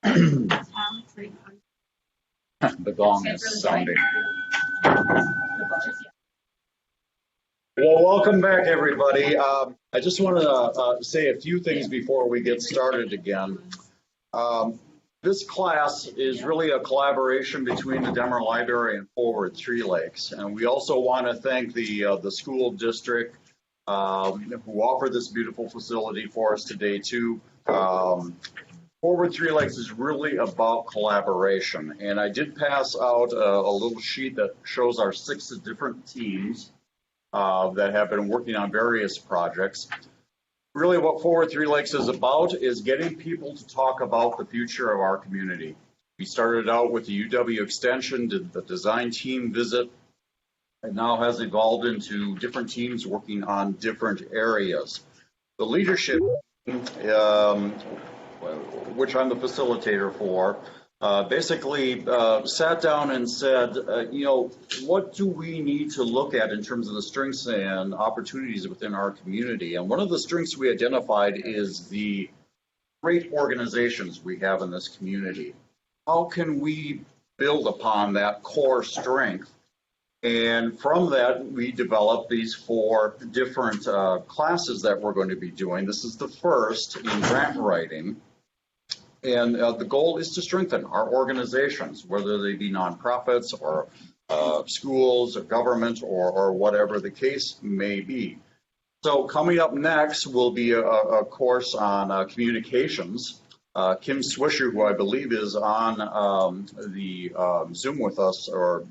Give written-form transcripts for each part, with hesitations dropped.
The gong is sounding. Well, welcome back, everybody. I just want to say a few things before we get started again. This class is really a collaboration between the Denver Library and Forward Three Lakes, and we also want to thank the school district who offered this beautiful facility for us today too. Forward Three Lakes is really about collaboration, and I did pass out a little sheet that shows our 6 different teams that have been working on various projects. Really what Forward Three Lakes is about is getting people to talk about the future of our community. We started out with the UW Extension, did the design team visit, and now has evolved into different teams working on different areas. The leadership, which I'm the facilitator for, basically sat down and said, what do we need to look at in terms of the strengths and opportunities within our community? And one of the strengths we identified is the great organizations we have in this community. How can we build upon that core strength? And from that, we developed these 4 different classes that we're going to be doing. This is the first in grant writing. And the goal is to strengthen our organizations, whether they be nonprofits or schools or government or whatever the case may be. So coming up next will be a course on communications. Kim Swisher, who I believe is on the Zoom with us, or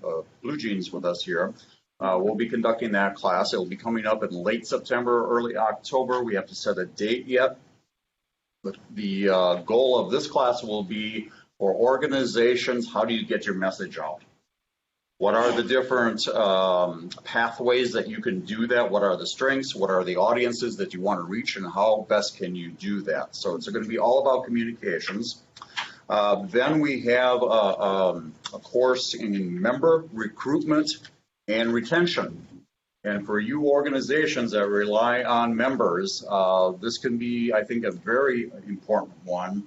Blue Jeans with us here, will be conducting that class. It will be coming up in late September, early October. We have to set a date yet. The goal of this class will be for organizations, how do you get your message out? What are the different pathways that you can do that? What are the strengths? What are the audiences that you want to reach, and how best can you do that? So it's going to be all about communications. Then we have a course in member recruitment and retention. And for you organizations that rely on members, this can be, I think, a very important one.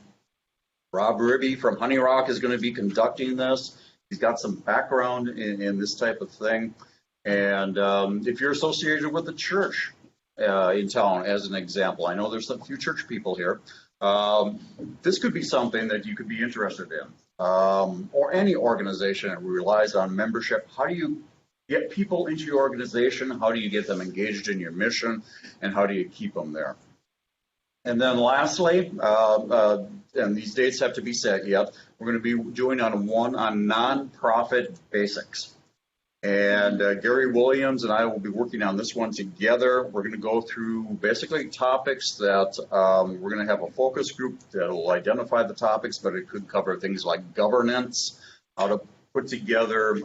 Rob Ribby from Honey Rock is going to be conducting this. He's got some background in this type of thing. And if you're associated with the church in town, as an example, I know there's a few church people here, this could be something that you could be interested in. Or any organization that relies on membership. How do you get people into your organization? How do you get them engaged in your mission? And how do you keep them there? And then lastly, and these dates have to be set yet, we're going to be doing one on nonprofit basics. And Gary Williams and I will be working on this one together. We're going to go through basically topics that we're going to have a focus group that will identify the topics, but it could cover things like governance, how to put together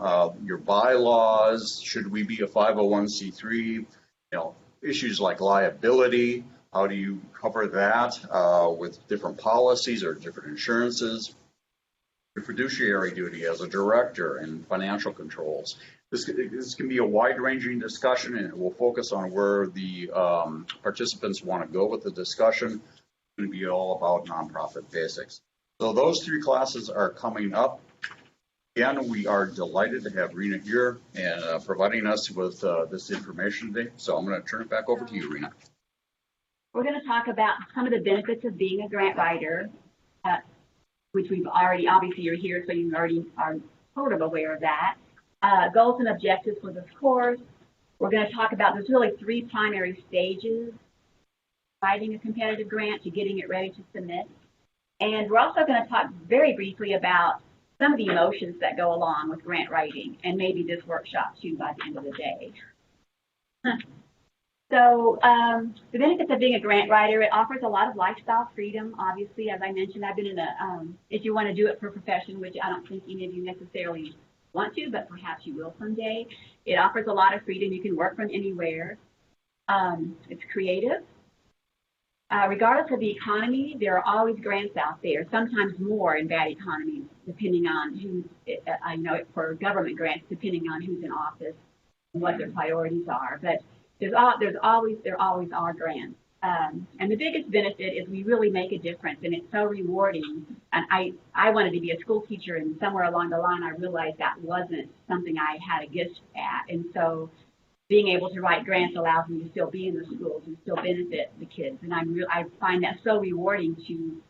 your bylaws, should we be a 501c3, issues like liability, how do you cover that with different policies or different insurances, your fiduciary duty as a director and financial controls. This can be a wide-ranging discussion, and it will focus on where the participants want to go with the discussion. It's going to be all about nonprofit basics. So those 3 classes are coming up. Again, we are delighted to have Rena here and providing us with this information today. So I'm going to turn it back over to you, Rena. We're going to talk about some of the benefits of being a grant writer, which we've already, obviously you're here, so you already are sort of aware of that. Goals and objectives for this course. We're going to talk about, there's really 3 primary stages, writing a competitive grant to getting it ready to submit. And we're also going to talk very briefly about some of the emotions that go along with grant writing, and maybe this workshop too by the end of the day. So the benefits of being a grant writer, it offers a lot of lifestyle freedom. Obviously, as I mentioned, I've been in if you want to do it for a profession, which I don't think any of you necessarily want to, but perhaps you will someday. It offers a lot of freedom. You can work from anywhere. It's creative. Regardless of the economy, there are always grants out there, sometimes more in bad economies, depending on who's, I know it for government grants, depending on who's in office and what their priorities are. But there always are grants. And the biggest benefit is we really make a difference, and it's so rewarding. And I wanted to be a school teacher, and somewhere along the line, I realized that wasn't something I had a gift at. And so being able to write grants allows me to still be in the schools and still benefit the kids. And I find that so rewarding to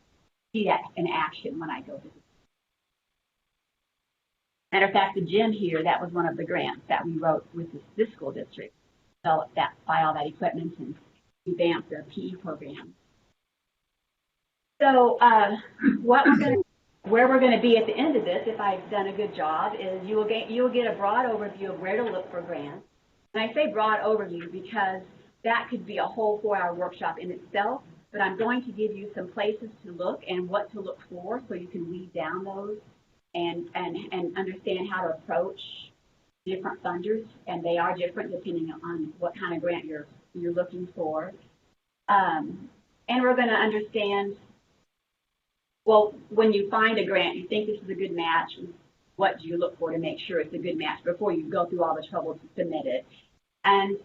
see that in action when I go visit. Matter of fact, the gym here, that was one of the grants that we wrote with this school district. Developed that, buy all that equipment and revamp the PE program. So where we're going to be at the end of this, if I've done a good job, is you will get a broad overview of where to look for grants. And I say broad overview because that could be a whole 4-hour workshop in itself, but I'm going to give you some places to look and what to look for so you can weed down those and understand how to approach different funders, and they are different depending on what kind of grant you're looking for. And we're going to understand, well, when you find a grant, you think this is a good match, what do you look for to make sure it's a good match before you go through all the trouble to submit it? And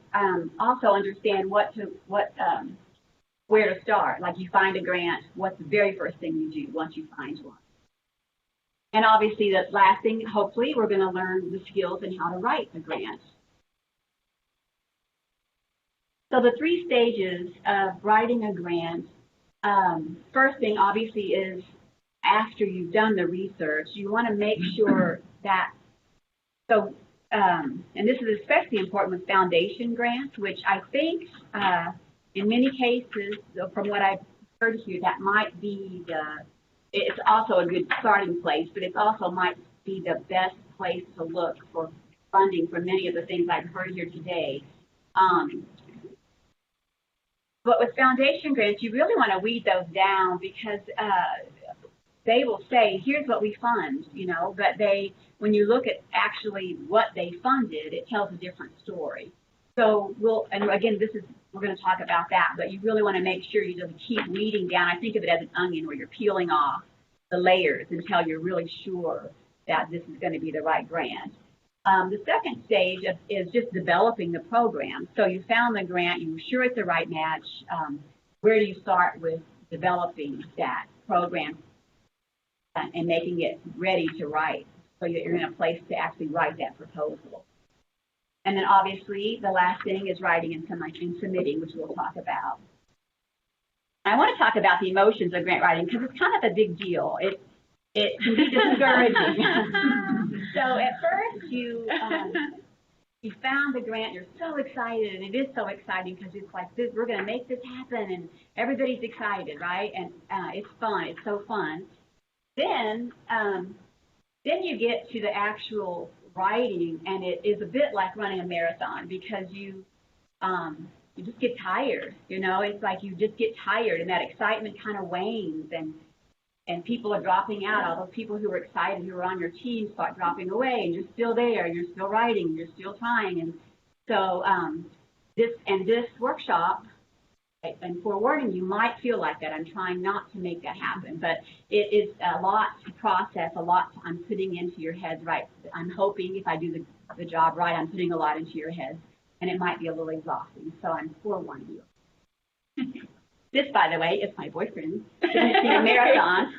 also understand where to start. Like you find a grant, what's the very first thing you do once you find one? And obviously the last thing, hopefully, we're going to learn the skills and how to write a grant. So the 3 stages of writing a grant, first thing obviously is after you've done the research, you want to make sure that, and this is especially important with foundation grants, which I think in many cases, from what I've heard here, that might be it's also a good starting place, but it also might be the best place to look for funding for many of the things I've heard here today. But with foundation grants, you really want to weed those down because they will say, here's what we fund, but when you look at actually what they funded, it tells a different story. So and again, we're going to talk about that, but you really want to make sure you just keep weeding down. I think of it as an onion where you're peeling off the layers until you're really sure that this is going to be the right grant. The second stage is just developing the program. So you found the grant, you're sure it's the right match. Where do you start with developing that program and making it ready to write so that you're in a place to actually write that proposal? And then obviously the last thing is writing and submitting, which we'll talk about. I want to talk about the emotions of grant writing because it's kind of a big deal. It can be discouraging. So at first you found the grant, you're so excited, and it is so exciting because it's like this, we're going to make this happen, and everybody's excited, right? And it's fun. It's so fun. Then you get to the actual writing, and it is a bit like running a marathon because you just get tired, it's like you just get tired and that excitement kind of wanes and people are dropping out. All those people who were excited, who were on your team start dropping away and you're still there, you're still writing, you're still trying. And so this workshop, and forewarning, you might feel like that. I'm trying not to make that happen, but it is a lot to process, a lot I'm putting into your heads, right? I'm hoping if I do the job right, I'm putting a lot into your heads, and it might be a little exhausting, so I'm forewarning you. This, by the way, is my boyfriend. He finished a marathon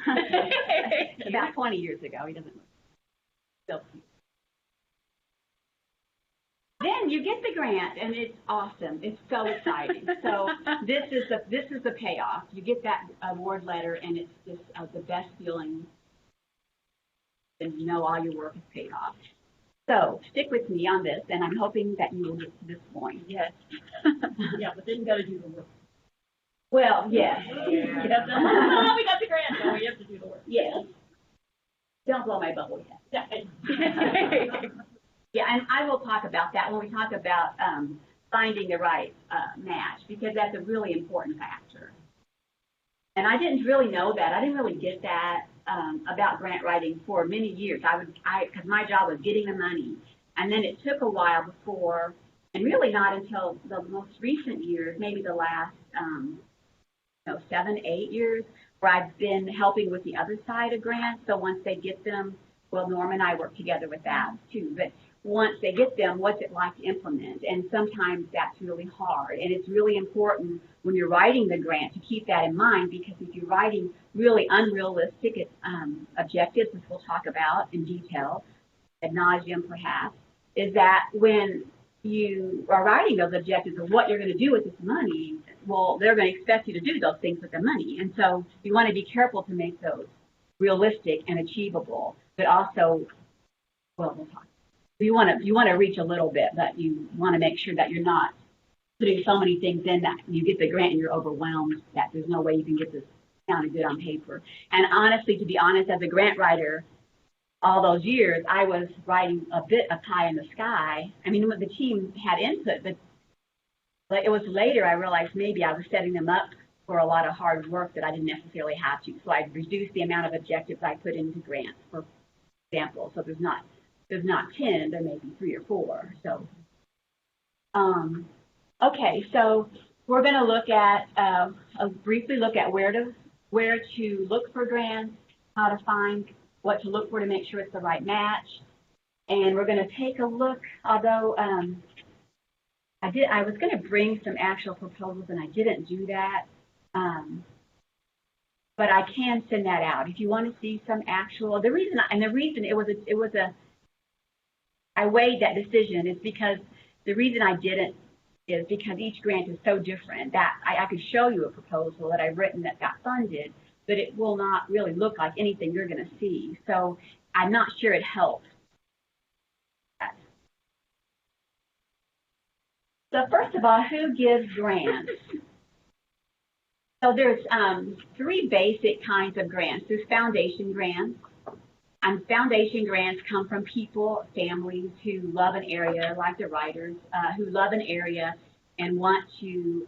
about 20 years ago. He doesn't still. Then you get the grant, and it's awesome. It's so exciting. So this is the payoff. You get that award letter, and it's just the best feeling, and you know all your work is paid off. So stick with me on this, and I'm hoping that you will get to this point. Yes. Yeah, but then you got to do the work. Well, yes. Yeah. We got the grant, so we have to do the work. Yes. Don't blow my bubble yet. Yeah. Yeah, and I will talk about that when we talk about finding the right match, because that's a really important factor. And I didn't really know that. I didn't really get that about grant writing for many years. Because my job was getting the money, and then it took a while before, and really not until the most recent years, maybe the last 7, 8 years, where I've been helping with the other side of grants. So once they get them, well, Norm and I work together with that too. But once they get them, what's it like to implement? And sometimes that's really hard. And it's really important when you're writing the grant to keep that in mind, because if you're writing really unrealistic objectives, which we'll talk about in detail, ad nauseum perhaps, is that when you are writing those objectives of what you're going to do with this money, well, they're going to expect you to do those things with the money. And so you want to be careful to make those realistic and achievable, but also, well, we'll talk. You want to reach a little bit, but you want to make sure that you're not putting so many things in that you get the grant and you're overwhelmed that there's no way you can get this sounded good on paper. And honestly, to be honest, as a grant writer, all those years, I was writing a bit of pie in the sky. I mean, the team had input, but it was later I realized maybe I was setting them up for a lot of hard work that I didn't necessarily have to. So I reduced the amount of objectives I put into grants, for example. So there's not 10, there may be 3 or 4. So, okay, so we're going to look at briefly look at where to look for grants, how to find what to look for to make sure it's the right match, and we're going to take a look. Although I was going to bring some actual proposals, and I didn't do that. But I can send that out if you want to see some actual. The reason I weighed that decision is because the reason I didn't is because each grant is so different that I could show you a proposal that I've written that got funded, but it will not really look like anything you're going to see. So I'm not sure it helps. So first of all, who gives grants? So there's 3 basic kinds of grants. There's foundation grants. And foundation grants come from people, families who love an area, like the writers, who love an area and want to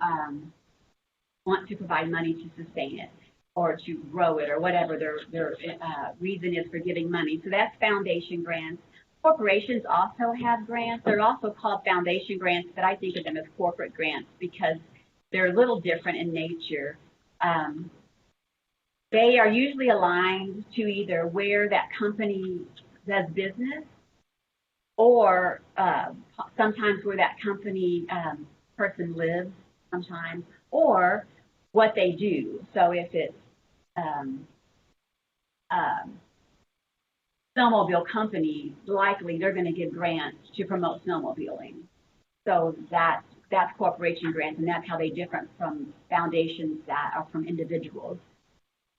provide money to sustain it or to grow it, or whatever their reason is for giving money. So that's foundation grants. Corporations also have grants. They're also called foundation grants, but I think of them as corporate grants because they're a little different in nature. They are usually aligned to either where that company does business or sometimes where that company person lives sometimes, or what they do. So if it's snowmobile company, likely they're going to give grants to promote snowmobiling. So that's corporation grants, and that's how they differ from foundations that are from individuals.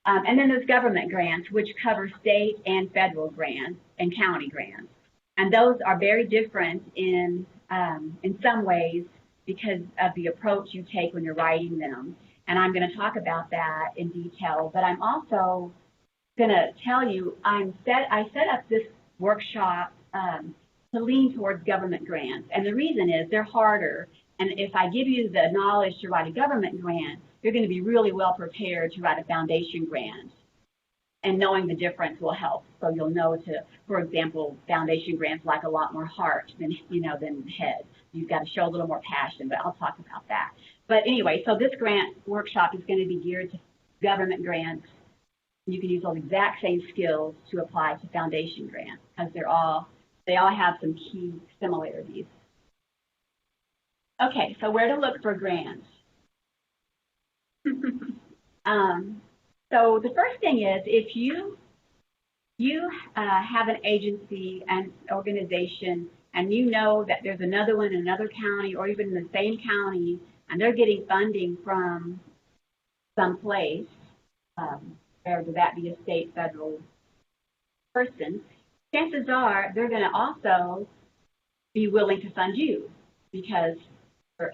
And then there's government grants, which cover state and federal grants and county grants. And those are very different in some ways because of the approach you take when you're writing them. And I'm going to talk about that in detail, but I'm also going to tell you I set up this workshop to lean towards government grants. And the reason is they're harder. And if I give you the knowledge to write a government grant, you're going to be really well prepared to write a foundation grant. And knowing the difference will help. So you'll know for example, foundation grants like a lot more heart than head. You've got to show a little more passion, but I'll talk about that. But anyway, so this grant workshop is going to be geared to government grants. You can use those exact same skills to apply to foundation grants because they all have some key similarities. Okay, so where to look for grants? So the first thing is if you have an agency and organization and you know that there's another one in another county or even in the same county and they're getting funding from someplace, whether that be a state, federal person, chances are they're going to also be willing to fund you because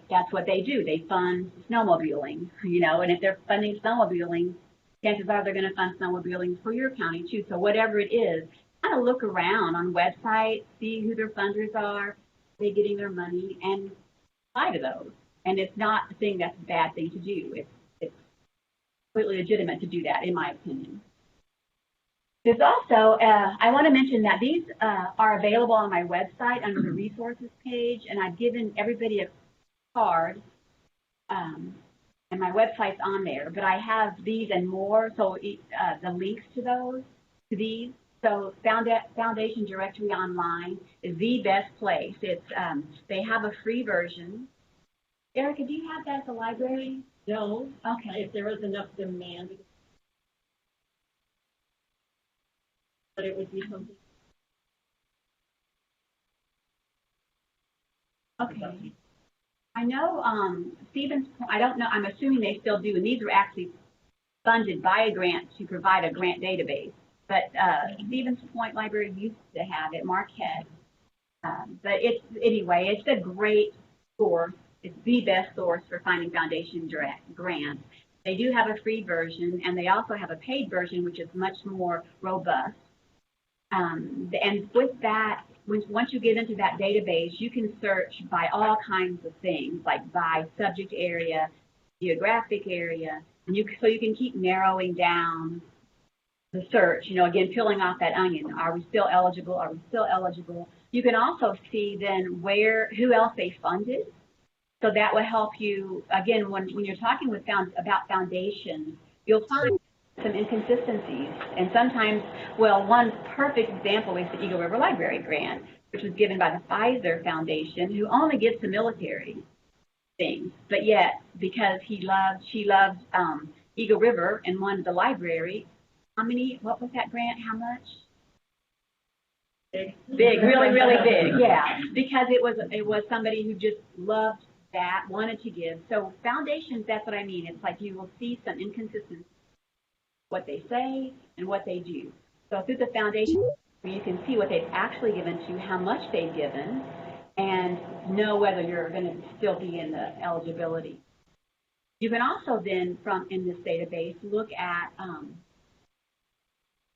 that's what they do. They fund snowmobiling, and if they're funding snowmobiling, chances are they're going to fund snowmobiling for your county too. So whatever it is, kind of look around on websites, see who their funders are, they're getting their money, and apply to those. And it's not a thing that's a bad thing to do. It's completely legitimate to do that, in my opinion. There's also, I want to mention that these are available on my website under the resources page, and I've given everybody a card, and my website's on there, but I have these and more, so the links to these. So Foundation Directory Online is the best place. It's they have a free version. Erica, do you have that at the library? No. Okay. If there was enough demand, but it would be something. Okay. I know Stevens Point, I don't know, I'm assuming they still do, and these were actually funded by a grant to provide a grant database. But Stevens Point Library used to have it, Marquette. But anyway, it's a great source. It's the best source for finding foundation grants. They do have a free version, and they also have a paid version, which is much more robust. And with that, once you get into that database, you can search by all kinds of things, like by subject area, geographic area, and so you can keep narrowing down the search. Again, peeling off that onion. Are we still eligible? Are we still eligible? You can also see then who else they funded. So that will help you, again, when you're talking about foundations, you'll find some inconsistencies. And sometimes, one perfect example is the Eagle River Library grant, which was given by the Pfizer Foundation, who only gives to military things. But yet, because she loved Eagle River and wanted the library, what was that grant? How much? Big, really, really big. Yeah, because it was somebody who just loved that, wanted to give. So foundations, that's what I mean. It's like you will see some inconsistency, what they say and what they do. So through the foundation, you can see what they've actually given to, how much they've given, and know whether you're going to still be in the eligibility. You can also then, in this database, look at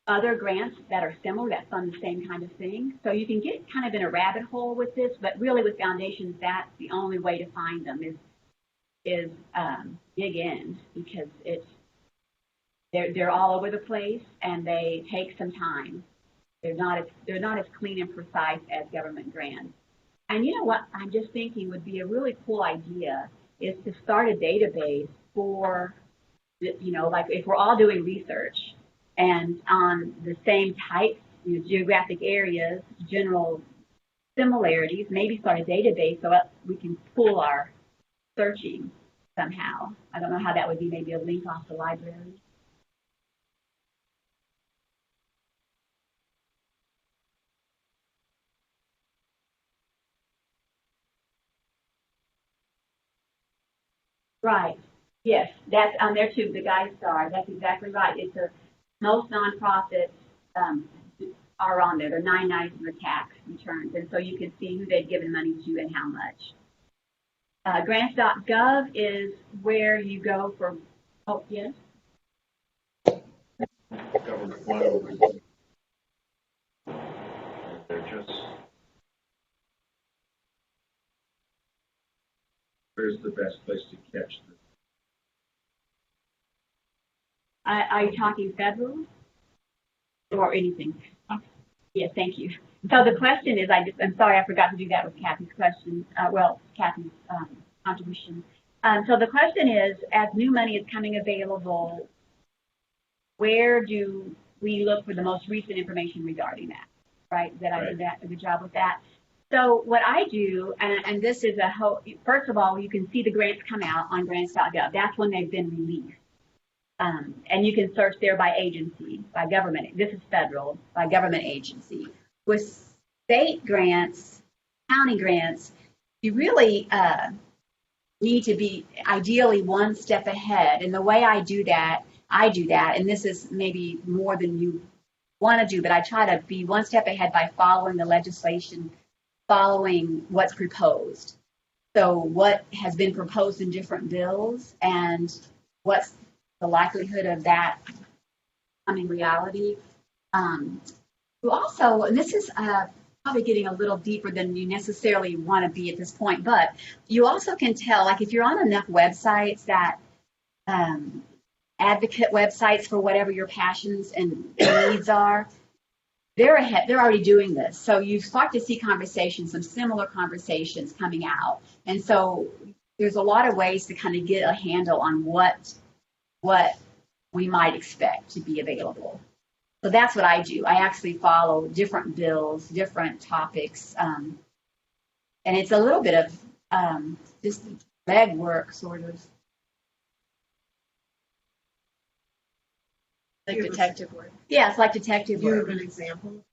other grants that are similar, that fund the same kind of thing. So you can get kind of in a rabbit hole with this, but really with foundations, that's the only way to find them is dig in, because they're all over the place and they take some time. They're not as clean and precise as government grants. And you know what I'm just thinking would be a really cool idea is to start a database for, like if we're all doing research and on the same types, geographic areas, general similarities, maybe start a database so that we can pool our searching somehow. I don't know how that would be, maybe a link off the library. Right. Yes, that's on there too. The Guide Star. That's exactly right. Most nonprofits are on there. They're 990 for tax returns, and so you can see who they've given money to and how much. Grants.gov is where you go for. Oh, yes. Government money. They're just. Where's the best place to catch them? Are you talking federal or anything? Yes, thank you. So the question is, I'm sorry, I forgot to do that with Kathy's question. Kathy's contribution. So the question is, as new money is coming available, where do we look for the most recent information regarding that? Right? Did I do a good job with that? So what I do, and this is first of all, you can see the grants come out on grants.gov. That's when they've been released. And you can search there by agency, by government. This is federal, by government agency. With state grants, county grants, you really need to be ideally one step ahead. And the way I do that, and this is maybe more than you want to do, but I try to be one step ahead by following the legislation, following what's proposed. So what has been proposed in different bills and what's the likelihood of that becoming reality. You also, and this is probably getting a little deeper than you necessarily want to be at this point, but you also can tell, like if you're on enough websites that advocate websites for whatever your passions and needs are, they're ahead, they're already doing this. So you start to see conversations, some similar conversations coming out. And so there's a lot of ways to kind of get a handle on what we might expect to be available. So that's what I do. I actually follow different bills, different topics, and it's a little bit of just leg work, sort of. Like detective work. Yeah, it's like detective Do you have work an example?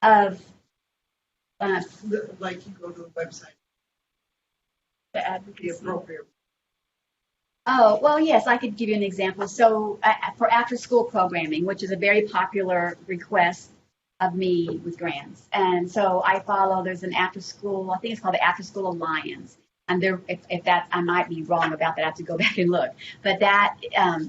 of Like you go to a website, The the advocacy. appropriate. Oh, well, yes, I could give you an example. So for after-school programming, which is a very popular request of me with grants. And so I follow, there's an after-school, I think it's called the After-School Alliance. And there, if that, I might be wrong about that, I have to go back and look. But that,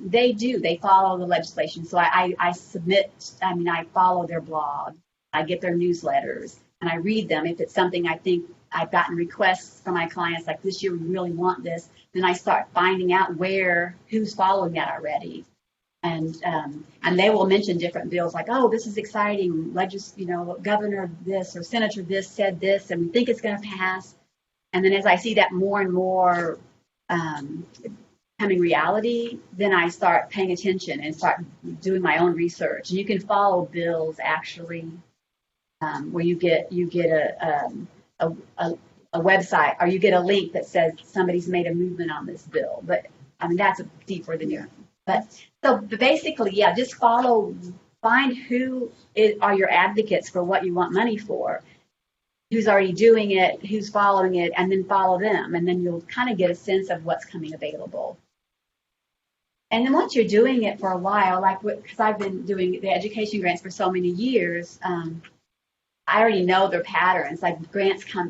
they follow the legislation. So I submit, I follow their blog. I get their newsletters, and I read them. If it's something I think I've gotten requests from my clients, like this year we really want this, then I start finding out who's following that already. And they will mention different bills like, oh, this is exciting, governor this or senator this said this, and we think it's going to pass. And then as I see that more and more becoming reality, then I start paying attention and start doing my own research. And you can follow bills actually where you get a website, or you get a link that says somebody's made a movement on this bill. But that's deeper than you. But basically, yeah, just find who are your advocates for what you want money for, who's already doing it, who's following it, and then follow them. And then you'll kind of get a sense of what's coming available. And then once you're doing it for a while, because I've been doing the education grants for so many years, I already know their patterns. Like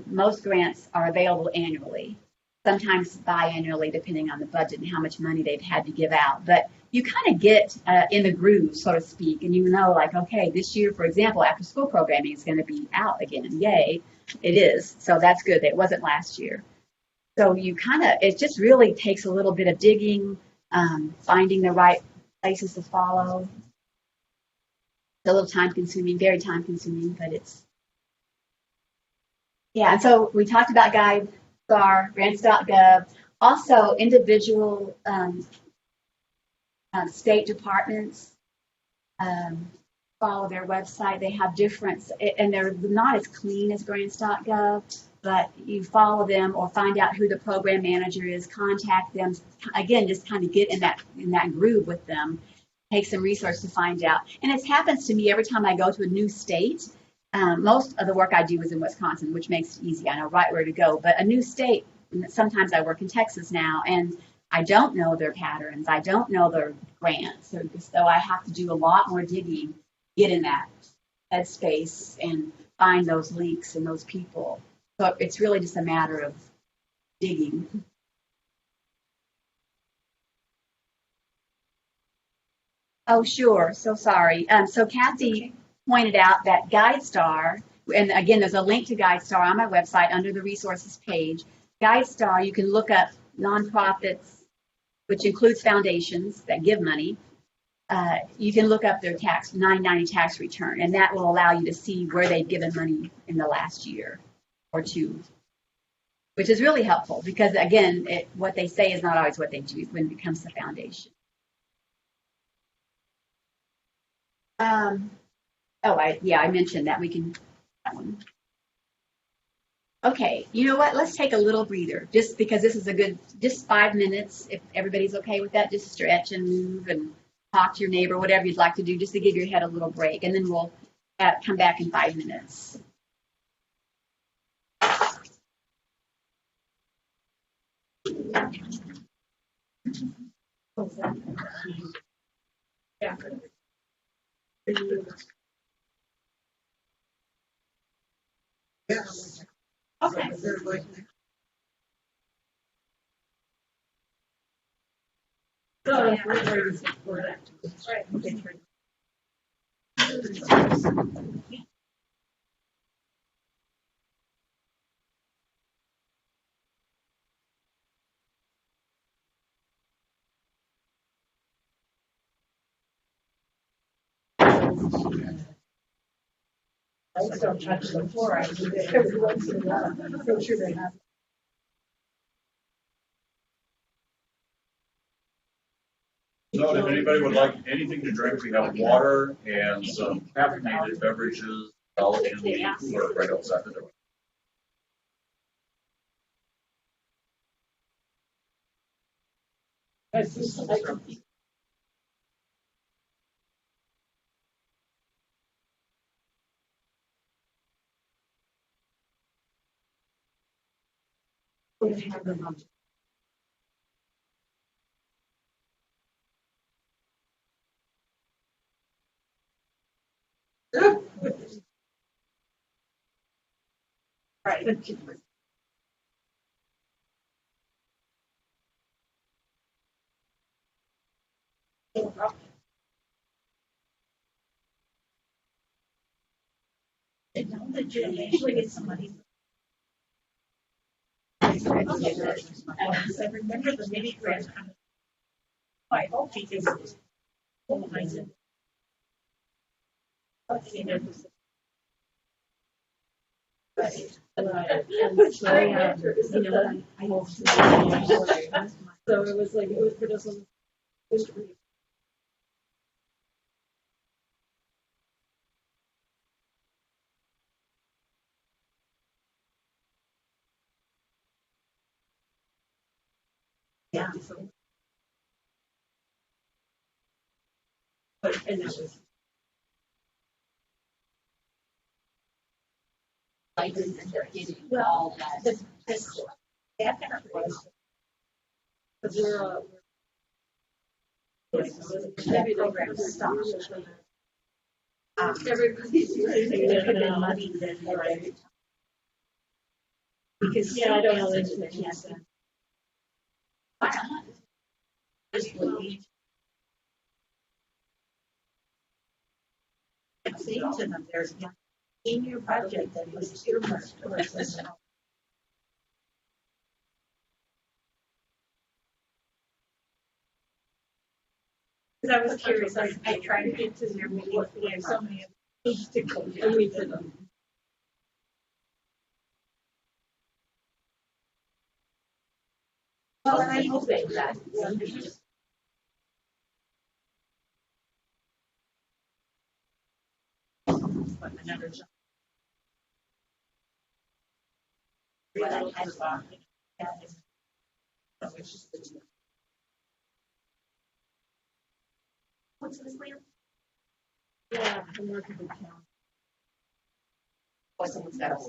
most grants are available annually, sometimes biannually, depending on the budget and how much money they've had to give out. But you kind of get in the groove, so to speak, and you know, like, okay, this year, for example, after school programming is going to be out again. Yay, it is. So that's good. It wasn't last year. So it just really takes a little bit of digging, finding the right places to follow. It's a little time consuming, very time consuming, but it's. Yeah, and so we talked about GuideStar, grants.gov, also individual state departments follow their website. They have different, and they're not as clean as grants.gov, but you follow them or find out who the program manager is, contact them. Again, just kind of get in that groove with them, take some research to find out. And it happens to me every time I go to a new state. Most of the work I do is in Wisconsin, which makes it easy. I know right where to go. But a new state, sometimes I work in Texas now, and I don't know their patterns. I don't know their grants. So I have to do a lot more digging, get in that headspace, and find those links and those people. So it's really just a matter of digging. Oh, sure. So sorry. So Kathy pointed out that GuideStar, and again, there's a link to GuideStar on my website under the resources page. GuideStar, you can look up nonprofits, which includes foundations that give money. You can look up their 990 tax return, and that will allow you to see where they've given money in the last year or two, which is really helpful because, again, what they say is not always what they do when it comes to foundation. I mentioned that. We can that one. Okay, you know what? Let's take a little breather, just because this is just 5 minutes. If everybody's okay with that, just stretch and move and talk to your neighbor, whatever you'd like to do, just to give your head a little break, and then we'll come back in 5 minutes. Yeah. Yeah. Okay. So, I just don't touch the floor. I do it every once in a while. Make sure they have. note, if anybody would like anything to drink, we have water and some caffeinated beverages out in the cooler right outside the door. Right. I know that you usually get somebody. I remember the mini grant. I hope he did. Oh, I said. Okay, there was. So it was like, it was for this. Yeah. But, and that was. I didn't end up getting all that. This, that kind of was. But we're, every program stopped. Everybody's using money then, right? Because yeah, I don't know that yes. I'm saying to them, there's in your budget that was earmarked for this. Because I was curious, I tried to get to their meeting, we have so many things to go through for them. Well, and I hope that. Another job. What's this land? Yeah, I'm working with town. What's that?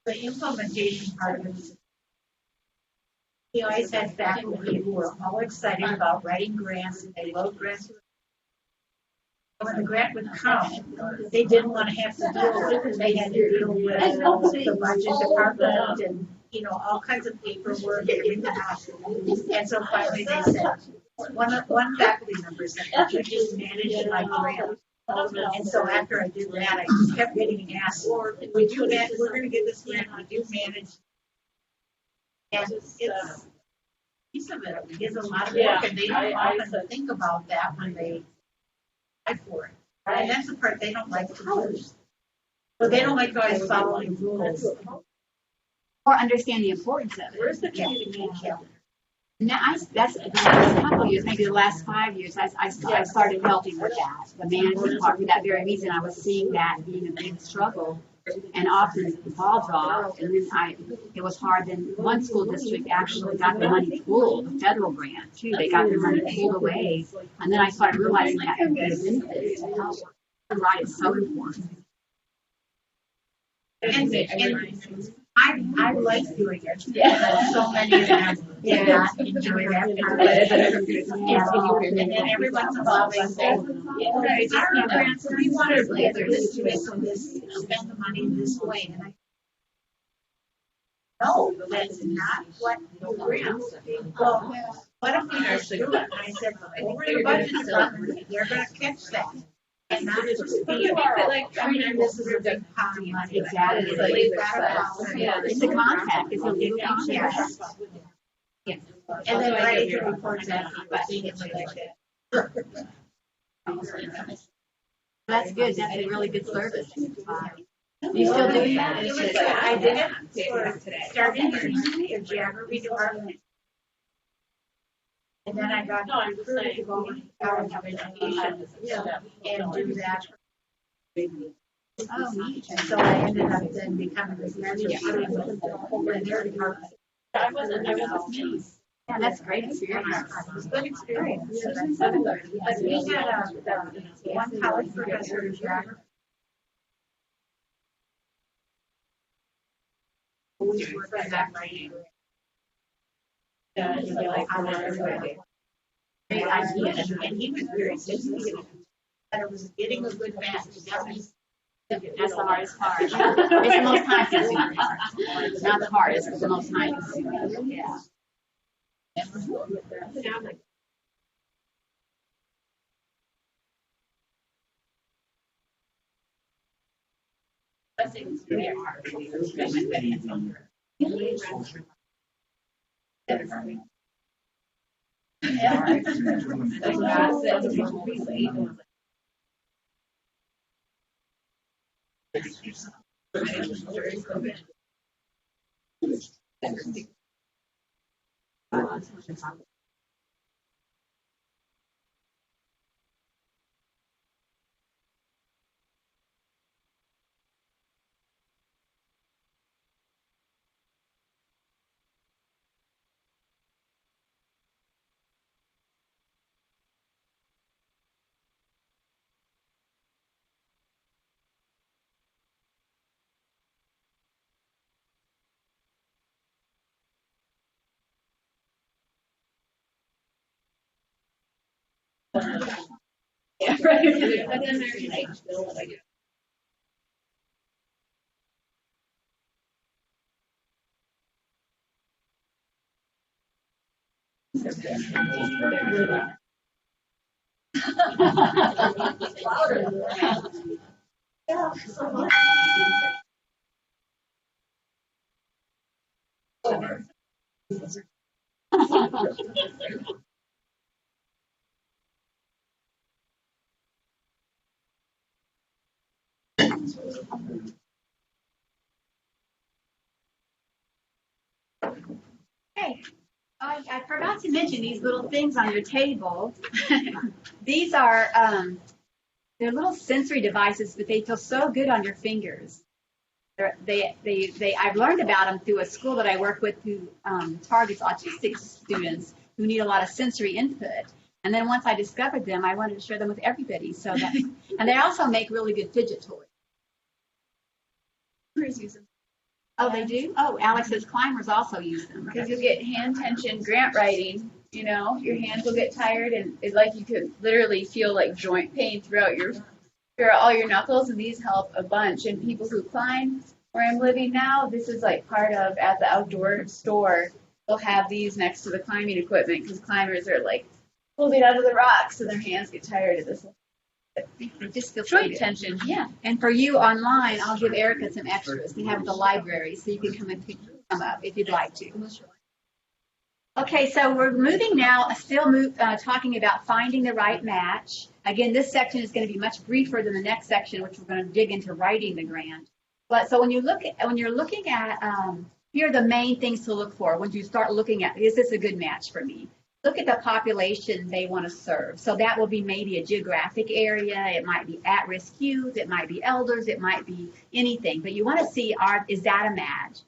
The implementation part of it. He always had faculty who were all excited about writing grants, and they wrote grants. When the grant would come, they didn't want to have to deal with it. They had to deal with the budget department and, all kinds of paperwork and everything else. And so finally they said, one faculty member said, "You just manage my grant." And so after I did that, I just kept getting asked, "We do that. We're going to get this grant. We do manage." And it's piece of it. It's a lot of work, and they don't often think about that when they apply for it. And that's the part they don't like to do. But they don't like always following rules. Or understand the importance of it. Where's the community calendar? Now, that's the last couple of years, maybe the last 5 years, I started helping with that, the management part, for that very reason. I was seeing that being a big struggle, and often the ball dropped, and then it was hard. Then one school district actually got the money pulled, the federal grant too. They got their money pulled away, and then I started realizing that the benefits to help right is so important. And I like doing it. Yeah. So many of them did not enjoy that part. And then every once in a while they say, our grants, we want to play this way, so spend the money this way. And no, that's not what the grants. Well, what if we just do it? And I said, over your budget department, you're going to catch that. And not just be this is a big pot of money. Exactly. It's a contact. It's a legal contact. Yes. And then writing the reports after, but like that. That's good. That's a really good service. You still do that? I did it for starting in geography department. And then I got recruited to go to college of education and do that. Oh, neat. And so I ended up then becoming the manager over their department. I wasn't. Yeah, that's great experience. It was a good experience. But we had one college professor in geography. We worked on that writing. Great idea, and he was very sensitive. That it was getting a good match. That's the hardest part. It's the most time consuming part. Not the hardest, but the most time consuming. Yeah. Yeah, right. But then there's like still like. Hey, I forgot to mention these little things on your table. These are they're little sensory devices, but they feel so good on your fingers. I've learned about them through a school that I work with who targets autistic students who need a lot of sensory input. And then once I discovered them, I wanted to share them with everybody. And they also make really good fidget toys. Oh, they do? Oh, Alex's climbers also use them. Because you'll get hand tension grant writing, you know, your hands will get tired and it's like you could literally feel like joint pain throughout all your knuckles, and these help a bunch. And people who climb where I'm living now, this is like part of, at the outdoor store, they'll have these next to the climbing equipment because climbers are like pulled out of the rocks and their hands get tired of this. They just feel so Joint good. tension, yeah. And for you online, I'll give Erica some extras. They have at the library, so you can come and pick them up if you'd like to. Okay, so we're moving now, talking about finding the right match. Again, this section is going to be much briefer than the next section, which we're going to dig into writing the grant. But so when you're looking at, here are the main things to look for when you start looking at, is this a good match for me? Look at the population they want to serve. So that will be maybe a geographic area. It might be at-risk youth. It might be elders. It might be anything. But you want to see, is that a match?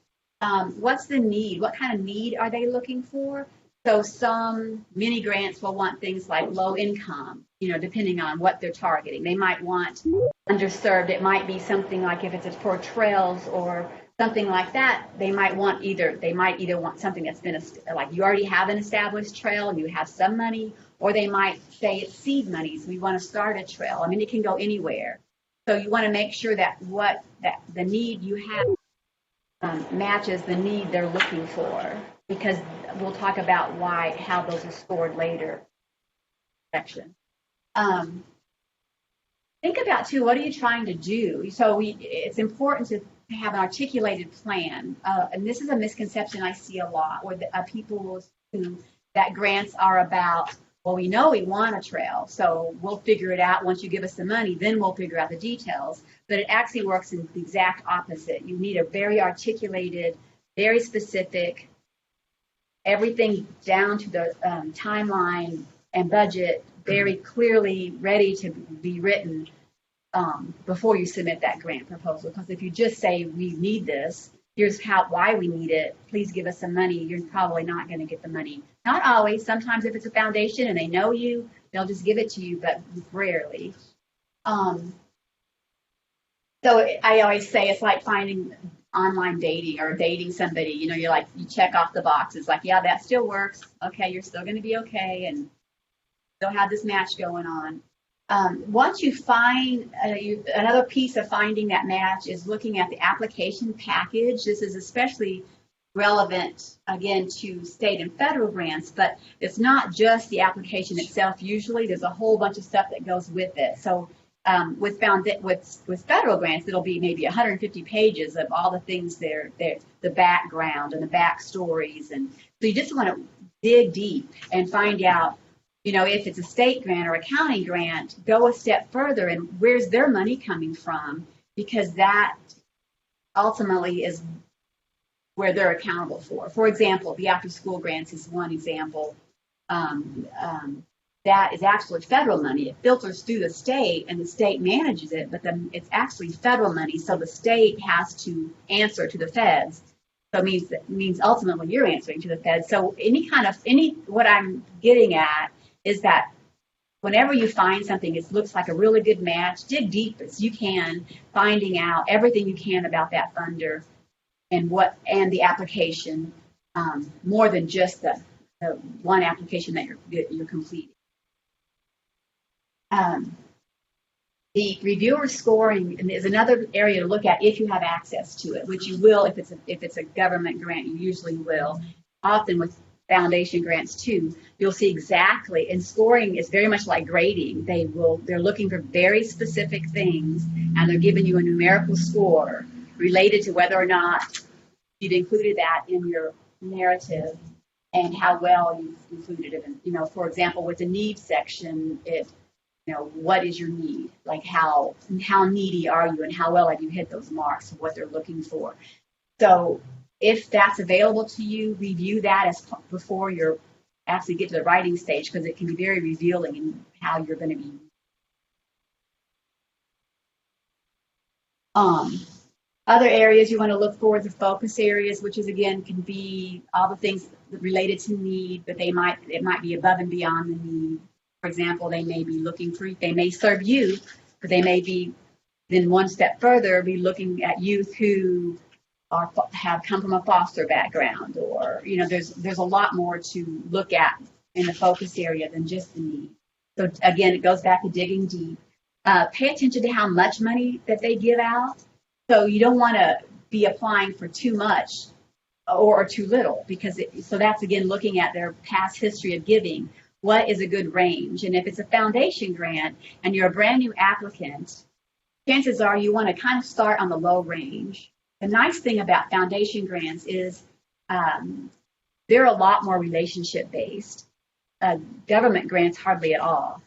What's the need? What kind of need are they looking for? So some mini grants will want things like low income, depending on what they're targeting. They might want underserved. It might be something like if it's for trails or something like that, they might either want something that's been like you already have an established trail and you have some money, or they might say it's seed money, so we want to start a trail. I mean, it can go anywhere. So you want to make sure that the need you have matches the need they're looking for, because we'll talk about how those are scored later. Section. Think about too, what are you trying to do? So it's important to have an articulated plan, and this is a misconception I see a lot, where people will assume that grants are about Well, we know we want a trail, so we'll figure it out. Once you give us the money, then we'll figure out the details. But it actually works in the exact opposite. You need a very articulated, very specific, everything down to the timeline and budget, very clearly ready to be written before you submit that grant proposal. Because if you just say, we need this, here's why we need it, please give us some money, you're probably not going to get the money. Not always. Sometimes if it's a foundation and they know you, they'll just give it to you, but rarely. So I always say it's like finding online dating or dating somebody. You know, you're like, you check off the boxes, like, yeah, that still works. Okay, you're still going to be okay, and they'll have this match going on. Once you find, another piece of finding that match is looking at the application package. This is especially relevant, again, to state and federal grants, but it's not just the application itself. Usually there's a whole bunch of stuff that goes with it. So with federal grants, it'll be maybe 150 pages of all the things there, the background and the backstories. And so you just want to dig deep and find out, you know, if it's a state grant or a county grant, go a step further and where's their money coming from? Because that ultimately is where they're accountable for. For example, the after-school grants is one example. That is actually federal money. It filters through the state, and the state manages it, but then it's actually federal money, so the state has to answer to the feds. So it means ultimately you're answering to the feds. So what I'm getting at is that whenever you find something that looks like a really good match, dig deep as you can, finding out everything you can about that funder and the application, more than just the one application that you're completing. The reviewer scoring is another area to look at if you have access to it, which you will if it's a government grant. You usually will. Often with foundation grants too, you'll see exactly. And scoring is very much like grading. They're looking for very specific things, and they're giving you a numerical score related to whether or not you've included that in your narrative and how well you've included it. And, you know, for example, with the needs section, what is your need? Like how needy are you and how well have you hit those marks of what they're looking for? So if that's available to you, review that before you actually get to the writing stage, because it can be very revealing in how you're going to be. Other areas you want to look for, the focus areas, which is again can be all the things related to need, but it might be above and beyond the need. For example, they may serve youth, but they may be then one step further, be looking at youth who have come from a foster background, or there's a lot more to look at in the focus area than just the need. So again, it goes back to digging deep. Pay attention to how much money that they give out. So you don't want to be applying for too much or too little, so that's again looking at their past history of giving. What is a good range? And if it's a foundation grant and you're a brand new applicant, chances are you want to kind of start on the low range. The nice thing about foundation grants is they're a lot more relationship based. Government grants hardly at all.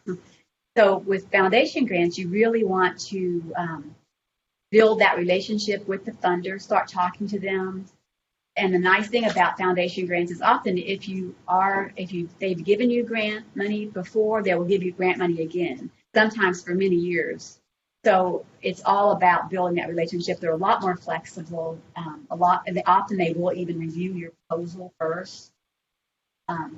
So with foundation grants, you really want to build that relationship with the funder, start talking to them. And the nice thing about foundation grants is often if they've given you grant money before, they will give you grant money again, sometimes for many years. So it's all about building that relationship. They're a lot more flexible. Often they will even review your proposal first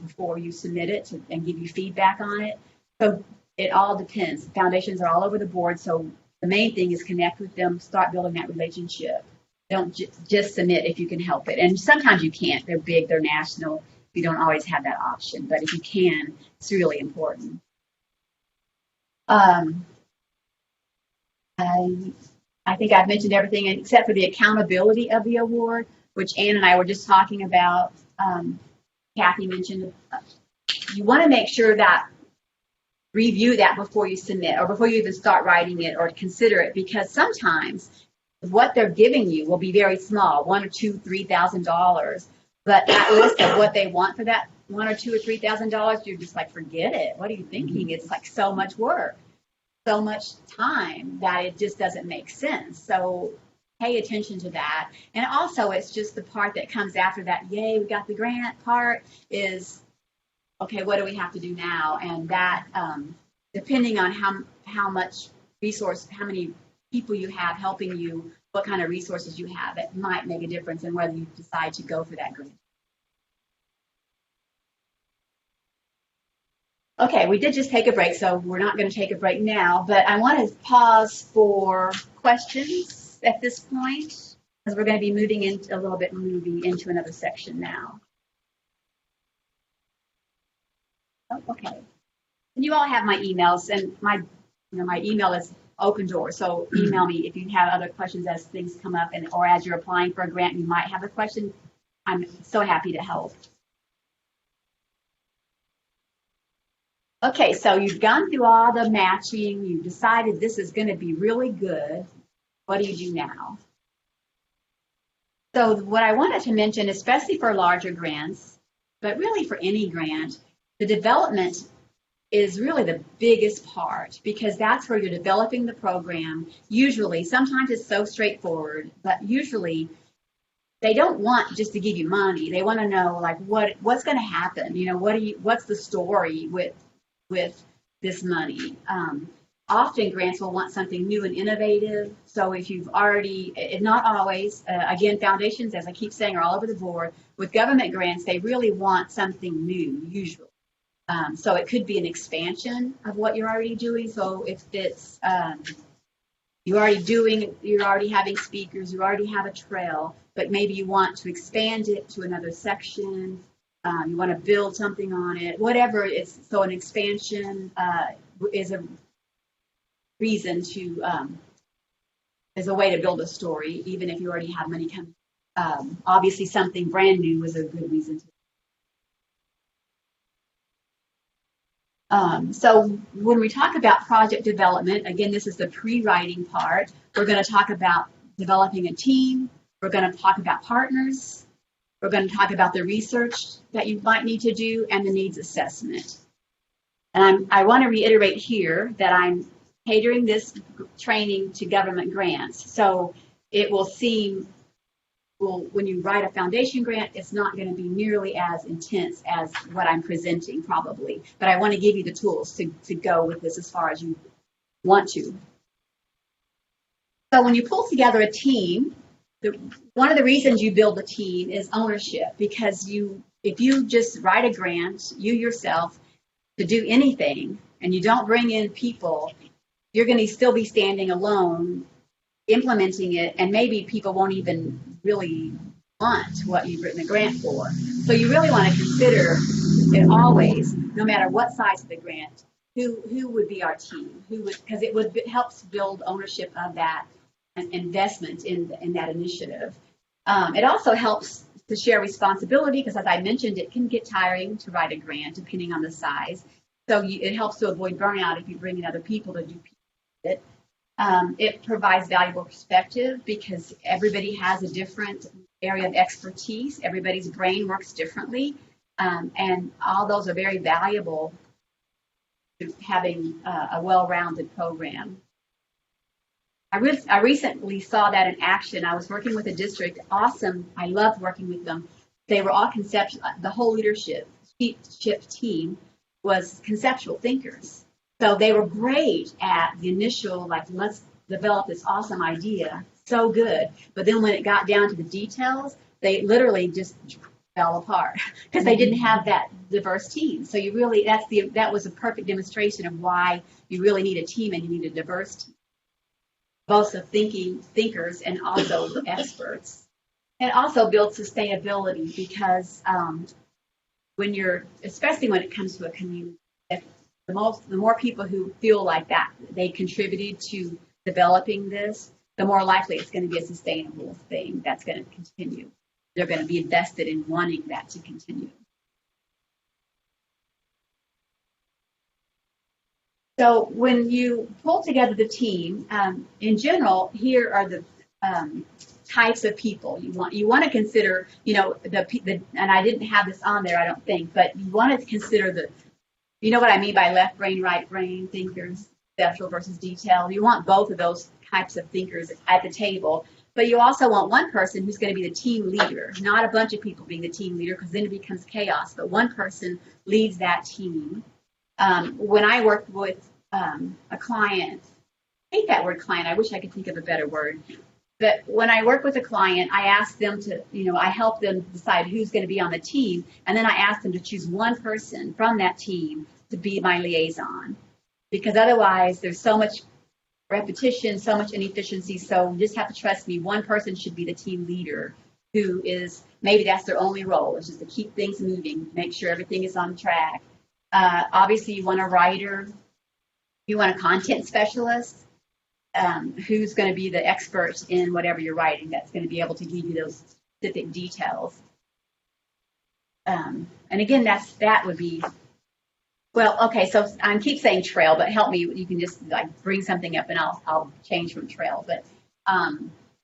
before you submit it and give you feedback on it. So it all depends. Foundations are all over the board. So the main thing is connect with them, start building that relationship. Don't just submit if you can help it. And sometimes you can't. They're big, they're national. You don't always have that option. But if you can, it's really important. I think I've mentioned everything except for the accountability of the award, which Ann and I were just talking about. Kathy mentioned you want to make sure that review that before you submit or before you even start writing it or consider it, because sometimes what they're giving you will be very small, $1,000 or $2,000, $3,000. But that list of what they want for that $1,000 or $2,000 or $3,000, you're just like, forget it. What are you thinking? It's like so much work, so much time that it just doesn't make sense. So pay attention to that. And also, it's just the part that comes after that, yay, we got the grant part, is, okay, what do we have to do now? And that, depending on how much resource, how many people you have helping you, what kind of resources you have, it might make a difference in whether you decide to go for that grant. Okay, we did just take a break, so we're not going to take a break now, but I want to pause for questions at this point, because we're going to be moving into into another section now. Oh, okay. And you all have my emails, and my email is open door, so email me if you have other questions as things come up, and or as you're applying for a grant, you might have a question. I'm so happy to help. Okay, so you've gone through all the matching, you've decided this is going to be really good. What do you do now? So what I wanted to mention, especially for larger grants, but really for any grant, the development is really the biggest part, because that's where you're developing the program. Usually, sometimes it's so straightforward, but usually they don't want just to give you money. They want to know, like, what's going to happen? You know, what's the story with this money? Often grants will want something new and innovative. So if you've already, not always, again, foundations, as I keep saying, are all over the board. With government grants, they really want something new, usually. So it could be an expansion of what you're already doing. So if it's, you're already having speakers, you already have a trail, but maybe you want to expand it to another section. You want to build something on it, whatever it is. So an expansion is a reason to, is a way to build a story, even if you already have money coming. Obviously, something brand new is a good reason to. So when we talk about project development, again, this is the pre-writing part. We're going to talk about developing a team. We're going to talk about partners. We're going to talk about the research that you might need to do and the needs assessment. And I want to reiterate here that I'm catering this training to government grants. So it will seem, well, when you write a foundation grant, it's not going to be nearly as intense as what I'm presenting, probably. But I want to give you the tools to go with this as far as you want to. So when you pull together a team, one of the reasons you build a team is ownership, because if you just write a grant, you yourself, to do anything, and you don't bring in people, you're going to still be standing alone implementing it, and maybe people won't even really want what you've written a grant for. So you really want to consider it always, no matter what size of the grant, who would be our team, because it helps build ownership of that investment in that initiative. It also helps to share responsibility, because as I mentioned, it can get tiring to write a grant depending on the size. So it helps to avoid burnout if you bring in other people to do it. It provides valuable perspective, because everybody has a different area of expertise. Everybody's brain works differently, and all those are very valuable to having a well-rounded program. I recently saw that in action. I was working with a district, awesome. I loved working with them. They were all conceptual. The whole leadership team was conceptual thinkers. So they were great at the initial, like, let's develop this awesome idea, so good. But then when it got down to the details, they literally just fell apart because they didn't have that diverse team. So you really, that was a perfect demonstration of why you really need a team, and you need a diverse team, both of thinkers and also experts. And also build sustainability, because especially when it comes to a community, the more people who feel like that they contributed to developing this, the more likely it's going to be a sustainable thing that's going to continue. They're going to be invested in wanting that to continue. So when you pull together the team, in general, here are the types of people. You want to consider, the and I didn't have this on there, I don't think, but you want to consider you know what I mean by left brain, right brain thinkers, conceptual versus detail. You want both of those types of thinkers at the table, but you also want one person who's going to be the team leader, not a bunch of people being the team leader, because then it becomes chaos, but one person leads that team. When I worked with a client, I hate that word client, I wish I could think of a better word, but when I work with a client, I ask them to, I help them decide who's going to be on the team, and then I ask them to choose one person from that team to be my liaison, because otherwise there's so much repetition, so much inefficiency, so you just have to trust me. One person should be the team leader, who is, maybe that's their only role, is just to keep things moving, make sure everything is on track. Obviously, you want a writer, you want a content specialist, who's going to be the expert in whatever you're writing, that's going to be able to give you those specific details. And again, that would be, well, okay, so I keep saying trail, but help me, you can just like bring something up and I'll change from trail. But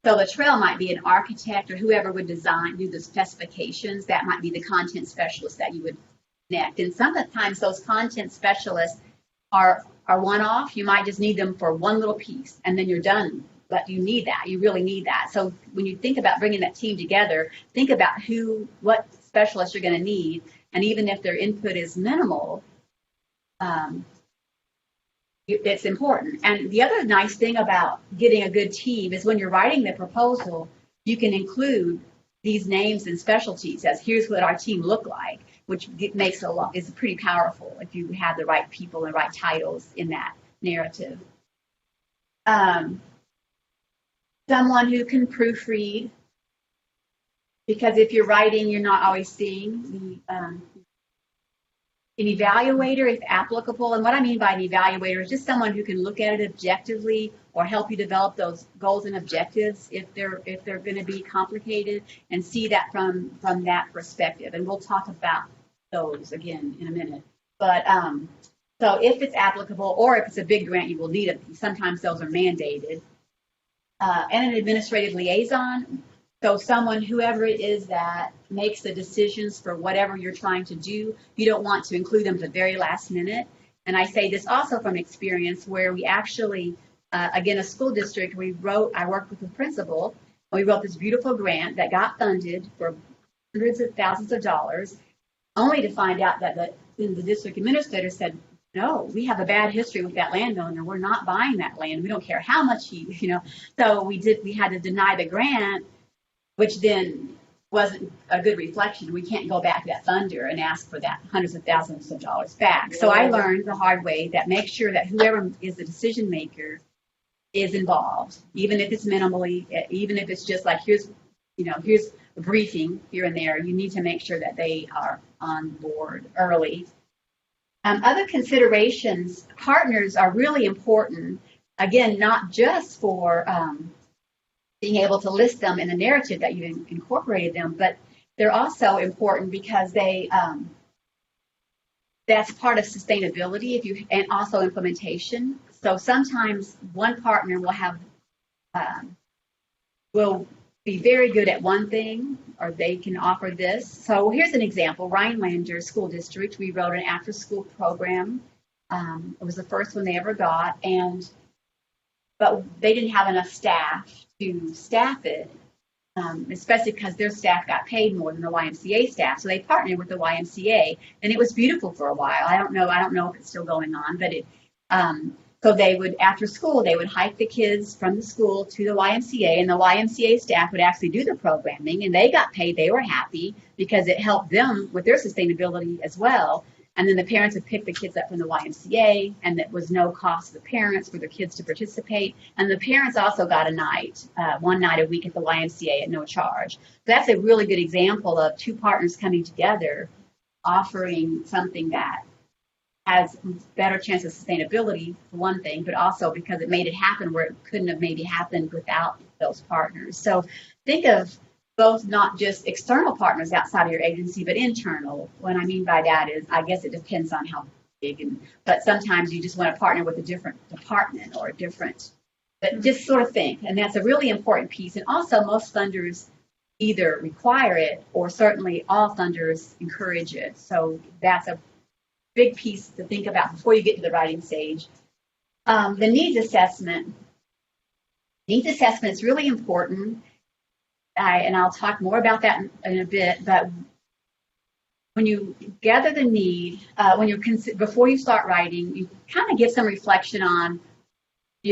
so the trail might be an architect or whoever would do the specifications. That might be the content specialist that you would connect. And sometimes those content specialists are one-off. You might just need them for one little piece and then you're done. But you need that. You really need that. So when you think about bringing that team together, think about what specialists you're going to need. And even if their input is minimal, it's important. And the other nice thing about getting a good team is when you're writing the proposal, you can include these names and specialties as here's what our team look like, which makes is pretty powerful if you have the right people and right titles in that narrative. Someone who can proofread, because if you're writing, you're not always seeing an evaluator, if applicable. And what I mean by an evaluator is just someone who can look at it objectively or help you develop those goals and objectives if they're going to be complicated, and see that from that perspective. And we'll talk about those again in a minute. But so if it's applicable or if it's a big grant, you will need it. Sometimes those are mandated. And an administrative liaison. So someone, whoever it is that makes the decisions for whatever you're trying to do, you don't want to include them at the very last minute. And I say this also from experience where we actually, again, a school district, I worked with the principal, and we wrote this beautiful grant that got funded for hundreds of thousands of dollars, only to find out that the district administrator said, no, we have a bad history with that landowner. We're not buying that land. We don't care how much So we had to deny the grant, which then wasn't a good reflection. We can't go back to that funder and ask for that hundreds of thousands of dollars back. So I learned the hard way that make sure that whoever is the decision maker is involved, even if it's minimally, even if it's just like here's a briefing here and there. You need to make sure that they are on board early. Other considerations, partners are really important. Again, not just for being able to list them in the narrative that you incorporated them, but they're also important because that's part of sustainability and also implementation. So sometimes one partner will be very good at one thing, or they can offer this. So here's an example. Rhinelander School District, we wrote an after-school program. It was the first one they ever got, but they didn't have enough staff to staff it, especially because their staff got paid more than the YMCA staff. So they partnered with the YMCA, and it was beautiful for a while. I don't know if it's still going on, but so they would, after school, they would hike the kids from the school to the YMCA, and the YMCA staff would actually do the programming, and they got paid. They were happy because it helped them with their sustainability as well. And then the parents would pick the kids up from the YMCA, and it was no cost to the parents for their kids to participate. And the parents also got a night, one night a week at the YMCA at no charge. So that's a really good example of two partners coming together, offering something that has better chance of sustainability, for one thing, but also because it made it happen where it couldn't have maybe happened without those partners. So think of both not just external partners outside of your agency, but internal. What I mean by that is, I guess it depends on how big, but sometimes you just want to partner with a different department or a different But just sort of think, and that's a really important piece. And also, most funders either require it or certainly all funders encourage it. So that's a big piece to think about before you get to the writing stage. The needs assessment. Needs assessment is really important. And I'll talk more about that in a bit, but when you gather the need, before you start writing, you kind of give some reflection on,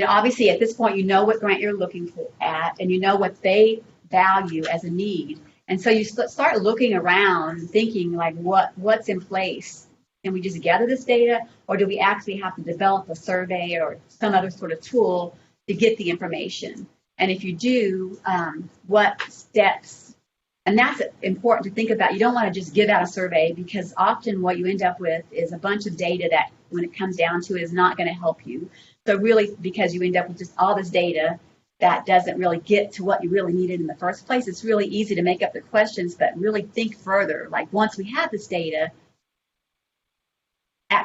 obviously at this point you know what grant you're looking for at, and you know what they value as a need, and so you start looking around, and thinking like, what's in place? Can we just gather this data, or do we actually have to develop a survey or some other sort of tool to get the information? And if you do, what steps? And that's important to think about. You don't want to just give out a survey, because often what you end up with is a bunch of data that, when it comes down to it, is not going to help you. So really, because you end up with just all this data that doesn't really get to what you really needed in the first place, it's really easy to make up the questions, but really think further. Like, once we have this data,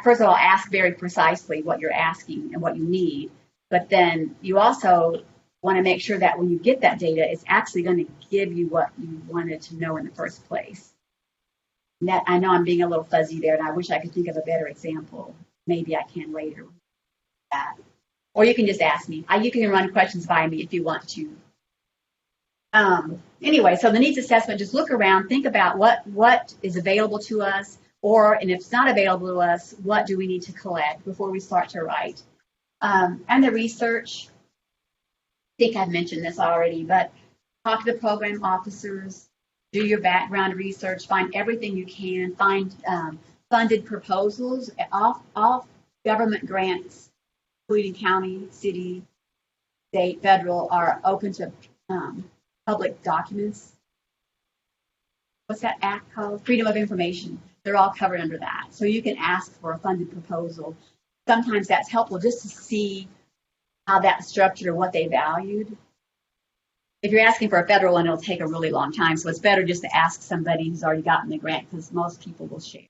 first of all, ask very precisely what you're asking and what you need. But then you also want to make sure that when you get that data, it's actually going to give you what you wanted to know in the first place. And that, I know I'm being a little fuzzy there, and I wish I could think of a better example. Maybe I can later. Or you can just ask me. You can run questions by me if you want to. Anyway, so the needs assessment, just look around, think about what is available to us, and if it's not available to us, what do we need to collect before we start to write? And the research, I think I've mentioned this already, but talk to the program officers, do your background research, find everything you can, find funded proposals. All government grants, including county, city, state, federal, are open to public documents. What's that act called? Freedom of Information. They're all covered under that. So you can ask for a funded proposal. Sometimes that's helpful just to see how that's structured or what they valued. If you're asking for a federal one, it'll take a really long time. So it's better just to ask somebody who's already gotten the grant, because most people will share.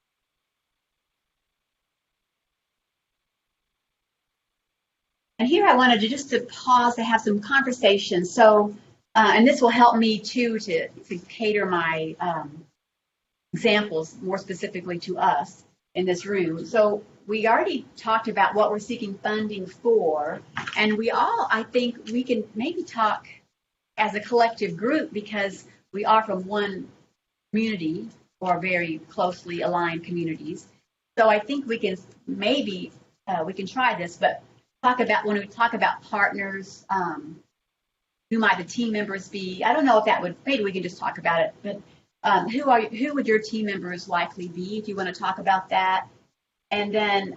And here I wanted to pause to have some conversation. So, and this will help me too to cater my examples more specifically to us in this room. So we already talked about what we're seeking funding for, and I think we can maybe talk as a collective group, because we are from one community or very closely aligned communities. So I think we can maybe, we can try this, but when we talk about partners, who might the team members be? I don't know if maybe we can just talk about it, but who would your team members likely be, if you want to talk about that? And then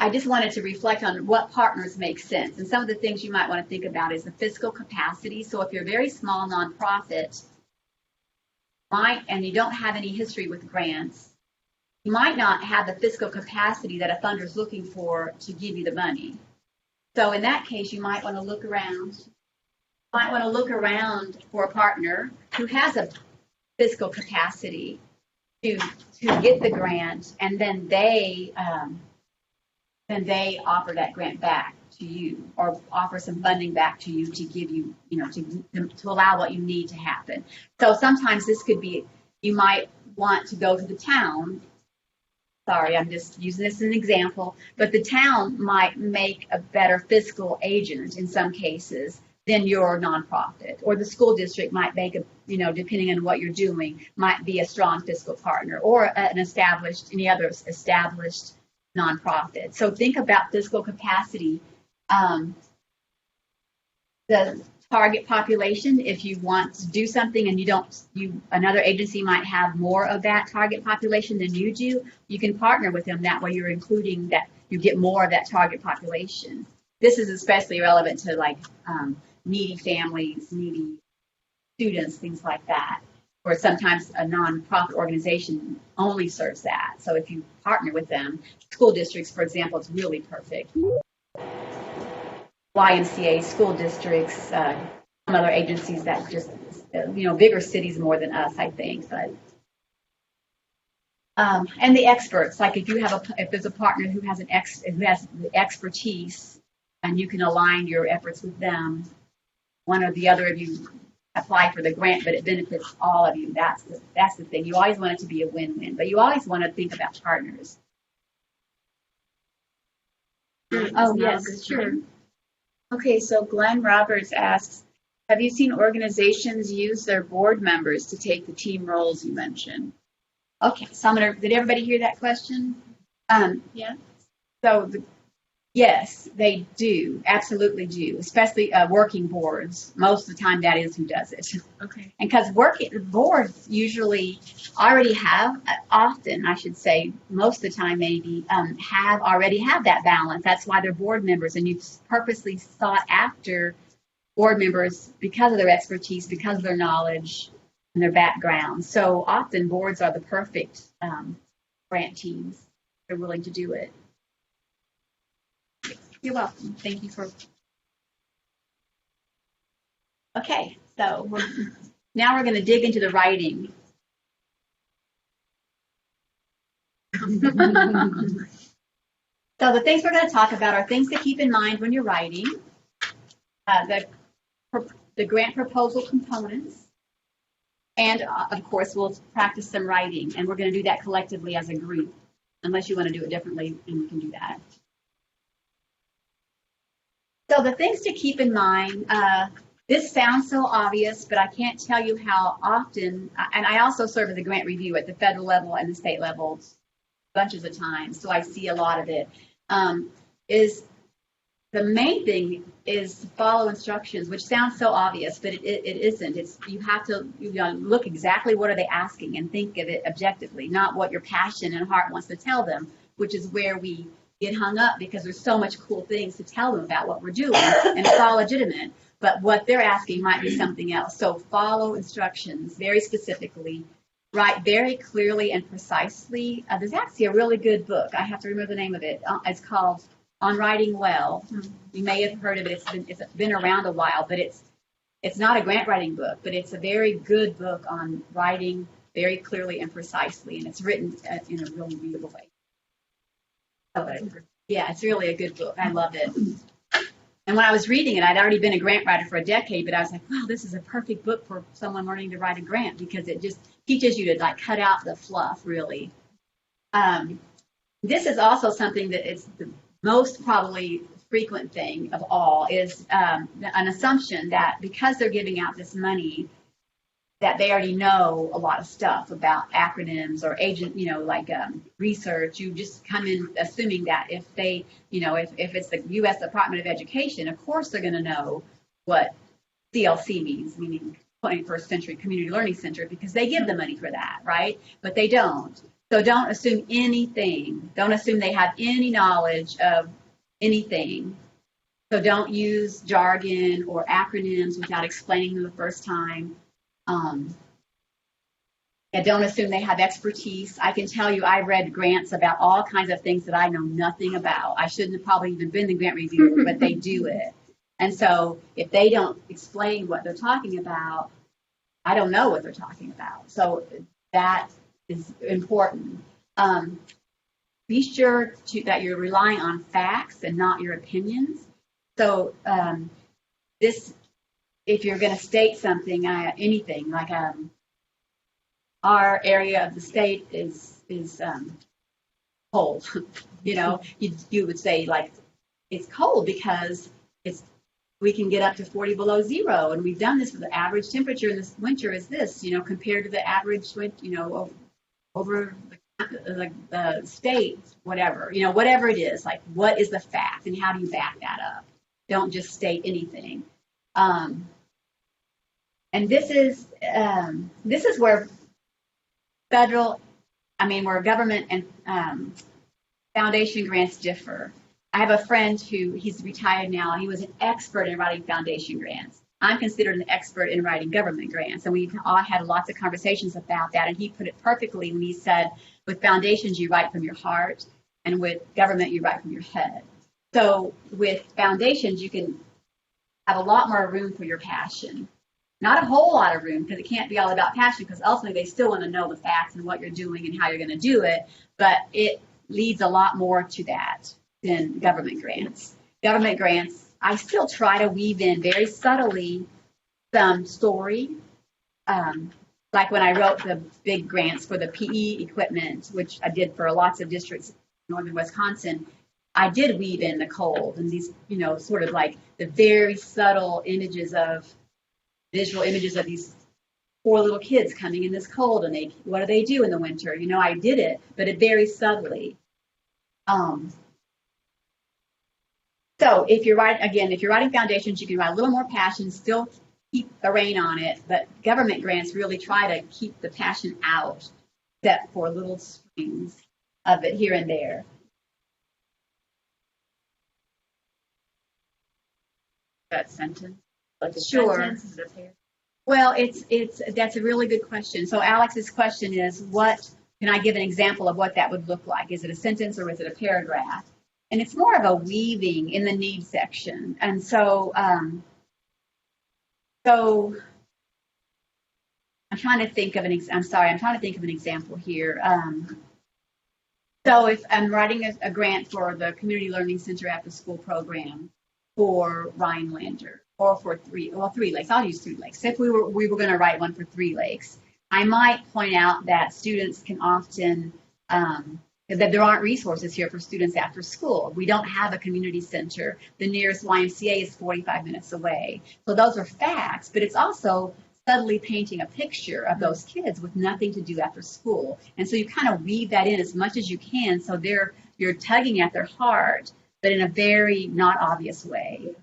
I just wanted to reflect on what partners make sense. And some of the things you might want to think about is the fiscal capacity. So if you're a very small nonprofit, and you don't have any history with grants, you might not have the fiscal capacity that a funder is looking for to give you the money. So in that case, you might want to look around. For a partner who has a fiscal capacity to get the grant, and then they offer that grant back to you, or offer some funding back to you to give you, to allow what you need to happen. So sometimes this could be, you might want to go to the town. Sorry, I'm just using this as an example, but the town might make a better fiscal agent in some cases than your nonprofit, or the school district might make depending on what you're doing, might be a strong fiscal partner, or any other established nonprofit. So think about fiscal capacity. The target population, if you want to do something and another agency might have more of that target population than you do, you can partner with them. That way you're including that, you get more of that target population. This is especially relevant to needy families, needy students, things like that. Or sometimes a nonprofit organization only serves that. So if you partner with them, school districts, for example, it's really perfect. YMCA, school districts, some other agencies that just, bigger cities more than us, I think. But and the experts, like if there's a partner who has the expertise and you can align your efforts with them. One or the other of you apply for the grant, but it benefits all of you. That's the thing. You always want it to be a win-win, but you always want to think about partners. Oh, yes, sure. Okay, so Glenn Roberts asks, have you seen organizations use their board members to take the team roles you mentioned? Okay, so did everybody hear that question? Yeah. So, yes, they do, absolutely do, especially working boards. Most of the time, that is who does it. Okay. And because boards usually already have, often, I should say, most of the time maybe, already have that balance. That's why they're board members, and you've purposely sought after board members because of their expertise, because of their knowledge and their background. So often boards are the perfect grant teams. They're willing to do it. You're welcome. Thank you for. Okay, so now we're going to dig into the writing. So the things we're going to talk about are things to keep in mind when you're writing, the grant proposal components, and of course we'll practice some writing, and we're going to do that collectively as a group. Unless you want to do it differently, and we can do that. So the things to keep in mind, this sounds so obvious, but I can't tell you how often, and I also serve as a grant review at the federal level and the state level bunches of times, so I see a lot of it, is the main thing is to follow instructions, which sounds so obvious, but it isn't. You have to look exactly what are they asking and think of it objectively, not what your passion and heart wants to tell them, which is where we get hung up because there's so much cool things to tell them about what we're doing, and it's all legitimate, but what they're asking might be something else. So follow instructions very specifically, write very clearly and precisely. There's actually a really good book. I have to remember the name of it. It's called On Writing Well. You may have heard of it. It's been around a while, but it's not a grant writing book, but it's a very good book on writing very clearly and precisely, and it's written in a really readable way. So, yeah, it's really a good book. I love it. And when I was reading it, I'd already been a grant writer for a decade, but I was like, wow, this is a perfect book for someone learning to write a grant because it just teaches you to like cut out the fluff, really. This is also something that is the most probably frequent thing of all is an assumption that because they're giving out this money, that they already know a lot of stuff about acronyms or research. You just come in assuming that if they, if it's the U.S. Department of Education, of course they're going to know what CLC means, meaning 21st Century Community Learning Center, because they give the money for that, right? But they don't. So don't assume anything. Don't assume they have any knowledge of anything. So don't use jargon or acronyms without explaining them the first time. And don't assume they have expertise. I can tell you I read grants about all kinds of things that I know nothing about. I shouldn't have probably even been the grant reviewer, but they do it. And so if they don't explain what they're talking about, I don't know what they're talking about. So that is important. Be sure that you're relying on facts and not your opinions. So if you're going to state something, anything like our area of the state is cold. You would say like it's cold because we can get up to 40 below zero, and we've done this for the average temperature in this winter is this, compared to the average, over the state, whatever, whatever it is, like what is the fact and how do you back that up? Don't just state anything. And this is where where government and foundation grants differ. I have a friend he's retired now, and he was an expert in writing foundation grants. I'm considered an expert in writing government grants, and we've all had lots of conversations about that, and he put it perfectly when he said, with foundations, you write from your heart, and with government, you write from your head. So with foundations, you can have a lot more room for your passion. Not a whole lot of room, because it can't be all about passion, because ultimately they still want to know the facts and what you're doing and how you're going to do it, but it leads a lot more to that than government grants. government grants, I still try to weave in very subtly some story. Like when I wrote the big grants for the PE equipment, which I did for lots of districts in northern Wisconsin, I did weave in the cold and these, sort of like the very subtle visual images of these poor little kids coming in this cold, and what do they do in the winter? I did it, but it very subtly. So if you're writing foundations, you can write a little more passion, still keep the rein on it, but government grants really try to keep the passion out, except for little strings of it here and there. That sentence, like a Sure. sentence, is it a paragraph? Well, that's a really good question. So Alex's question is, can I give an example of what that would look like? Is it a sentence or is it a paragraph? And it's more of a weaving in the need section. And so, I'm trying to think of an example here. So if I'm writing a grant for the Community Learning Center after school program for Rhinelander, or for Three Lakes, I'll use 3 Lakes. If we were going to write one for 3 Lakes, I might point out that students can often, that there aren't resources here for students after school. We don't have a community center. The nearest YMCA is 45 minutes away. So those are facts, but it's also subtly painting a picture of those kids with nothing to do after school. And so you kind of weave that in as much as you can, so you're tugging at their heart, but in a very not obvious way.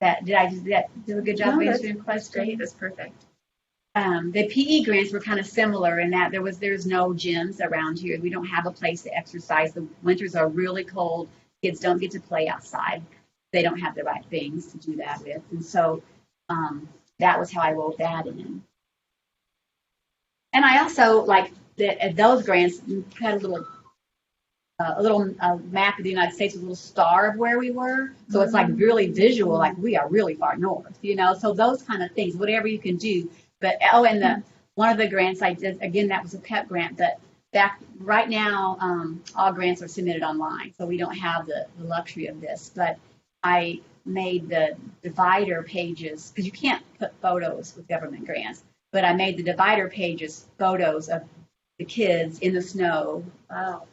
Did I do a good job of answering your question? That's great. That's perfect. The PE grants were kind of similar in that there's no gyms around here. We don't have a place to exercise. The winters are really cold. Kids don't get to play outside. They don't have the right things to do that with. And so that was how I wrote that in. And I also, like, at those grants, had a little map of the United States with a little star of where we were. So it's like really visual, like we are really far north, so those kind of things, whatever you can do. But, one of the grants I did, again, that was a PEP grant, but right now, all grants are submitted online. So we don't have the luxury of this, but I made the divider pages, because you can't put photos with government grants, but I made the divider pages photos of the kids in the snow,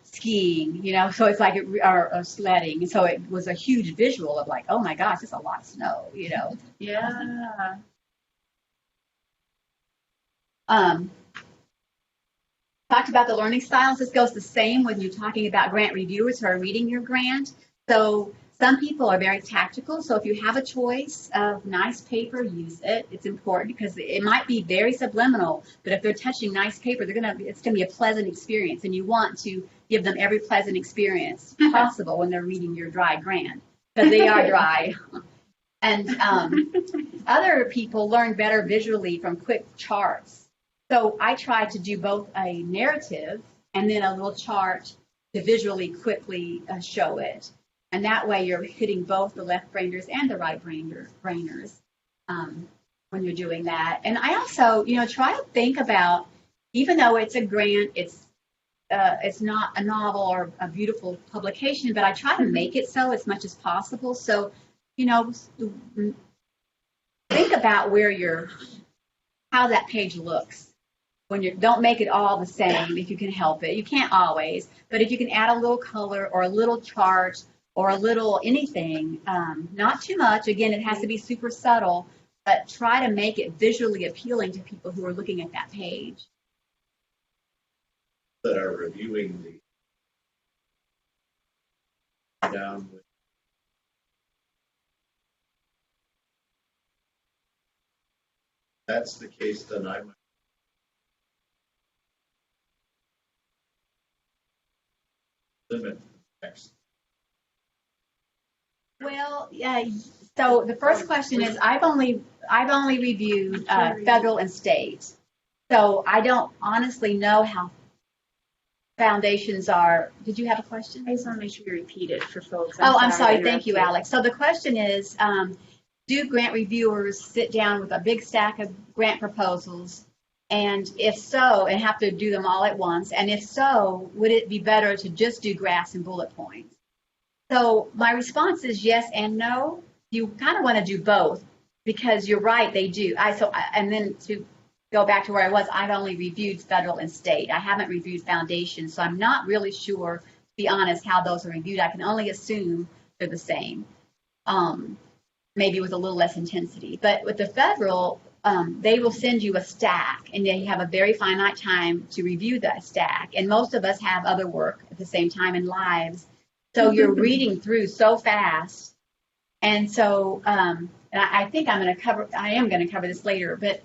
skiing, so it's like or sledding. So it was a huge visual of like, oh my gosh, it's a lot of snow, Yeah. Talked about the learning styles. This goes the same when you're talking about grant reviewers who are reading your grant. So some people are very tactical. So if you have a choice of nice paper, use it. It's important because it might be very subliminal, but if they're touching nice paper, it's going to be a pleasant experience, and you want to give them every pleasant experience possible when they're reading your dry grant, because they are dry. And other people learn better visually from quick charts. So I try to do both a narrative and then a little chart to visually quickly show it. And that way you're hitting both the left brainers and the right brainers when you're doing that. And I also, try to think about, even though it's a grant, it's not a novel or a beautiful publication, but I try to make it so as much as possible. So, think about how that page looks. Don't make it all the same if you can help it. You can't always, but if you can add a little color or a little chart or a little anything, not too much. Again, it has to be super subtle, but try to make it visually appealing to people who are looking at that page. That are reviewing down with that's the case, then I might limit the text. Well, yeah. So the first question is, I've only reviewed federal and state, so I don't honestly know how foundations are. Did you have a question? I just want to make sure you repeat it for folks. I'm sorry. Thank you, Alex. So the question is, do grant reviewers sit down with a big stack of grant proposals? And if so, and have to do them all at once? And if so, would it be better to just do graphs and bullet points? So my response is yes and no. You kind of want to do both because you're right, they do. And then to go back to where I was, I've only reviewed federal and state. I haven't reviewed foundations, so I'm not really sure, to be honest, how those are reviewed. I can only assume they're the same, maybe with a little less intensity. But with the federal, they will send you a stack, and then you have a very finite time to review that stack. And most of us have other work at the same time in lives. So you're reading through so fast. And so and I think I am going to cover this later, but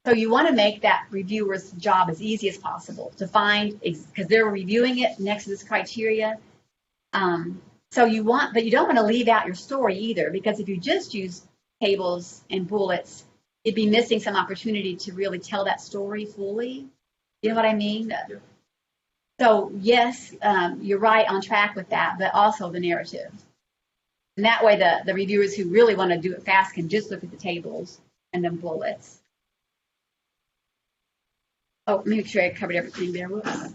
so you want to make that reviewer's job as easy as possible to find, because they're reviewing it next to this criteria. But you don't want to leave out your story either, because if you just use tables and bullets, you'd be missing some opportunity to really tell that story fully. You know what I mean? Yeah. So yes, you're right on track with that, but also the narrative. And that way the reviewers who really want to do it fast can just look at the tables and then bullets. Oh, let me make sure I covered everything there. Whoops.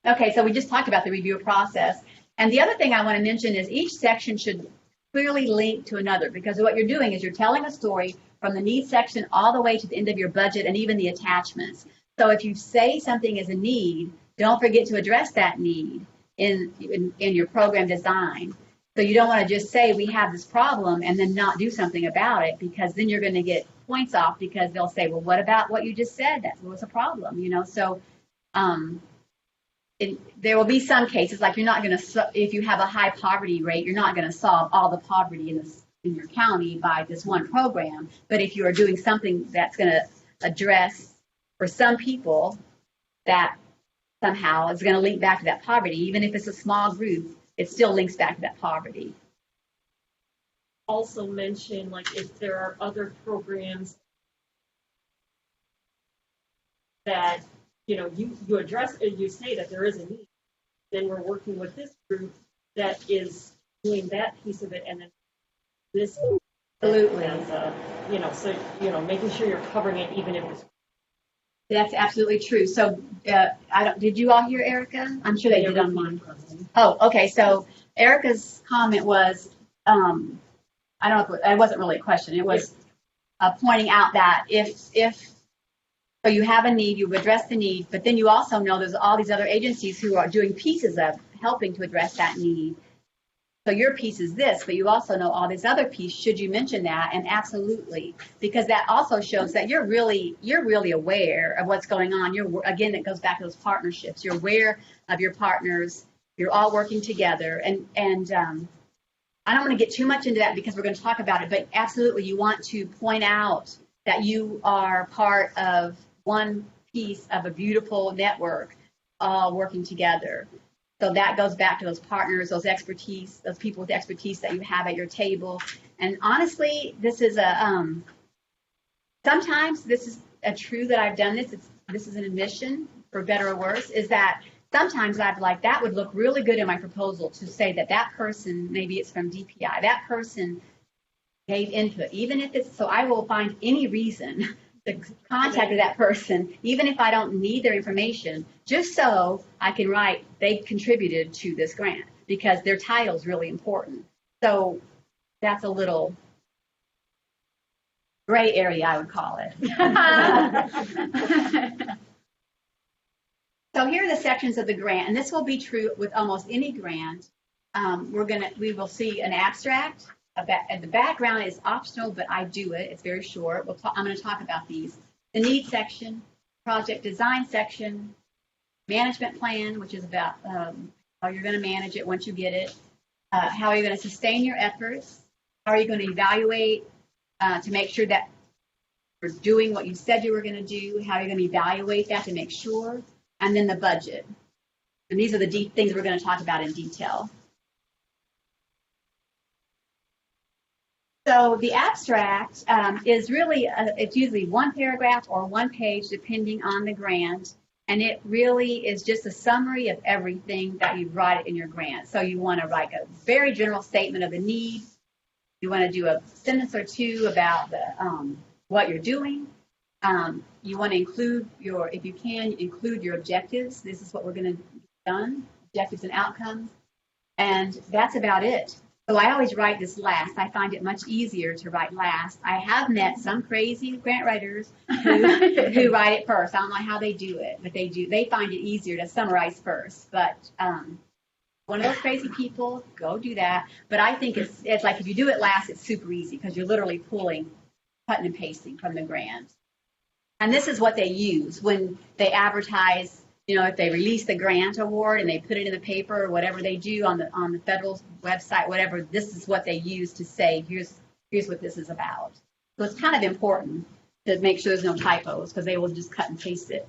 Okay, so we just talked about the review process. And the other thing I want to mention is each section should clearly link to another, because what you're doing is you're telling a story from the needs section all the way to the end of your budget and even the attachments. So if you say something is a need, don't forget to address that need in your program design. So you don't want to just say we have this problem and then not do something about it, because then you're going to get points off, because they'll say, well, what about what you just said? That was a problem, you know? So there will be some cases, like you're not going to, if you have a high poverty rate, you're not going to solve all the poverty in your county by this one program. But if you are doing something that's going to address for some people, that somehow is going to link back to that poverty, even if it's a small group, it still links back to that poverty. Also mention, like, if there are other programs that, you know, you address and you say that there is a need, then we're working with this group that is doing that piece of it, and then this. Absolutely. As you know, so, you know, making sure you're covering it, even if it's. That's absolutely true. So did you all hear Erica? I'm sure they did on mine. Oh, okay. So Erica's comment was, I don't know if it wasn't really a question. It was pointing out that if so you have a need, you've addressed the need, but then you also know there's all these other agencies who are doing pieces of helping to address that need. So your piece is this, but you also know all this other piece. Should you mention that? And absolutely, because that also shows that you're really aware of what's going on. Again, it goes back to those partnerships. You're aware of your partners. You're all working together. And I don't want to get too much into that because we're going to talk about it, but absolutely you want to point out that you are part of one piece of a beautiful network, all working together. So that goes back to those partners, those expertise, those people with expertise that you have at your table. And honestly, this is sometimes this is a true that I've done this. This is an admission, for better or worse, is that sometimes I've like, that would look really good in my proposal to say that person, maybe it's from DPI, that person gave input, even if it's, so I will find any reason to contact that person, even if I don't need their information, just so I can write they contributed to this grant, because their title is really important. So that's a little gray area, I would call it. So here are the sections of the grant, and this will be true with almost any grant. We will see an abstract. The background is optional, but I do it. It's very short. I'm going to talk about these. The needs section, project design section, management plan, which is about how you're going to manage it once you get it, how are you going to sustain your efforts, how are you going to evaluate to make sure that you're doing what you said you were going to do, how are you going to evaluate that to make sure, and then the budget. And these are the deep things we're going to talk about in detail. So the abstract is really, it's usually one paragraph or one page depending on the grant, and it really is just a summary of everything that you write in your grant. So you want to write a very general statement of the need. You want to do a sentence or two about what you're doing. You want to include if you can, include your objectives. This is what we're going to done, objectives and outcomes, and that's about it. So I always write this last. I find it much easier to write last. I have met some crazy grant writers who write it first. I don't know how they do it, but they do. They find it easier to summarize first. But one of those crazy people, go do that. But I think it's like if you do it last, it's super easy because you're literally pulling, cutting and pasting from the grant. And this is what they use when they advertise. If they release the grant award and they put it in the paper or whatever they do on the federal website, whatever, this is what they use to say, here's what this is about. So it's kind of important to make sure there's no typos because they will just cut and paste it.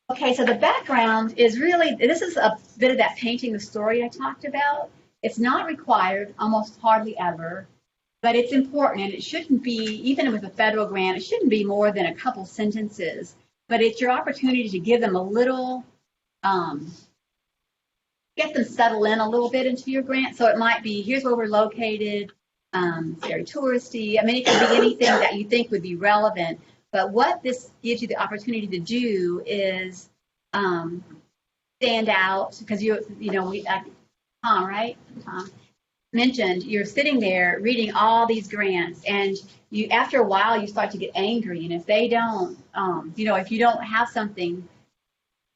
Okay, so the background is really, this is a bit of that painting the story I talked about. It's not required, almost hardly ever, but it's important, and it shouldn't be, even with a federal grant, it shouldn't be more than a couple sentences. But it's your opportunity to give them a little, get them settle in a little bit into your grant. So it might be, here's where we're located, it's very touristy. I mean, it could be anything that you think would be relevant. But what this gives you the opportunity to do is stand out, because Tom, right? Tom mentioned you're sitting there reading all these grants, and you, after a while, you start to get angry. And if they don't, if you don't have something,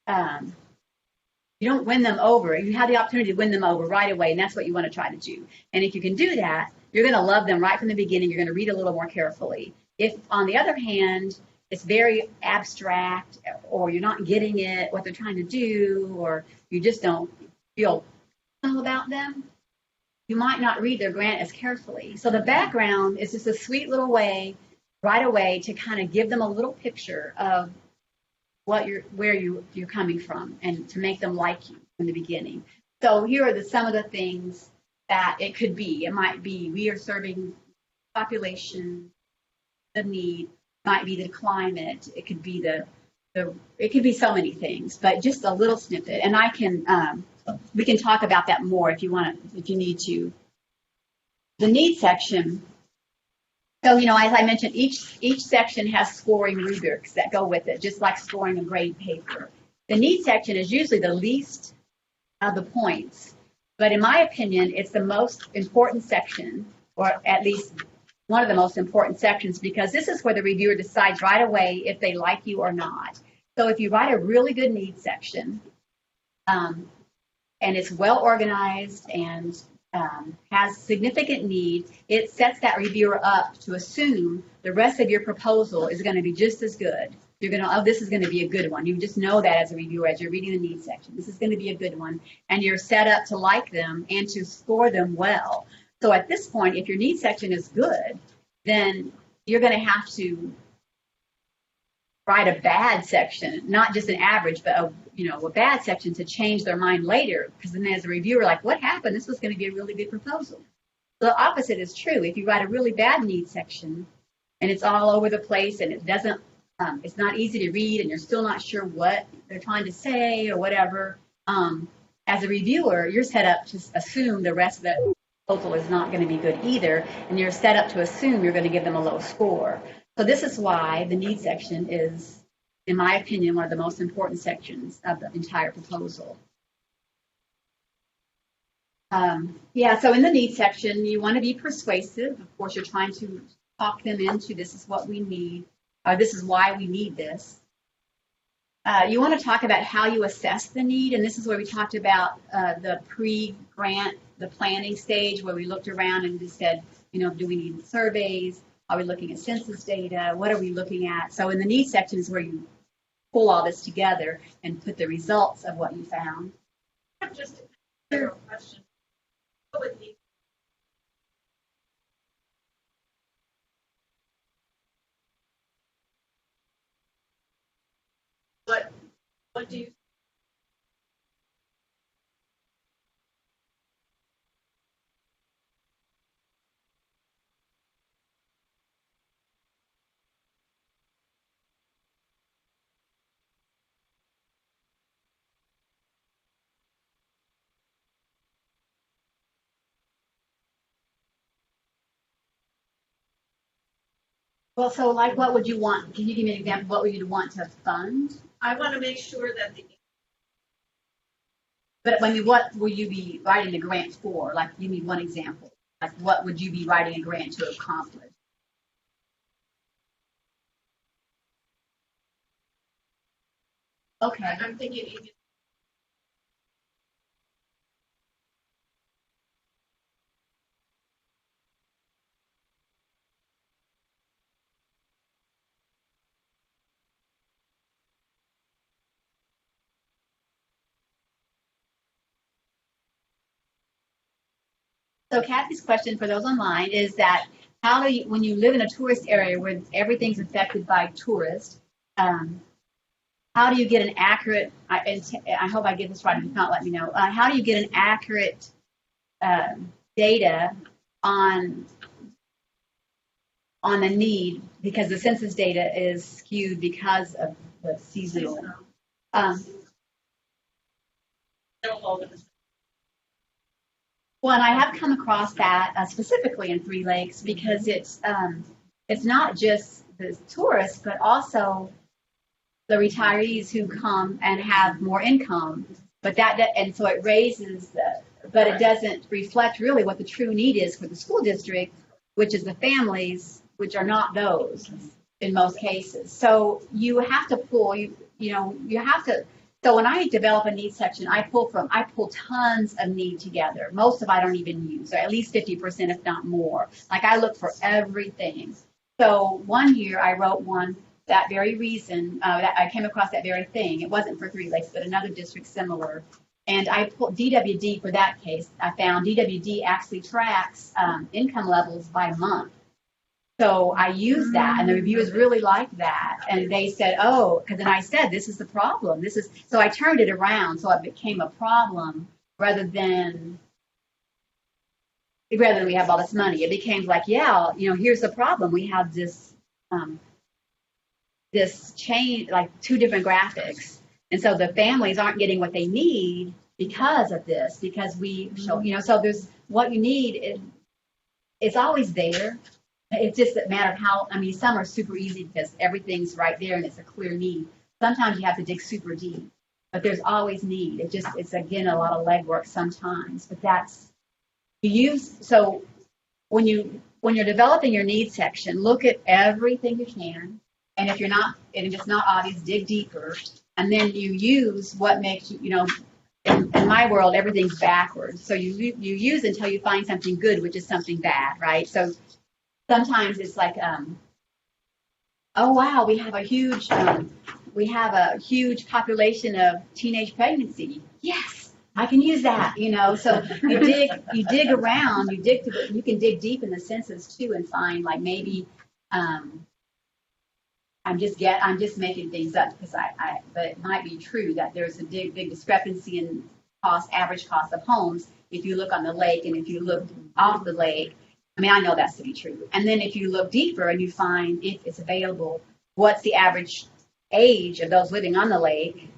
you don't win them over. You have the opportunity to win them over right away, and that's what you want to try to do. And if you can do that, you're going to love them right from the beginning. You're going to read a little more carefully. If, on the other hand, it's very abstract, or you're not getting it, what they're trying to do, or you just don't feel about them, you might not read their grant as carefully. So the background is just a sweet little way, right away, to kind of give them a little picture of where you're coming from, and to make them like you in the beginning. So here are some of the things that it could be. It might be, we are serving population, the need, might be the climate. It could be it could be so many things, but just a little snippet. And we can talk about that more if you need to. The need section. So, as I mentioned, each section has scoring rubrics that go with it, just like scoring a grade paper. The need section is usually the least of the points, but in my opinion, it's the most important section, or at least one of the most important sections, because this is where the reviewer decides right away if they like you or not. So if you write a really good need section, and it's well organized and has significant need, it sets that reviewer up to assume the rest of your proposal is going to be just as good. You're going to, this is going to be a good one. You just know that as a reviewer, as you're reading the need section. This is going to be a good one. And you're set up to like them and to score them well. So at this point, if your need section is good, then you're going to have to write a bad section, not just an average, but a bad section to change their mind later. Because then as a reviewer, like, what happened? This was going to be a really good proposal. The opposite is true. If you write a really bad need section and it's all over the place and it doesn't, it's not easy to read and you're still not sure what they're trying to say or whatever, as a reviewer, you're set up to assume the rest of the proposal is not going to be good either, and you're set up to assume you're going to give them a low score. So this is why the need section is, in my opinion, one of the most important sections of the entire proposal. So in the need section, you want to be persuasive. Of course, you're trying to talk them into this is what we need, or this is why we need this. You want to talk about how you assess the need, and this is where we talked about the pre-grant, the planning stage, where we looked around and just said, do we need surveys? Are we looking at census data? What are we looking at? So in the need section is where you pull all this together and put the results of what you found. Just a general question. What would be what do you Well, so like, what would you want? Can you give me an example? What would you want to fund? I want to make sure that the But I mean, what will you be writing a grant for? Like, give me one example. Like, what would you be writing a grant to accomplish? Okay. I'm thinking even. So Kathy's question for those online is that how do you, when you live in a tourist area where everything's affected by tourists, how do you get an accurate, I hope I get this right, if not, let me know, how do you get an accurate data on the need, because the census data is skewed because of the seasonal. Well, and I have come across that specifically in Three Lakes because it's not just the tourists, but also the retirees who come and have more income. But and so it raises but it doesn't reflect really what the true need is for the school district, which is the families, which are not those in most cases. So you have to pull, you have to. So when I develop a need section, I pull tons of need together. Most of I don't even use, or at least 50%, if not more. Like I look for everything. So one year I wrote one, that very reason, that I came across that very thing. It wasn't for Three Lakes, but another district similar. And I pulled DWD for that case. I found DWD actually tracks income levels by month. So I used that, and the reviewers really liked that. And they said, oh, because then I said, this is the problem. So I turned it around so it became a problem rather than we have all this money. It became like, yeah, here's the problem. We have this change, like two different graphics. And so the families aren't getting what they need because of this, because we show, so there's what you need. It's always there. It's just a matter of how, some are super easy because everything's right there and it's a clear need. Sometimes you have to dig super deep, but there's always need. It's again, a lot of legwork sometimes, but so when you're developing your needs section, look at everything you can. And if it's not obvious, dig deeper. And then you use what makes you, in my world, everything's backwards. So you use until you find something good, which is something bad, right? So sometimes it's like, oh wow, we have a huge population of teenage pregnancy. Yes, I can use that. So you dig around, you can dig deep in the census too and find like maybe, I'm just making things up because but it might be true that there's a big discrepancy in average cost of homes if you look on the lake and if you look off the lake. I know that's to be true. And then if you look deeper and you find if it's available, what's the average age of those living on the lake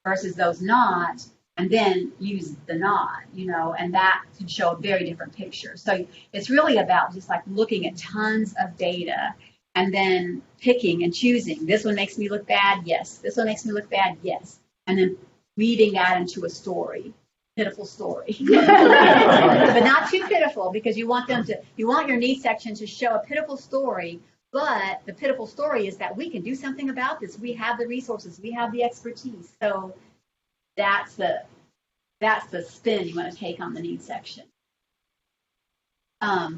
versus those not, and then use the not, and that can show a very different picture. So it's really about just like looking at tons of data and then picking and choosing. This one makes me look bad, yes. This one makes me look bad, yes. And then weaving that into a story. Pitiful story, but not too pitiful because you want your needs section to show a pitiful story, but the pitiful story is that we can do something about this. We have the resources, we have the expertise. So that's the spin you want to take on the needs section. I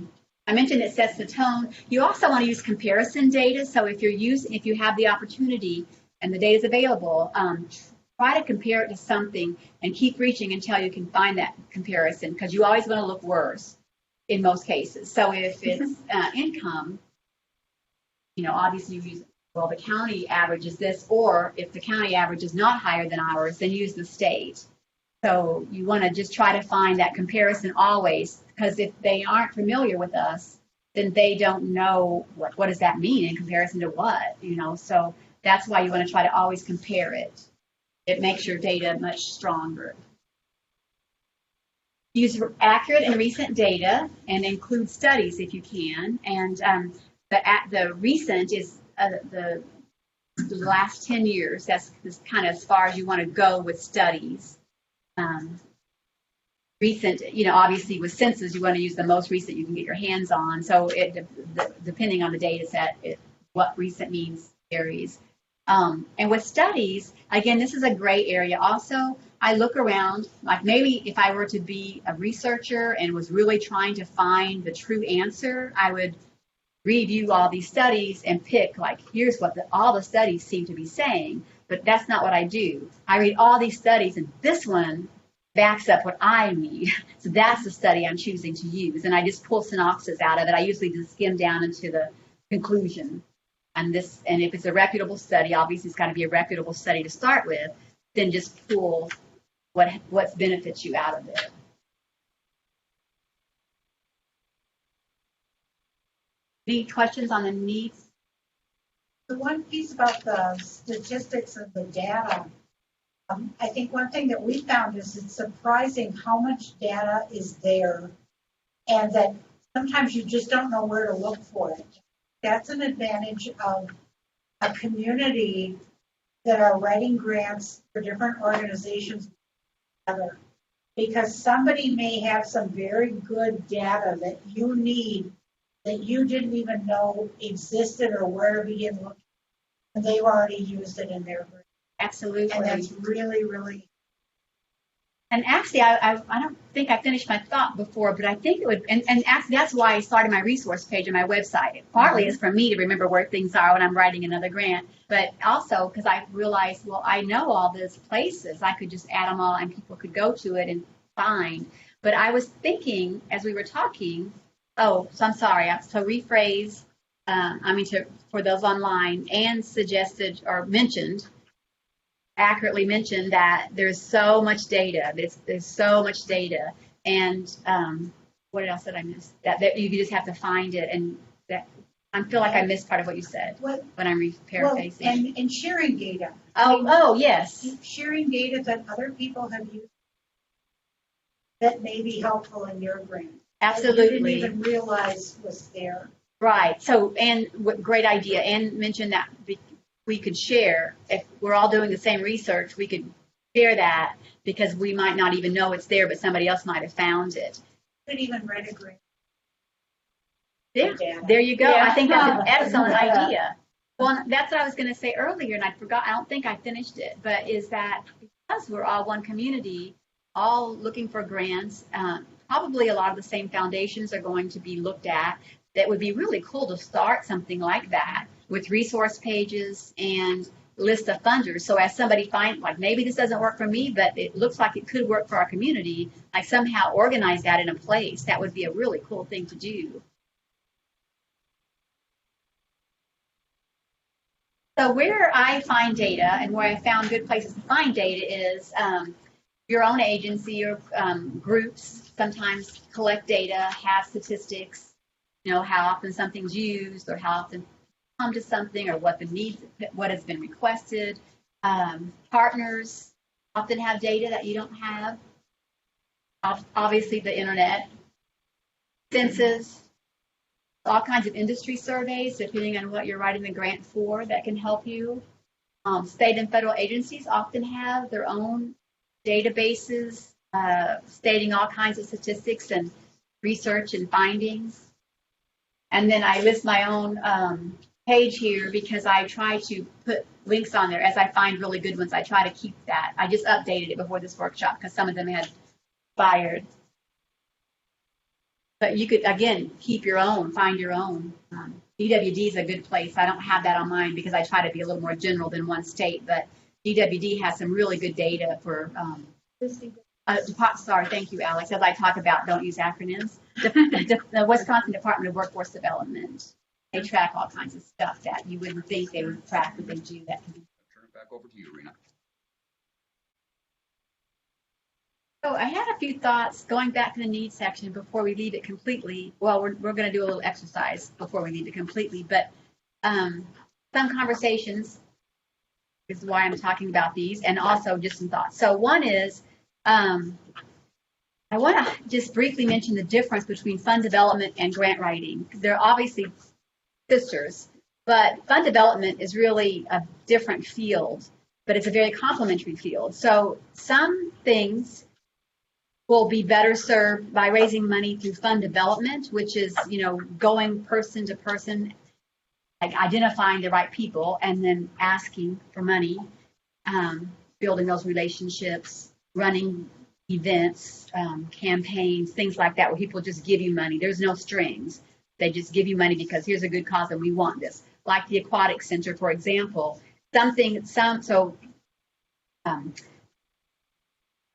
mentioned it sets the tone. You also want to use comparison data. So if you have the opportunity and the data is available, try to compare it to something and keep reaching until you can find that comparison because you always want to look worse in most cases. So if it's income, obviously you use, well, the county average is this, or if the county average is not higher than ours, then use the state. So you want to just try to find that comparison always because if they aren't familiar with us, then they don't know what does that mean in comparison to what, So that's why you want to try to always compare it. It makes your data much stronger. Use accurate and recent data and include studies if you can. And the recent is the last 10 years. That's kind of as far as you want to go with studies. recent, obviously with census, you want to use the most recent you can get your hands on. So depending on the data set, what recent means varies. And with studies, again, this is a gray area. Also, I look around, like maybe if I were to be a researcher and was really trying to find the true answer, I would review all these studies and pick, like, here's what all the studies seem to be saying. But that's not what I do. I read all these studies, and this one backs up what I need. So that's the study I'm choosing to use. And I just pull synopsis out of it. I usually just skim down into the conclusion. And if it's a reputable study, obviously it's got to be a reputable study to start with, then just pull what benefits you out of it. Any questions on the needs? The one piece about the statistics and the data, I think one thing that we found is it's surprising how much data is there, and that sometimes you just don't know where to look for it. That's an advantage of a community that are writing grants for different organizations together, because somebody may have some very good data that you need that you didn't even know existed or where to begin looking, and they've already used it in their grant. Absolutely. And that's really, really. And actually, I don't think I finished my thought before, but I think it would, and actually that's why I started my resource page on my website. Partly is for me to remember where things are when I'm writing another grant, but also because I realized, well, I know all these places. I could just add them all and people could go to it and find. But I was thinking as we were talking, so I'm sorry, so rephrase, for those online, and suggested or accurately mentioned that there's so much data. There's so much data, and what else did I miss? That you just have to find it, and that I feel like I missed part of what you said when I'm paraphrasing. Well, and sharing data. Oh, yes. Sharing data that other people have used that may be helpful in your grant. Absolutely. You didn't even realize was there. Right. So, and great idea. And mention that we could share, if we're all doing the same research, we could share that because we might not even know it's there, but somebody else might have found it. You could even write a grant. There you go. Yeah. I think that's an excellent idea. Well, that's what I was going to say earlier, and I forgot. I don't think I finished it, but is that because we're all one community, all looking for grants, probably a lot of the same foundations are going to be looked at. That would be really cool to start something like that with resource pages and list of funders. So as somebody finds, like, maybe this doesn't work for me, but it looks like it could work for our community, like somehow organize that in a place. That would be a really cool thing to do. So where I find data and where I found good places to find data is your own agency or groups sometimes collect data, have statistics, how often something's used or how often come to something or what has been requested. Partners often have data that you don't have. Obviously the internet, census, all kinds of industry surveys, depending on what you're writing the grant for, that can help you. State and federal agencies often have their own databases stating all kinds of statistics and research and findings. And then I list my own page here because I try to put links on there as I find really good ones. I try to keep that. I just updated it before this workshop because some of them had expired. But you could, again, keep your own, find your own. DWD is a good place. I don't have that on mine because I try to be a little more general than one state, but DWD has some really good data for sorry, thank you, Alex. As I talk about, don't use acronyms. The Wisconsin Department of Workforce Development. They track all kinds of stuff that you wouldn't think they would track, but they do. That can be. Turn it back over to you, Rena. So I had a few thoughts going back to the needs section before we leave it completely. Well, we're going to do a little exercise before we leave it completely, but some conversations is why I'm talking about these, and also just some thoughts. So one is, I want to just briefly mention the difference between fund development and grant writing, because they're obviously sisters, but fund development is really a different field, but it's a very complementary field. So some things will be better served by raising money through fund development, which is, going person to person, like identifying the right people and then asking for money, building those relationships, running events, campaigns, things like that, where people just give you money. There's no strings. They just give you money because here's a good cause and we want this. Like the Aquatic Center, for example,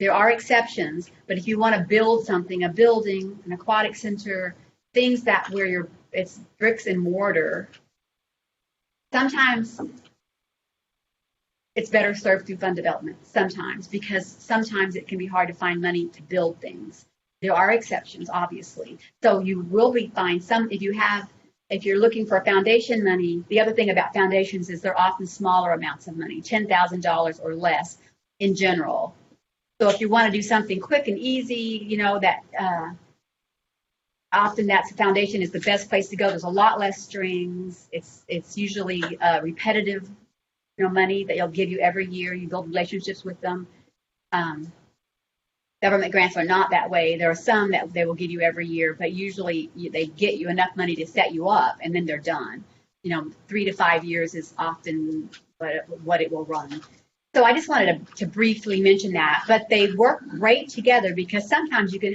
there are exceptions, but if you want to build something, a building, an aquatic center, things that where it's bricks and mortar, sometimes it's better served through fund development, sometimes, because sometimes it can be hard to find money to build things. There are exceptions, obviously. So you will find some, if you're looking for foundation money, the other thing about foundations is they're often smaller amounts of money, $10,000 or less in general. So if you want to do something quick and easy, often that's foundation is the best place to go. There's a lot less strings. It's usually repetitive, money that they'll give you every year. You build relationships with them. Government grants are not that way. There are some that they will give you every year, but usually they get you enough money to set you up, and then they're done. 3 to 5 years is often what it will run. So I just wanted to briefly mention that, but they work great together because sometimes you can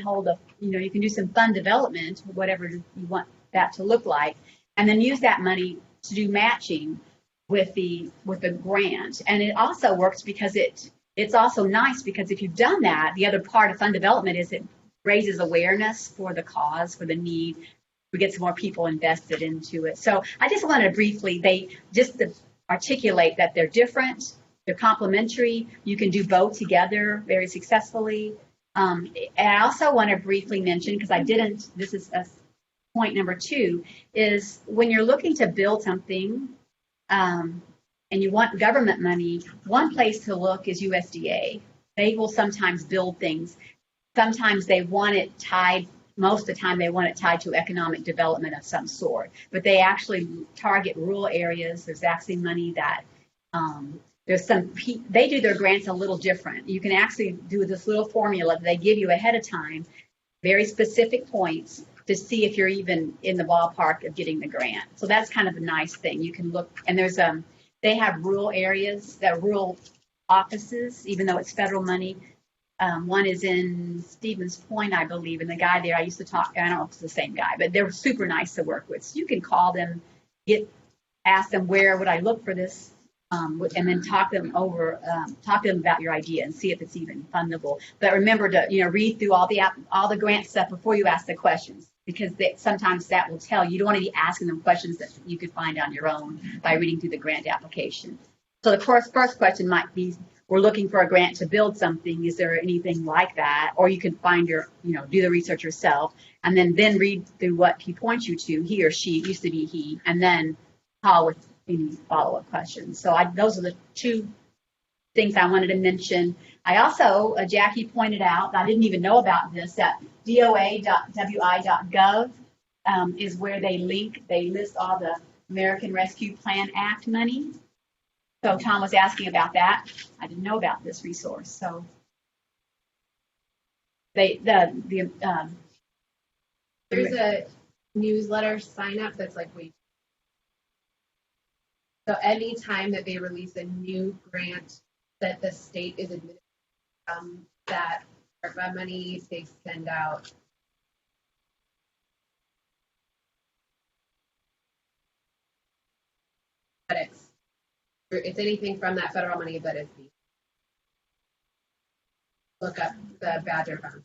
you can do some fund development, whatever you want that to look like, and then use that money to do matching with the grant. And it also works because it's also nice because if you've done that, the other part of fund development is it raises awareness for the cause, for the need. We get some more people invested into it. So I just wanted to briefly, articulate that they're different. They're complementary. You can do both together very successfully. And I also want to briefly mention, because I didn't, this is point number 2, is when you're looking to build something and you want government money, one place to look is U.S.A. They will sometimes build things. Sometimes they want it tied, most of the time they want it tied to economic development of some sort. But they actually target rural areas. There's actually money that they do their grants a little different. You can actually do this little formula that they give you ahead of time, very specific points to see if you're even in the ballpark of getting the grant. So that's kind of a nice thing. You can look, and they have rural areas, rural offices, even though it's federal money. One is in Stevens Point, I believe, and the guy there I used to talk, I don't know if it's the same guy, but they're super nice to work with. So you can call them, ask them where would I look for this, and then talk to them about your idea and see if it's even fundable. But remember to read through all the grant stuff before you ask the questions, because sometimes that will tell you. You don't want to be asking them questions that you could find on your own by reading through the grant application. So the first question might be, we're looking for a grant to build something. Is there anything like that? Or you can find do the research yourself, and then read through what he points you to, he or she, it used to be he, and then call with any follow-up questions. So those are the 2 things I wanted to mention. I also, Jackie pointed out, I didn't even know about this, that DOA.wi.gov is where they list all the American Rescue Plan Act money. So Tom was asking about that. I didn't know about this resource. So there's a newsletter sign up that's like so any time that they release a new grant that the state is administering that ARPA money, they send out but it's anything from that federal money that is look up the Badger Fund.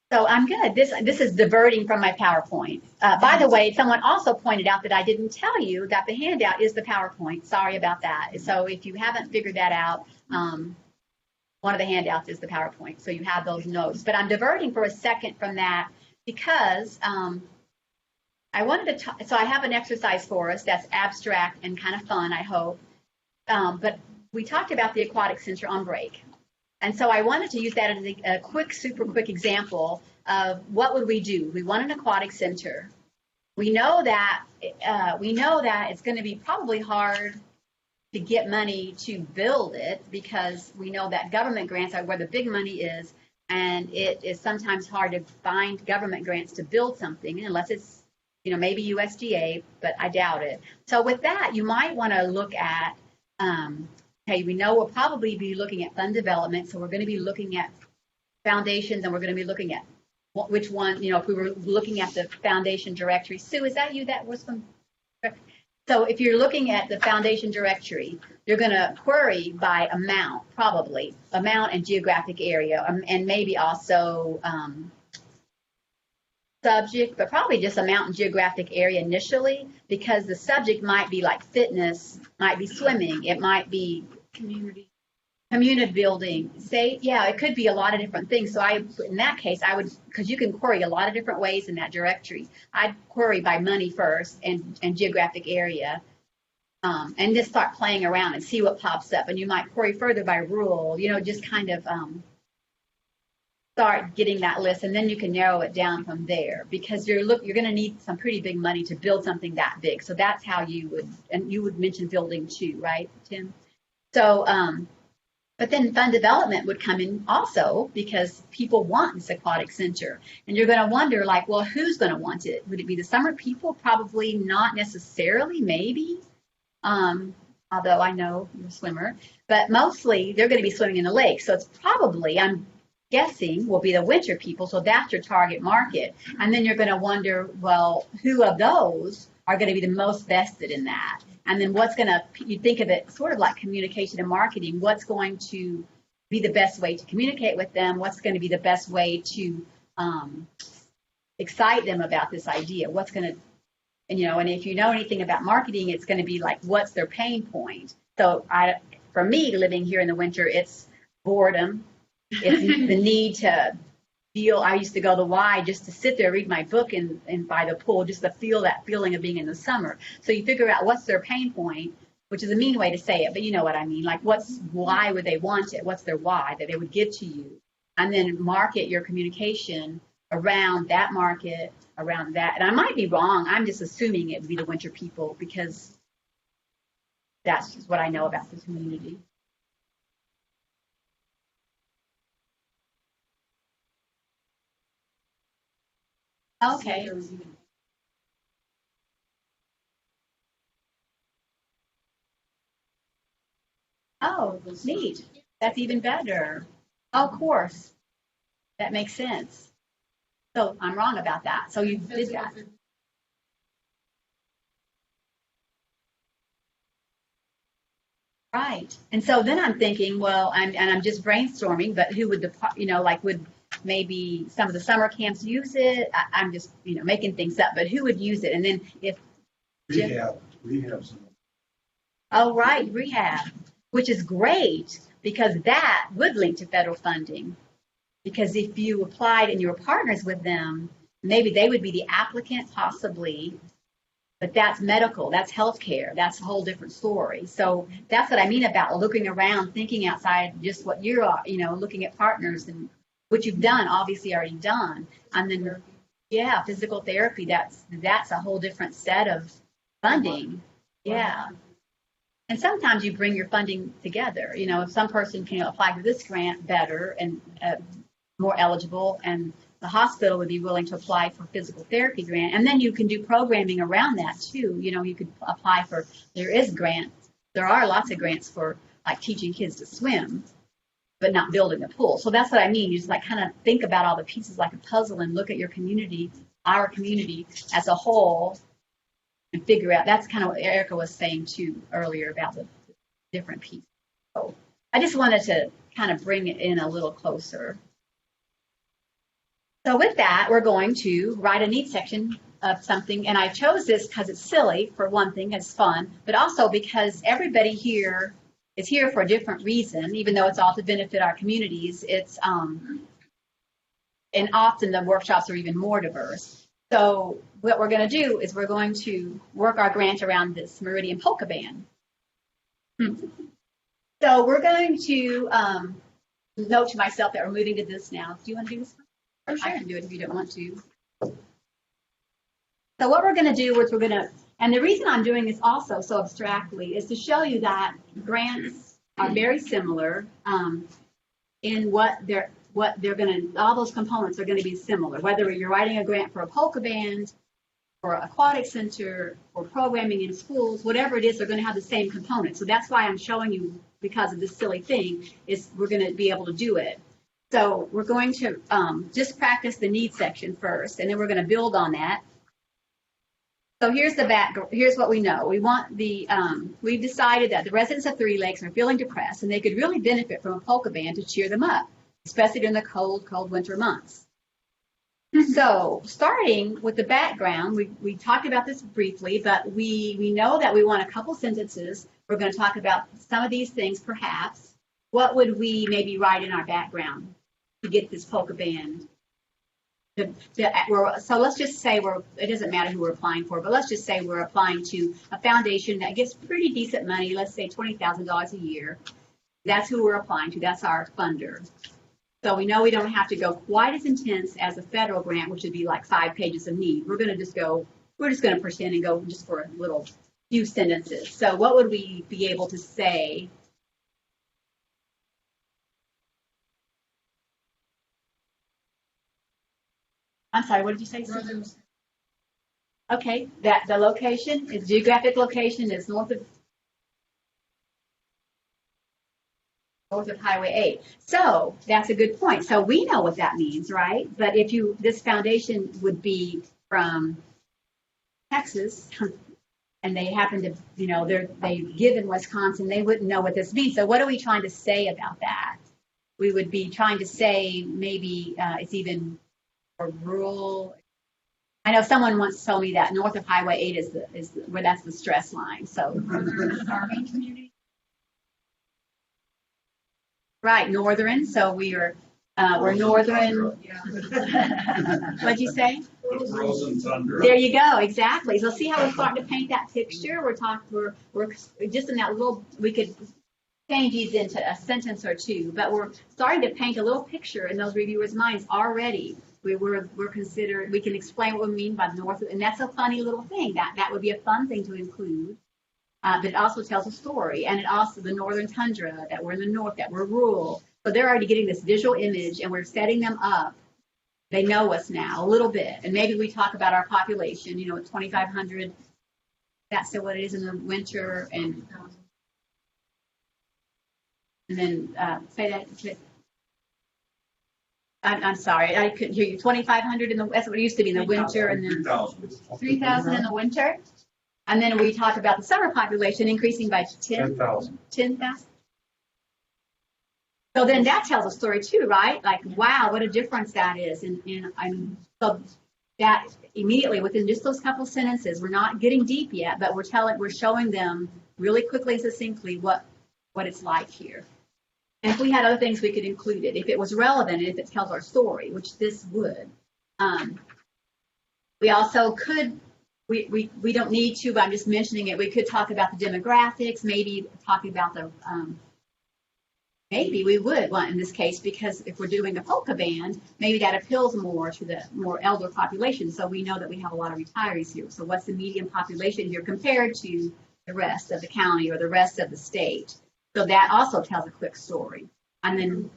So I'm good. This is diverting from my PowerPoint. By the way, someone also pointed out that I didn't tell you that the handout is the PowerPoint. Sorry about that. So if you haven't figured that out, one of the handouts is the PowerPoint. So you have those notes. But I'm diverting for a second from that because I wanted to so I have an exercise for us that's abstract and kind of fun, I hope. But we talked about the Aquatic Center on break. And so I wanted to use that as a super quick example of what would we do. We want an aquatic center. We know that it's going to be probably hard to to get money to build it, because we know that government grants are where the big money is, and it is sometimes hard to find government grants to build something unless it's, maybe U.S.A, but I doubt it. So with that, you might want to look at, hey, we know we'll probably be looking at fund development, so we're going to be looking at foundations, and we're going to be looking at which one, if we were looking at the foundation directory. Sue, is that you that was from? So if you're looking at the foundation directory, you're going to query by amount, probably amount and geographic area, and maybe also subject, but probably just amount and geographic area initially, because the subject might be like fitness, might be swimming, it might be community building. It could be a lot of different things. So in that case, I would, because you can query a lot of different ways in that directory, I'd query by money first and geographic area, and just start playing around and see what pops up. And you might query further by rural, just kind of start getting that list, and then you can narrow it down from there, because you're going to need some pretty big money to build something that big. So that's how you would, and you would mention building too, right, Tim? So, but then fund development would come in also, because people want this aquatic center. And you're going to wonder, like, well, who's going to want it? Would it be the summer people? Probably not necessarily, maybe. Although I know you're a swimmer. But mostly they're going to be swimming in the lake. So it's probably, I'm guessing, will be the winter people. So that's your target market. And then you're going to wonder, well, who of those are going to be the most vested in that? And then you think of it sort of like communication and marketing. What's going to be the best way to communicate with them? What's going to be the best way to excite them about this idea? What's going to, and if you know anything about marketing, it's going to be like, what's their pain point? So for me, living here in the winter, it's boredom. It's the need to feel. I used to go to the Y just to sit there, read my book, and by the pool, just to feel that feeling of being in the summer. So you figure out what's their pain point, which is a mean way to say it, but you know what I mean. Like, why would they want it? What's their why that they would give to you? And then market your communication around that market, around that. And I might be wrong. I'm just assuming it would be the winter people, because that's just what I know about this community. Okay. Oh, neat. That's even better. Of course. That makes sense. So I'm wrong about that. So you did that. Right. And so then I'm thinking, well, I'm just brainstorming, but who would would maybe some of the summer camps use it? I'm just, making things up, but who would use it? And then if rehab. Oh, right, rehab, which is great, because that would link to federal funding. Because if you applied and you were partners with them, maybe they would be the applicant, possibly, but that's medical, that's healthcare, that's a whole different story. So that's what I mean about looking around, thinking outside just what you're, looking at partners, and what you've done, obviously already done. And then, physical therapy, that's a whole different set of funding. Yeah. And sometimes you bring your funding together. If some person can apply for this grant better and more eligible, and the hospital would be willing to apply for physical therapy grant, and then you can do programming around that too. You could apply for, there are lots of grants for like teaching kids to swim, but not building a pool. So that's what I mean. You just kind of think about all the pieces like a puzzle, and look at your community, our community as a whole, and figure out. That's kind of what Erica was saying too earlier about the different pieces. So I just wanted to kind of bring it in a little closer. So with that, we're going to write a needs section of something. And I chose this because it's silly, for one thing, it's fun, but also because everybody here is here for a different reason, even though it's all to benefit our communities. It's and often the workshops are even more diverse. So what we're going to do is we're going to work our grant around this Meridian Polka Band. So we're going to note to myself that we're moving to this now. Do you want to do this? Or sure. I can do it if you don't want to. So what we're going to do is we're going to And the reason I'm doing this also so abstractly is to show you that grants are very similar in what they're going to, all those components are going to be similar. Whether you're writing a grant for a polka band, for aquatic center, or programming in schools, whatever it is, they're going to have the same components. So that's why I'm showing you, because of this silly thing, is we're going to be able to do it. So we're going to just practice the needs section first, and then we're going to build on that. So here's the here's what we know. We want we've decided that the residents of Three Lakes are feeling depressed, and they could really benefit from a polka band to cheer them up, especially during the cold winter months. So starting with the background, we talked about this briefly, but we know that we want a couple sentences. We're going to talk about some of these things, perhaps. What would we maybe write in our background to get this polka band? So let's just say it doesn't matter who we're applying for, but let's just say we're applying to a foundation that gets pretty decent money, let's say $20,000 a year. That's who we're applying to. That's our funder. So we know we don't have to go quite as intense as a federal grant, which would be like 5 pages of need. We're just going to pretend and go just for a little few sentences. So what would we be able to say? I'm sorry, what did you say? Okay, that the location, its geographic location is north of Highway 8. So that's a good point. So we know what that means, right? But if this foundation would be from Texas, and they happen to, they live in Wisconsin, they wouldn't know what this means. So what are we trying to say about that? We would be trying to say maybe it's even or rural. I know someone once told me that north of Highway 8 is where that's the stress line. So farming community, right? Northern. So we're northern. What'd you say? Frozen tundra. There you go. Exactly. So see how we're starting to paint that picture. We're just in that little. We could change these into a sentence or two, but we're starting to paint a little picture in those reviewers' minds already. We're considered, we can explain what we mean by the north, and that's a funny little thing. That would be a fun thing to include. But it also tells a story, and it also the northern tundra, that we're in the north, that we're rural. So they're already getting this visual image, and we're setting them up. They know us now a little bit, and maybe we talk about our population. 2,500. That's still what it is in the winter, and then say that. I'm sorry, I couldn't hear you. 2,500 that's what it used to be in the winter, and then 3,000 in the winter. And then we talk about the summer population increasing by 10,000. 10,000. So then that tells a story too, right? Like, wow, what a difference that is. And so that immediately within just those couple sentences, we're not getting deep yet, but we're showing them really quickly and succinctly what it's like here. And if we had other things, we could include it. If it was relevant, and if it tells our story, which this would. We also could, we don't need to, but I'm just mentioning it. We could talk about the demographics, maybe talking about the, maybe we would want in this case, because if we're doing a polka band, maybe that appeals more to the more elder population. So we know that we have a lot of retirees here. So what's the median population here compared to the rest of the county or the rest of the state? So that also tells a quick story. And then,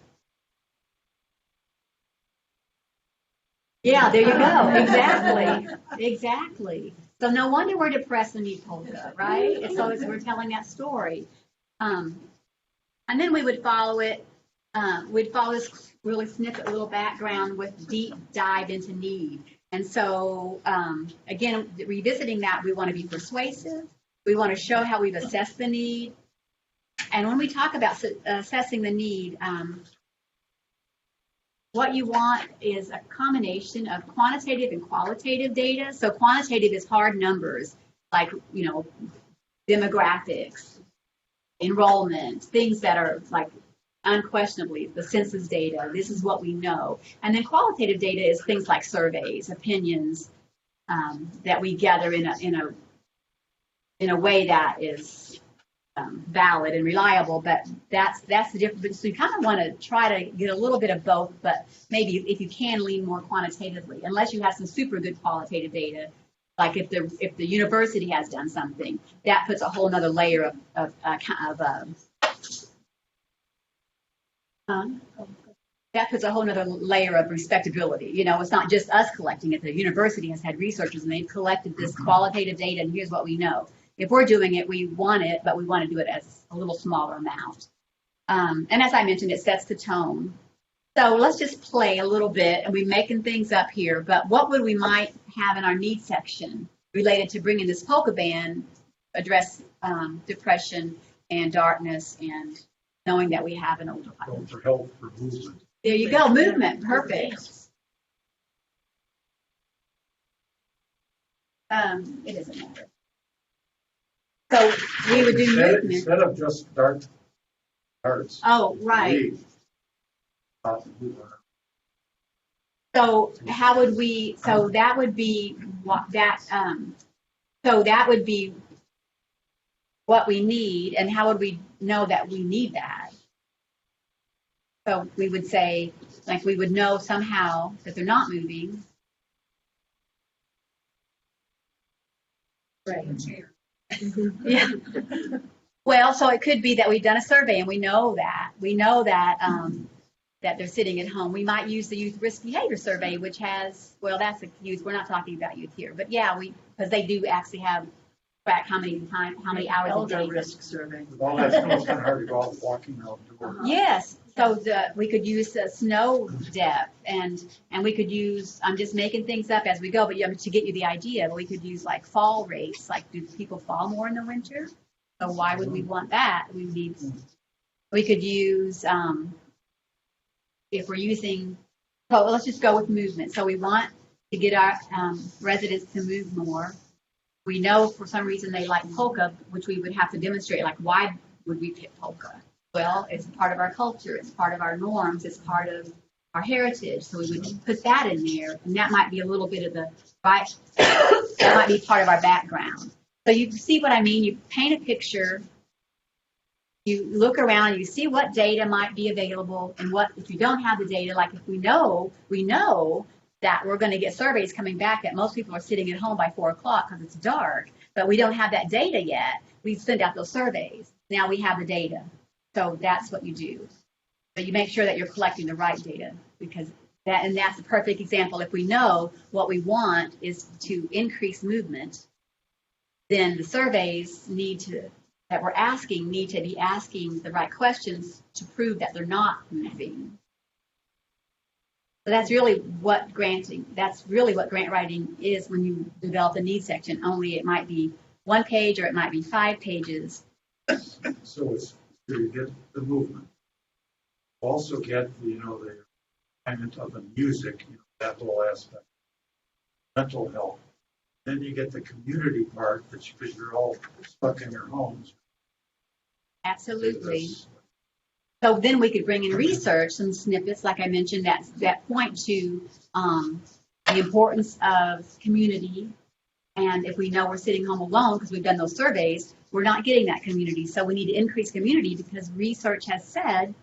yeah, there you go. Exactly. So no wonder we're depressed and need polka, right? And so we're telling that story. And then we would follow it. We'd follow this really snippet, little background with deep dive into need. And so, again, revisiting that, we want to be persuasive. We want to show how we've assessed the need. And when we talk about assessing the need, what you want is a combination of quantitative and qualitative data. So quantitative is hard numbers, like, demographics, enrollment, things that are like unquestionably the census data. This is what we know. And then qualitative data is things like surveys, opinions that we gather in a way that is valid and reliable, but that's the difference. So you kind of want to try to get a little bit of both, but maybe if you can lean more quantitatively, unless you have some super good qualitative data, Like if the university has done something, that puts a whole nother layer of that puts a whole nother layer of respectability. You know, it's not just us collecting it. The university has had researchers and they've collected this qualitative data, and here's what we know. If we're doing it, we want it, but we want to do it as a little smaller amount. And as I mentioned, it sets the tone. So let's just play a little bit, and we're making things up here, but what would we might have in our needs section related to bringing this polka band, address depression and darkness, and knowing that we have an older population. For health, for movement. There you go, movement, perfect. It doesn't matter. So we would do movement. Instead of just dark arts. Oh, right. So how would we, so that would be what that, so that would be what we need, and how would we know that we need that? So we would say, like, we would know somehow that they're not moving. Right. Yeah. Well, so it could be that we've done a survey and we know that. We know that that they're sitting at home. We might use the youth risk behavior survey, which has, well, that's a youth. We're not talking about youth here, but yeah, because they do actually have track how many hours a day. risk survey. With all that snow, it's kind of hard to go out walking outdoors. Yes. So we could use snow depth, and we could use, I'm just making things up as we go, but to get you the idea, we could use like fall rates, like do people fall more in the winter? So why would we want that? We could use, if we're using, so let's just go with movement. So we want to get our residents to move more. We know for some reason they like polka, which we would have to demonstrate, like why would we pick polka? Well, it's part of our culture, it's part of our norms, it's part of our heritage. So we would put that in there, and that might be a little bit of the, right, that might be part of our background. So you see what I mean? You paint a picture, you look around, you see what data might be available, and what, if you don't have the data, like if we know that we're going to get surveys coming back that most people are sitting at home by 4 o'clock because it's dark, but we don't have that data yet, we send out those surveys. Now we have the data. So that's what you do. So you make sure that you're collecting the right data, because that's a perfect example. If we know what we want is to increase movement, then the surveys that we're asking need to be asking the right questions to prove that they're not moving. So that's really what grant writing is when you develop a needs section, only it might be 1 page or it might be 5 pages. So it's, you get the movement. Also get, the alignment of the music, that whole aspect. Mental health. Then you get the community part, because you're all stuck in your homes. Absolutely. So then we could bring in research, some snippets, like I mentioned, that point to the importance of community. And if we know we're sitting home alone, because we've done those surveys, we're not getting that community. So we need to increase community, because research has said,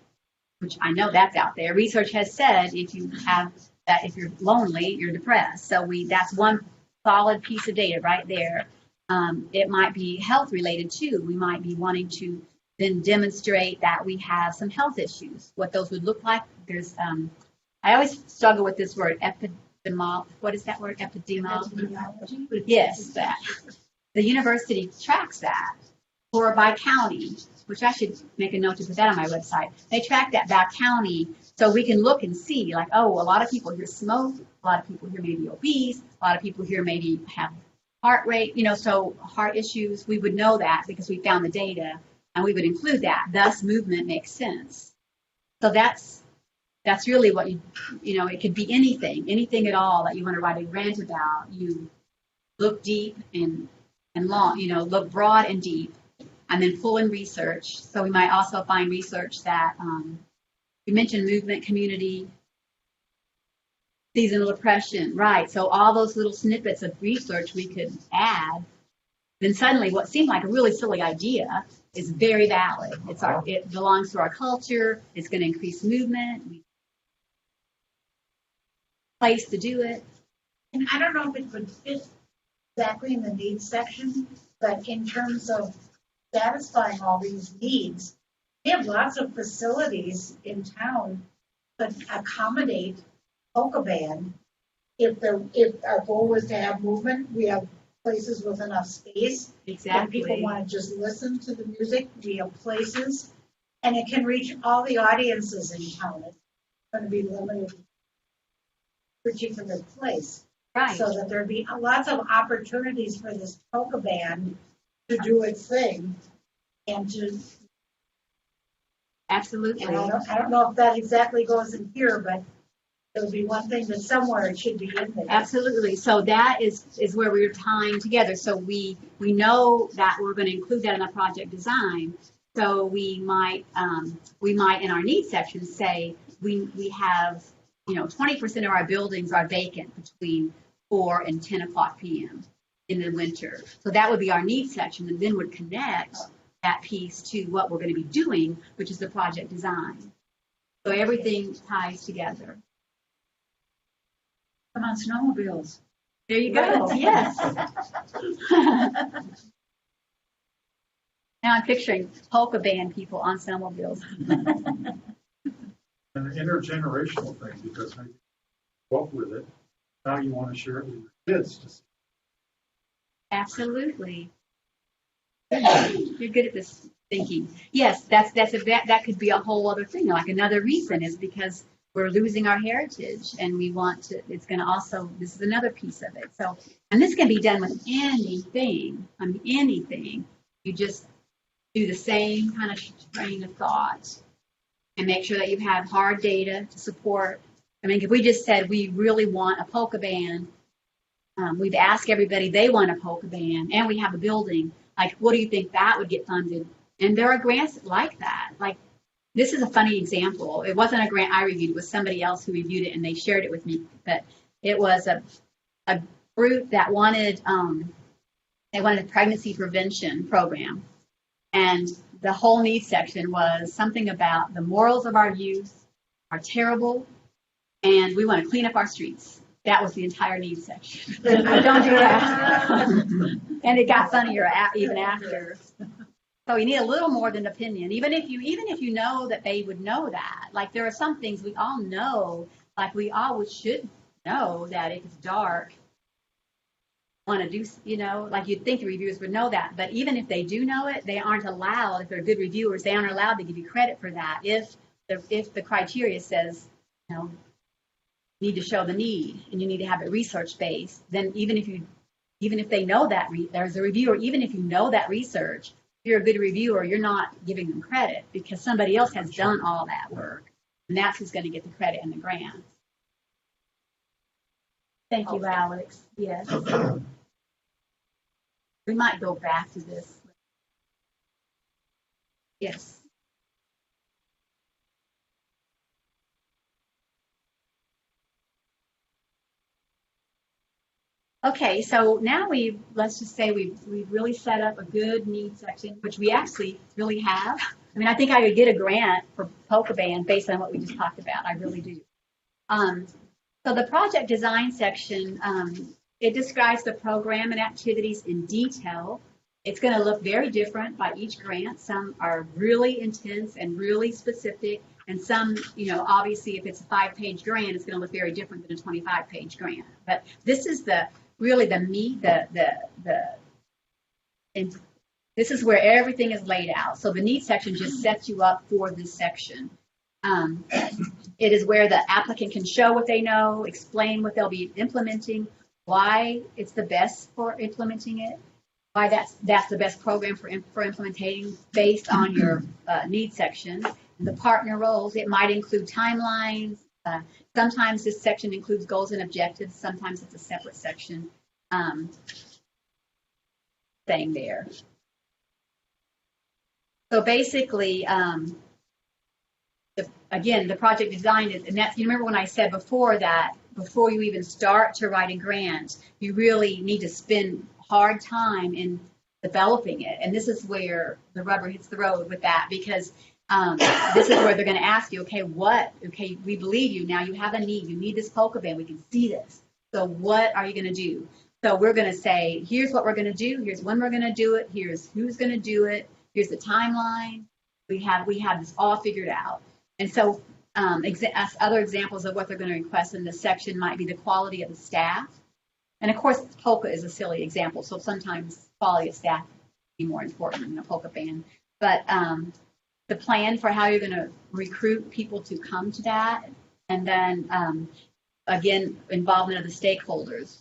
which I know that's out there, research has said if you're lonely, you're depressed. So that's one solid piece of data right there. It might be health related too. We might be wanting to then demonstrate that we have some health issues. What those would look like. There's, I always struggle with this word, what is that word? Epidemiology? Yes, that. The university tracks that by county, which I should make a note to put that on my website. They track that by county, so we can look and see, like, oh, a lot of people here smoke, a lot of people here may be obese, a lot of people here maybe have heart rate, so heart issues. We would know that because we found the data, and we would include that. Thus, movement makes sense. So that's really what it could be anything at all that you want to write a grant about. You look deep and long, look broad and deep, and then pull in research. So we might also find research that, you mentioned movement, community, seasonal depression, right? So all those little snippets of research we could add, then suddenly what seemed like a really silly idea is very valid. It belongs to our culture. It's going to increase movement. Place to do it. And I don't know if it would fit exactly in the needs section, but in terms of satisfying all these needs, we have lots of facilities in town that accommodate polka band. If our goal was to have movement, we have places with enough space. If people want to just listen to the music, we have places. And it can reach all the audiences in town. It's going to be limited to a particular place. Right. So that there'd be lots of opportunities for this polka band to do its thing and to. Absolutely. And I don't know if that exactly goes in here, but it'll be one thing that somewhere it should be in there. Absolutely. So that is where we're tying together. So we know that we're going to include that in the project design. So we might in our needs section say we have 20% of our buildings are vacant between 4 and 10 o'clock p.m. in the winter. So that would be our needs section, and then would connect that piece to what we're going to be doing, which is the project design. So everything ties together. Come on, snowmobiles. There you go. Yes. Now I'm picturing polka band people on snowmobiles. An intergenerational thing, because maybe you grew up with it, now you want to share it with your kids to see. Absolutely. You're good at this thinking. Yes, that could be a whole other thing. Like another reason is because we're losing our heritage, and we want to. It's going to also. This is another piece of it. So, and this can be done with anything. I mean, anything. You just do the same kind of train of thought, and make sure that you have hard data to support. I mean, if we just said we really want a polka band, we've asked everybody they want a polka band, and we have a building. Like, what do you think that would get funded? And there are grants like that. Like, this is a funny example. It wasn't a grant I reviewed. It was somebody else who reviewed it, and they shared it with me. But it was a group that wanted a pregnancy prevention program. And the whole needs section was something about the morals of our youth are terrible, and we want to clean up our streets. That was the entire needs section. Don't do that. And it got funnier even after. So you need a little more than opinion, even if you know that they would know that. Like, there are some things we all know, like we always should know that if it's dark, want to do, like you'd think the reviewers would know that. But even if they do know it, they aren't allowed, if they're good reviewers, they aren't allowed to give you credit for that. If the criteria says, you need to show the need and you need to have it research based, then even if they know that there's a reviewer, even if you know that research, if you're a good reviewer, you're not giving them credit because somebody else has done all that work, and that's who's going to get the credit and the grant. Thank you, Alex. Yes. We might go back to this. Yes. Okay, so now let's just say we've really set up a good needs section, which we actually really have. I mean, I think I could get a grant for polka band based on what we just talked about. I really do. So the project design section, it describes the program and activities in detail. It's going to look very different by each grant. Some are really intense and really specific, and some, obviously if it's a 5-page grant, it's going to look very different than a 25-page grant. But this is really the meat, this is where everything is laid out. So the needs section just sets you up for this section. It is where the applicant can show what they know, explain what they'll be implementing, why it's the best for implementing it, why that's the best program for implementing based on your needs section. The partner roles, it might include timelines. Sometimes this section includes goals and objectives. Sometimes it's a separate section staying there. So basically, again, the project design is, and that's, you remember when I said before that, before you even start to writing grants, you really need to spend hard time in developing it. And this is where the rubber hits the road with that, because this is where they're going to ask you, okay, we believe you. Now you have a need. You need this polka band. We can see this. So what are you going to do? So we're going to say, here's what we're going to do. Here's when we're going to do it. Here's who's going to do it. Here's the timeline. We have this all figured out. And so other examples of what they're going to request in this section might be the quality of the staff. And of course, polka is a silly example. So sometimes quality of staff be more important than a polka band. But the plan for how you're going to recruit people to come to that. And then, again, involvement of the stakeholders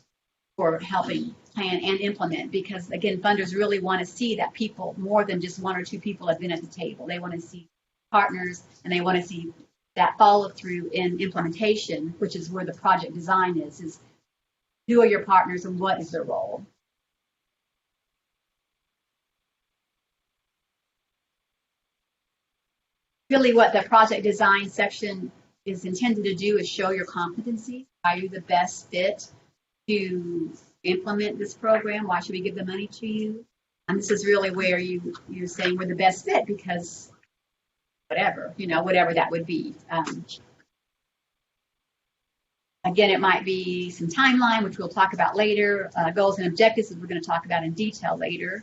for helping plan and implement. Because, again, funders really want to see that people, more than just one or two people, have been at the table. They want to see partners, and they want to see that follow through in implementation, which is where the project design is who are your partners and what is their role. Really what the project design section is intended to do is show your competencies. Are you the best fit to implement this program? Why should we give the money to you? And this is really where you're saying we're the best fit because whatever, whatever that would be. Again, it might be some timeline, which we'll talk about later. Goals and objectives, we're going to talk about in detail later.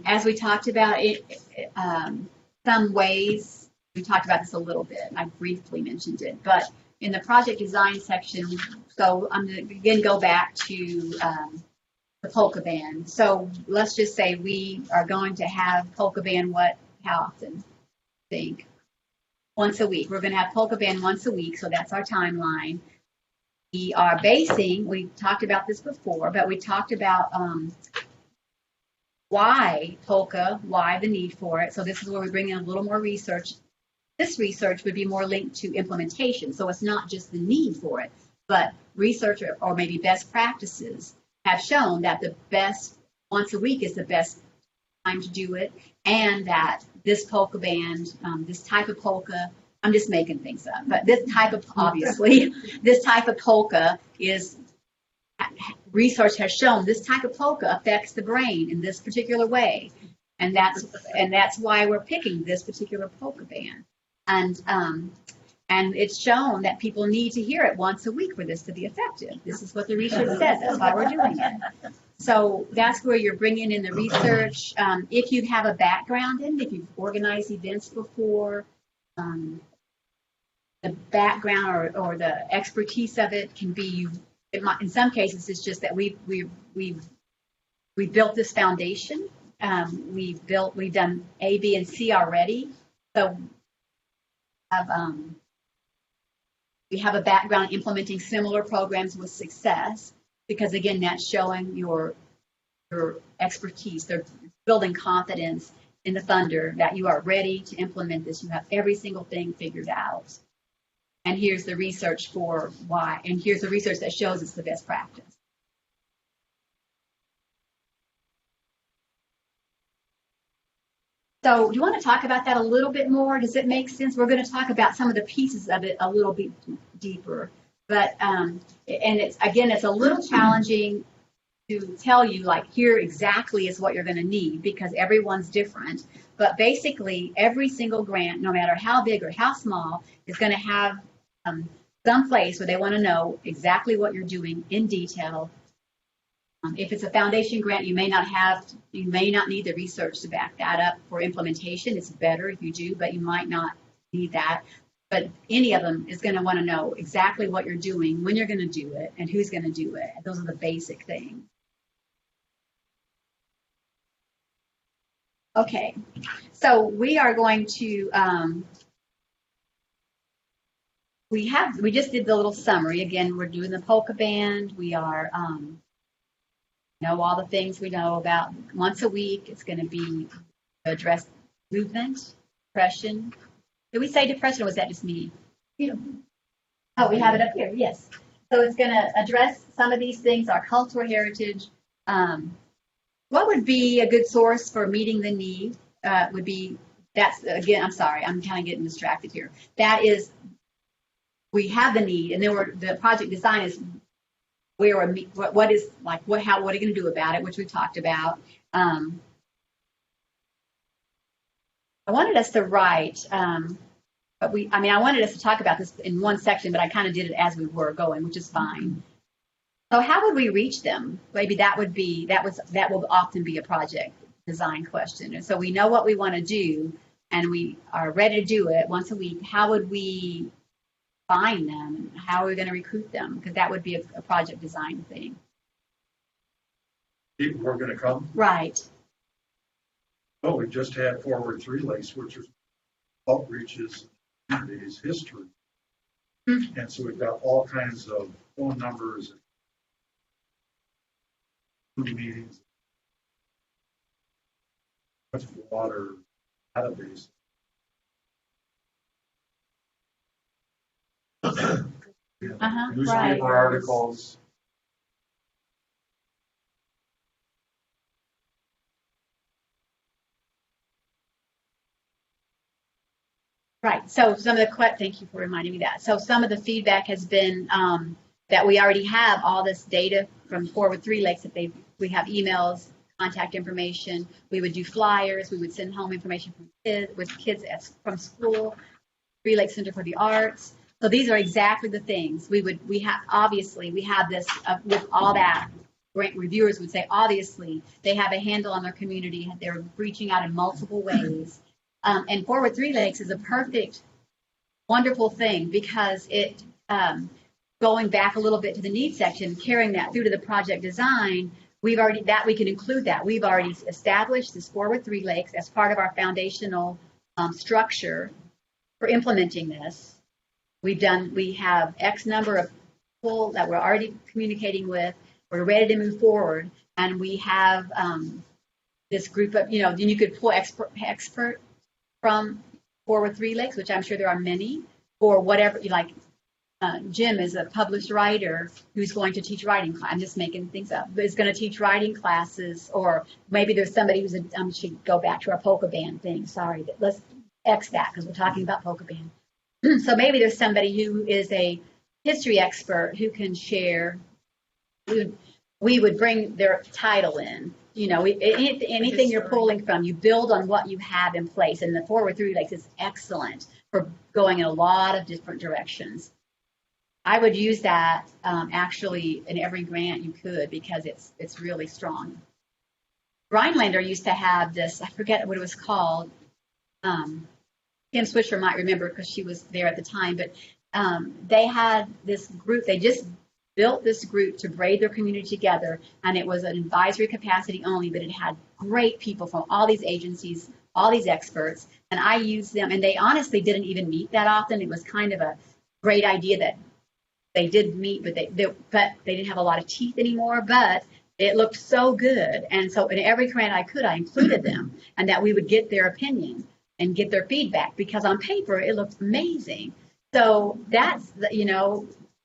As we talked about some ways, we talked about this a little bit. I briefly mentioned it, but in the project design section, so I'm going to again go back to the polka band. So let's just say we are going to have polka band how often? I think once a week. We're going to have polka band once a week, so that's our timeline. We are we talked about this before, but we talked about why polka, why the need for it. So this is where we bring in a little more research. This research would be more linked to implementation. So it's not just the need for it, but research or maybe best practices have shown that the best once a week is the best time to do it, and that this polka band, this type of polka, I'm just making things up, but this type of, obviously, this type of polka is, research has shown this type of polka affects the brain in this particular way. And that's why we're picking this particular polka band. And it's shown that people need to hear it once a week for this to be effective. This is what the research says. That's why we're doing it. So that's where you're bringing in the research. If you have a background in it, if you've organized events before, the background or the expertise of it can be, in some cases, it's just that we built this foundation. We've done A, B, and C already. So we have a background implementing similar programs with success, because again, that's showing your expertise. They're building confidence in the funder that you are ready to implement this. You have every single thing figured out. And here's the research for why. And here's the research that shows it's the best practice. So do you want to talk about that a little bit more? Does it make sense? We're going to talk about some of the pieces of it a little bit deeper. But, and it's a little challenging to tell you, like, here exactly is what you're going to need, because everyone's different. But basically, every single grant, no matter how big or how small, is going to have some place where they want to know exactly what you're doing in detail. If it's a foundation grant, you may not need the research to back that up for implementation. It's better if you do, but you might not need that. But any of them is going to want to know exactly what you're doing, when you're going to do it, and who's going to do it. Those are the basic things. Okay, so we are going to, we just did the little summary. Again, we're doing the polka band. We are, know all the things we know about once a week. It's going to be address movement, depression. Did we say depression, or was that just me? Oh, we have it up here, yes. So it's going to address some of these things, our cultural heritage. What would be a good source for meeting the need would be, that's, again, I'm sorry, I'm kind of getting distracted here. That is, we have the need, and then the project design is where, what is, like, what are you going to do about it, which we talked about. I wanted us to write, But I wanted us to talk about this in one section, but I kind of did it as we were going, which is fine. So how would we reach them? Maybe that will often be a project design question. And so we know what we want to do and we are ready to do it once a week. How would we find them? How are we going to recruit them? Because that would be a project design thing. People who are going to come. Right. Well, we just had Forward 3 Lakes, which is outreaches, communities, history. Mm-hmm. And so we've got all kinds of phone numbers, meetings, water database. Newspaper right. articles. Right. So some of the thank you for reminding me that. So some of the feedback has been that we already have all this data from Forward 3 Lakes that we have emails, contact information. We would do flyers. We would send home information from kids from school, 3 Lakes Center for the Arts. So these are exactly the things we have this with all that. Grant reviewers would say, obviously, they have a handle on their community. They're reaching out in multiple ways. And Forward 3 Lakes is a perfect, wonderful thing because it, going back a little bit to the needs section, carrying that through to the project design, we can include that. We've already established this Forward 3 Lakes as part of our foundational structure for implementing this. We have X number of people that we're already communicating with. We're ready to move forward, and we have this group of, then you could pull expert from Forward 3 Lakes, which I'm sure there are many, or whatever, like Jim is a published writer who's going to teach writing. I'm just making things up, but is going to teach writing classes, or maybe there's somebody who's should go back to our polka band thing. Sorry, let's X that because we're talking about polka band. So maybe there's somebody who is a history expert who can share. We would bring their title in. Anything you're pulling from, you build on what you have in place. And the Forward 3 Lakes is excellent for going in a lot of different directions. I would use that actually in every grant you could because it's really strong. Rhinelander used to have this, I forget what it was called. Kim Swisher might remember because she was there at the time, but they had this group, they just built this group to braid their community together, and it was an advisory capacity only, but it had great people from all these agencies, all these experts, and I used them, and they honestly didn't even meet that often. It was kind of a great idea that they did meet, but they didn't have a lot of teeth anymore, but it looked so good, and so in every grant I included them, and that we would get their opinion and get their feedback, because on paper it looked amazing. So that's,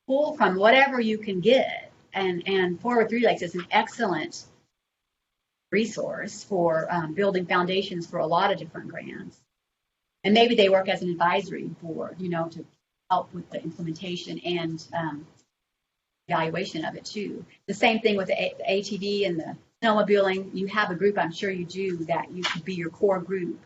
pull from whatever you can get, and Forward 3 Lakes is an excellent resource for building foundations for a lot of different grants. And maybe they work as an advisory board, to help with the implementation and evaluation of it too. The same thing with the ATV and the snowmobiling. You have a group, I'm sure you do, that you could be your core group.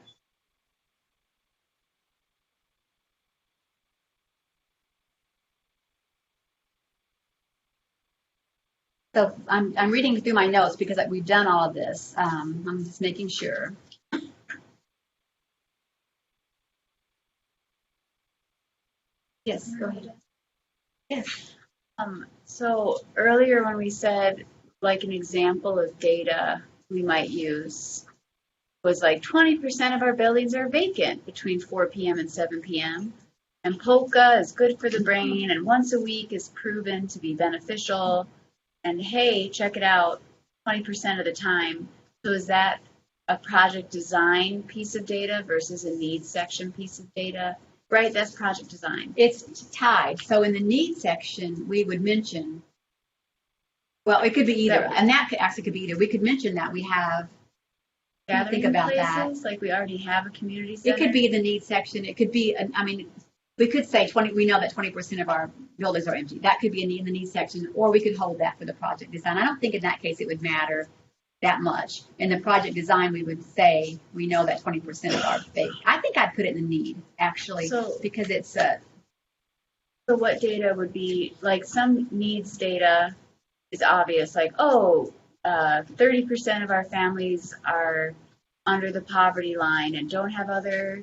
So I'm reading through my notes because we've done all of this. I'm just making sure. Yes, go ahead. Yes. So earlier when we said, like, an example of data we might use was like 20% of our buildings are vacant between 4 p.m. and 7 p.m. And polka is good for the brain, and once a week is proven to be beneficial. And hey, check it out, 20% of the time. So is that a project design piece of data versus a needs section piece of data? Right, that's project design. It's tied. So in the needs section, we would mention, well, it could be either, and that actually could be either. We could mention that we have, think about places, that. Like we already have a community center. It could be the needs section. It could be, we could say 20, we know that 20% of our buildings are empty. That could be in the needs section, or we could hold that for the project design. I don't think in that case it would matter. that much. In the project design, we would say, we know that 20% of our fake. I think I'd put it in the need, actually, So- because it's, So what data would be, like some needs data is obvious, like, 30% of our families are under the poverty line and don't have other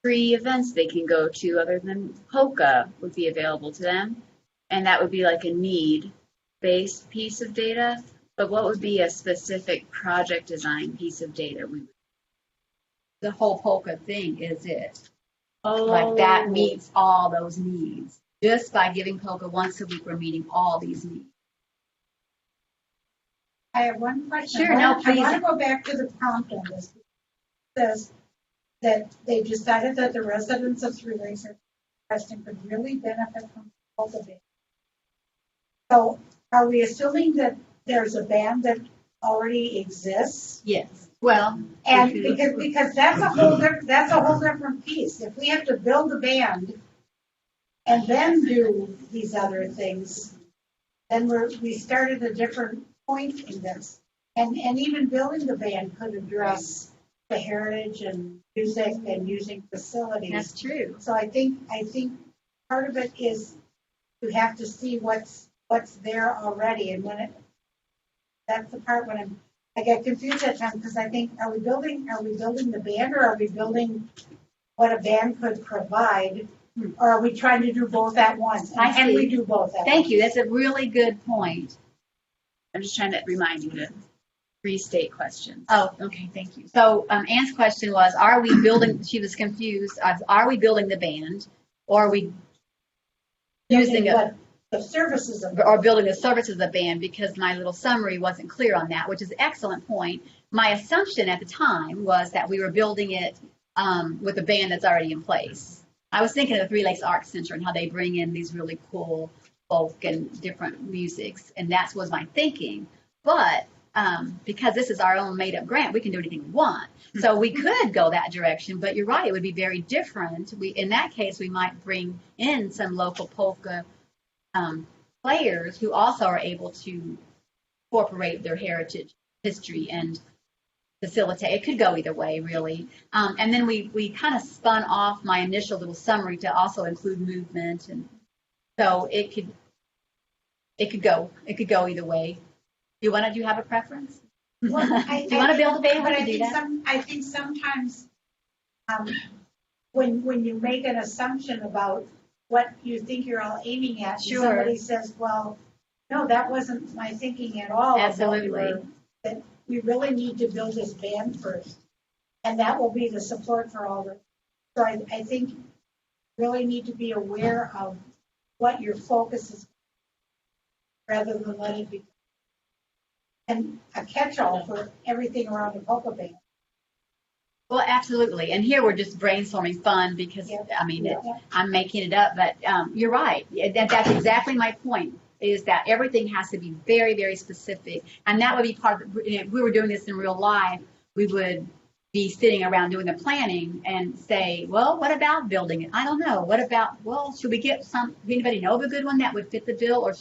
free events they can go to other than POCA would be available to them. And that would be like a need-based piece of data. But what would be a specific project design piece of data? the whole polka thing is it. Oh. Like that meets all those needs. Just by giving polka once a week, we're meeting all these needs. I have one question. Sure, no, I please. want to go back to the prompt on this. It says that they decided that the residents of Three Lakes or Preston could really benefit from polka band. So are we assuming that there's a band that already exists? Yes. Well, And because that's a whole different piece. If we have to build a band and then do these other things, then we start at a different point in this. And even building the band could address the heritage and music and using facilities. that's true. So I think part of it is you have to see what's there already, and that's the part when I get confused at times, because I think, are we building the band, or are we building what a band could provide, or are we trying to do both at once? I And we see. do both at once? Thank you. That's a really good point. I'm just trying to remind you to restate questions. Oh, okay, thank you. So Anne's question was, are we building, she was confused, are we building the band, or are we using What the services of. or building the services of the band, because my little summary wasn't clear on that, which is an excellent point. My assumption at the time was that we were building it with a band that's already in place. I was thinking of the Three Lakes Arts Center and how they bring in these really cool folk and different musics, and that was my thinking. But because this is our own made-up grant, we can do anything we want. So we could go that direction, but you're right, it would be very different. In that case, we might bring in some local polka players who also are able to incorporate their heritage, history, and facilitate. It could go either way, really. And then we kind of spun off my initial little summary to also include movement, and so it could go either way. Do you have a preference? Well, Do you want to build a band? But We I can do think that. I think sometimes when you make an assumption about what you think you're all aiming at, and Sure. somebody says, "Well, no, that wasn't my thinking at all." Absolutely. That we really need to build this band first, and that will be the support for all the. So I think you really need to be aware of what your focus is, rather than let it be and a catch-all for everything around the polka band. Well, absolutely. And here we're just brainstorming fun because, Yeah. I mean, Yeah. I'm making it up, but you're right. That's exactly my point, is that everything has to be very, very specific. And that would be part of, if we were doing this in real life, we would be sitting around doing the planning and say, well, what about building it? I don't know. What about, well, should we get anybody know of a good one that would fit the bill, or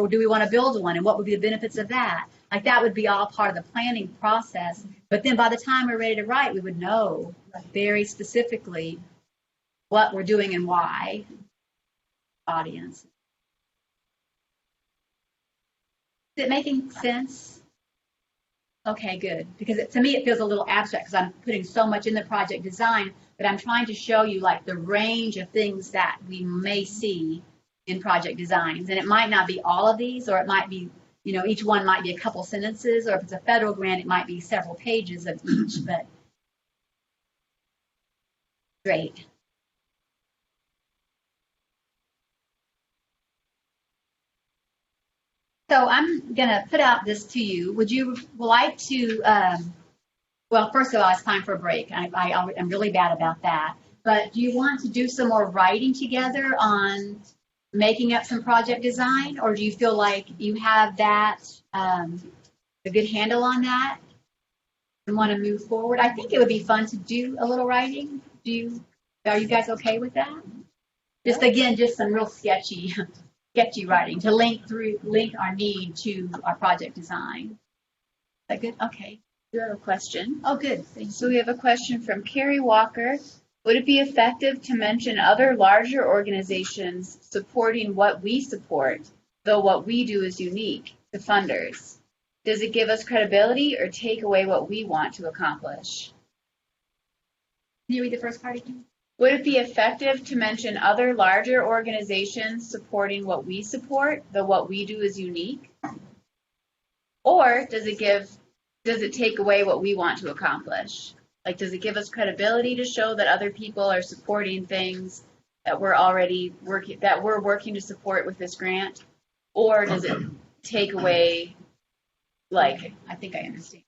do we want to build one, and what would be the benefits of that? Like that would be all part of the planning process. But then by the time we're ready to write, we would know very specifically what we're doing and why. Audience. Is it making sense? Okay, good. Because to me, it feels a little abstract because I'm putting so much in the project design, but I'm trying to show you like the range of things that we may see in project designs. And it might not be all of these, or it might be, each one might be a couple sentences, or if it's a federal grant, it might be several pages of each, but great. So I'm going to put out this to you. Would you like to, well, first of all, it's time for a break. I'm really bad about that. But do you want to do some more writing together on making up some project design, or do you feel like you have that, a good handle on that and want to move forward? I think it would be fun to do a little writing. Are you guys okay with that? Just some real sketchy writing to link our need to our project design. that good? Okay. You have a question. Oh, good. So we have a question from Carrie Walker. Would it be effective to mention other larger organizations supporting what we support, though what we do is unique to funders? Does it give us credibility or take away what we want to accomplish? Can you read the first part again? Would it be effective to mention other larger organizations supporting what we support, though what we do is unique? Or does it take away what we want to accomplish? Like, does it give us credibility to show that other people are supporting things that we're already working to support with this grant? Or does it take away, like, I think I understand.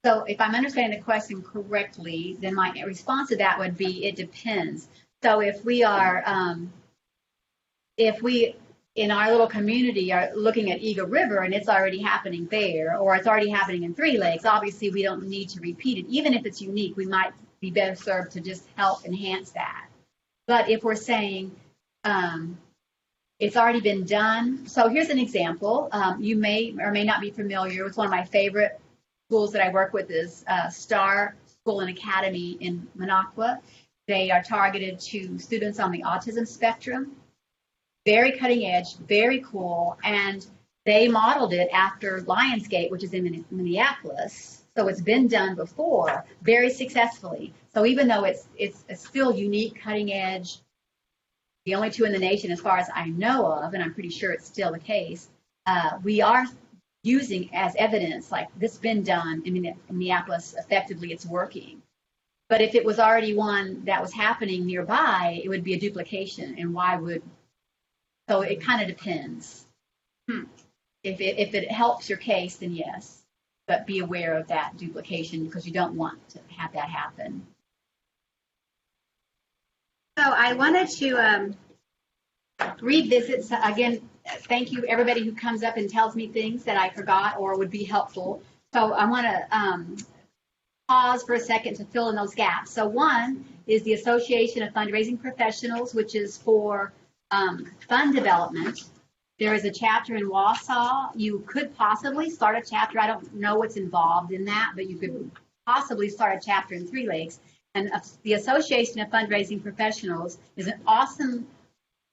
So if I'm understanding the question correctly, then my response to that would be, it depends. So if we in our little community are looking at Eagle River and it's already happening there, or it's already happening in Three Lakes, obviously we don't need to repeat it. Even if it's unique, we might be better served to just help enhance that. But if we're saying it's already been done, so here's an example. You may or may not be familiar with one of my favorite schools that I work with is Star School and Academy in Minocqua. They are targeted to students on the autism spectrum. Very cutting edge, very cool, and they modeled it after Lionsgate, which is in Minneapolis. So it's been done before, very successfully. So even though it's still unique, cutting edge, the only two in the nation as far as I know of, and I'm pretty sure it's still the case, we are using as evidence, like this has been done in Minneapolis, effectively it's working. But if it was already one that was happening nearby, it would be a duplication, and why would? So it kind of depends. If it helps your case, then yes, but be aware of that duplication because you don't want to have that happen. So I wanted to revisit, so again, thank you everybody who comes up and tells me things that I forgot or would be helpful. So I want to pause for a second to fill in those gaps. So one is the Association of Fundraising Professionals, which is for fund development. There is a chapter in U.S.A. You could possibly start a chapter. I don't know what's involved in that, but you could possibly start a chapter in Three Lakes. And the Association of Fundraising Professionals is an awesome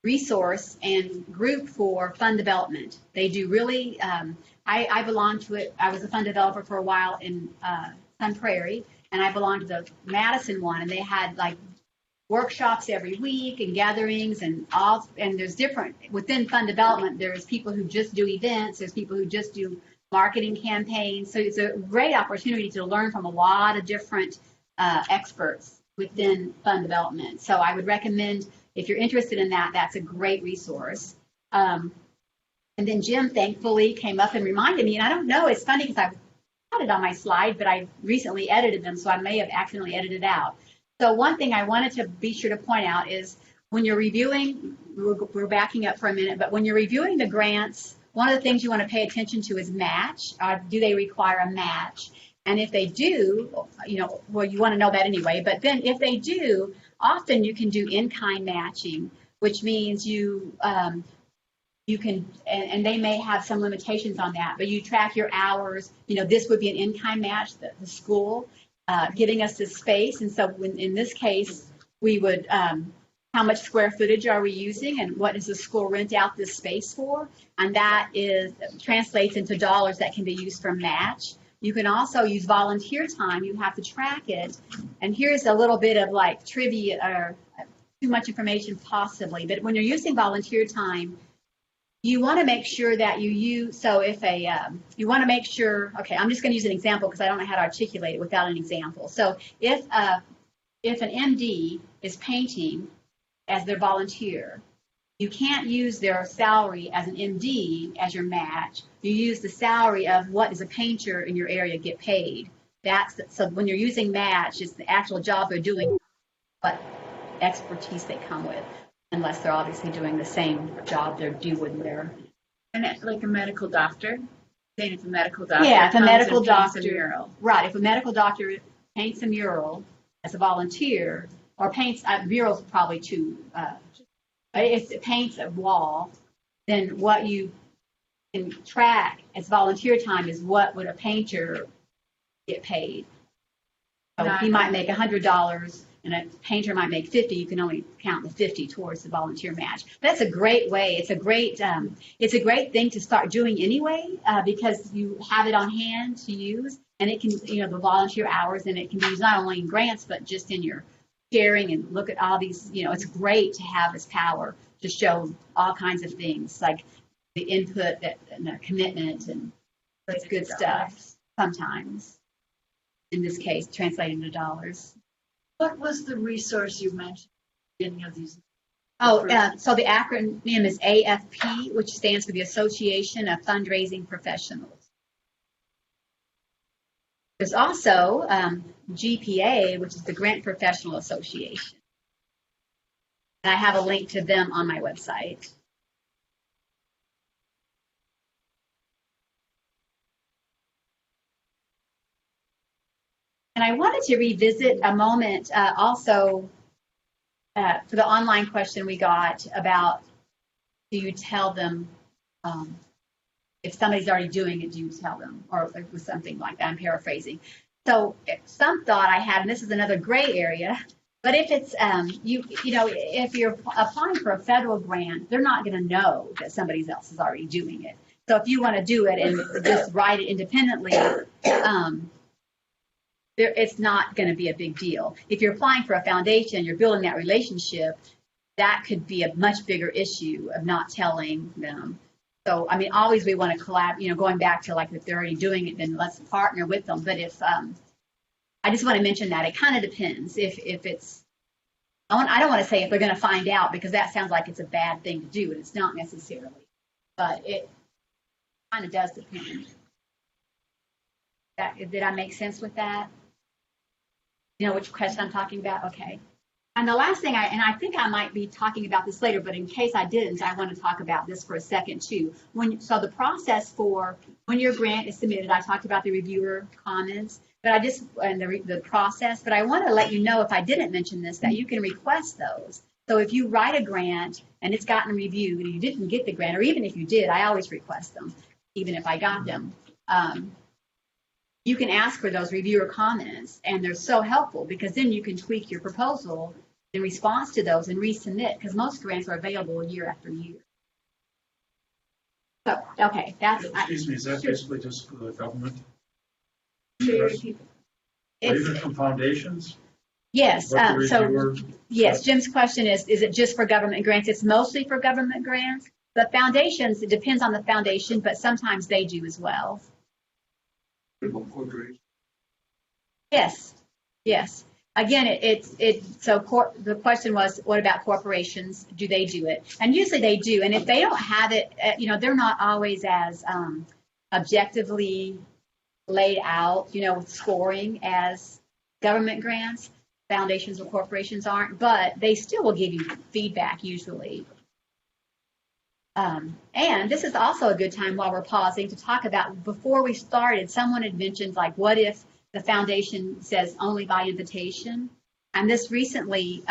resource and group for fund development. They do really, I belong to it. I was a fund developer for a while in Sun Prairie, and I belonged to the Madison one, and they had like workshops every week and gatherings and there's different within fund development. There's people who just do events. There's people who just do marketing campaigns. So it's a great opportunity to learn from a lot of different experts within fund development. So I would recommend, if you're interested in that, that's a great resource. And then Jim thankfully came up and reminded me, and I don't know, it's funny because I had it on my slide, but I recently edited them, so I may have accidentally edited it out. So one thing I wanted to be sure to point out is when you're reviewing, we're backing up for a minute, but when you're reviewing the grants, one of the things you want to pay attention to is match. Do they require a match? And if they do, well, you want to know that anyway, but then if they do, often you can do in-kind matching, which means you can, and they may have some limitations on that, but you track your hours. This would be an in-kind match, the school giving us the space. And so in this case, we would, how much square footage are we using and what does the school rent out this space for? And that translates into dollars that can be used for match. You can also use volunteer time. You have to track it. And here's a little bit of like trivia or too much information possibly, but when you're using volunteer time, you want to make sure that you use, so if you want to make sure, okay, I'm just going to use an example because I don't know how to articulate it without an example. So if an MD is painting as their volunteer, you can't use their salary as an MD as your match. You use the salary of what does a painter in your area get paid. So when you're using match, it's the actual job they're doing, what expertise they come with. Unless they're obviously doing the same job they're doing there. And like a medical doctor? Saying if a medical doctor yeah, if a medical doctor, a mural. Right, if a medical doctor paints a mural as a volunteer, or paints, murals probably too, if it paints a wall, then can track as volunteer time is what would a painter get paid. So he might make $100 and a painter might make 50. You can only count the 50 towards the volunteer match. That's a great way. It's a great thing to start doing anyway, because you have it on hand to use, and it can, the volunteer hours, and it can be used not only in grants, but just in your sharing and look at all these, it's great to have this power to show all kinds of things like the input and the commitment, and that's good stuff sometimes. In this case, translating to dollars. What was the resource you mentioned in any of these? Oh, so the acronym is AFP, which stands for the Association of Fundraising Professionals. There's also GPA, which is the Grant Professional Association. And I have a link to them on my website. And I wanted to revisit a moment also for the online question we got about, do you tell them, if somebody's already doing it, do you tell them? Or it was something like that, I'm paraphrasing. So some thought I had, and this is another gray area, but if it's, if you're applying for a federal grant, they're not going to know that somebody else is already doing it. So if you want to do it and just write it independently, it's not going to be a big deal. If you're applying for a foundation, you're building that relationship, that could be a much bigger issue of not telling them. So, I mean, always we want to collaborate, going back to like if they're already doing it, then let's partner with them. But if, I just want to mention that it kind of depends. If it's, I don't want to say if they're going to find out, because that sounds like it's a bad thing to do, and it's not necessarily. But it kind of does depend. Did I make sense with that? You know which question I'm talking about? Okay. And the last thing I think I might be talking about this later, but in case I didn't, I want to talk about this for a second too. So the process for when your grant is submitted, I talked about the reviewer comments, but and the process, but I want to let you know, if I didn't mention this, that you can request those. So if you write a grant and it's gotten reviewed and you didn't get the grant, or even if you did, I always request them, even if I got them. You can ask for those reviewer comments, and they're so helpful because then you can tweak your proposal in response to those and resubmit, because most grants are available year after year. So, okay, that's. Excuse me, is that basically just for the government? It's, Or even from foundations? Yes. So yes, Jim's question is it just for government grants? It's mostly for government grants. The foundations, it depends on the foundation, but sometimes they do as well. Yes, yes. Again, the question was, what about corporations? Do they do it? And usually they do. And if they don't have it, they're not always as objectively laid out, with scoring as government grants. Foundations or corporations aren't, but they still will give you feedback usually. And this is also a good time while we're pausing to talk about, before we started, someone had mentioned, like, what if the foundation says only by invitation? And this recently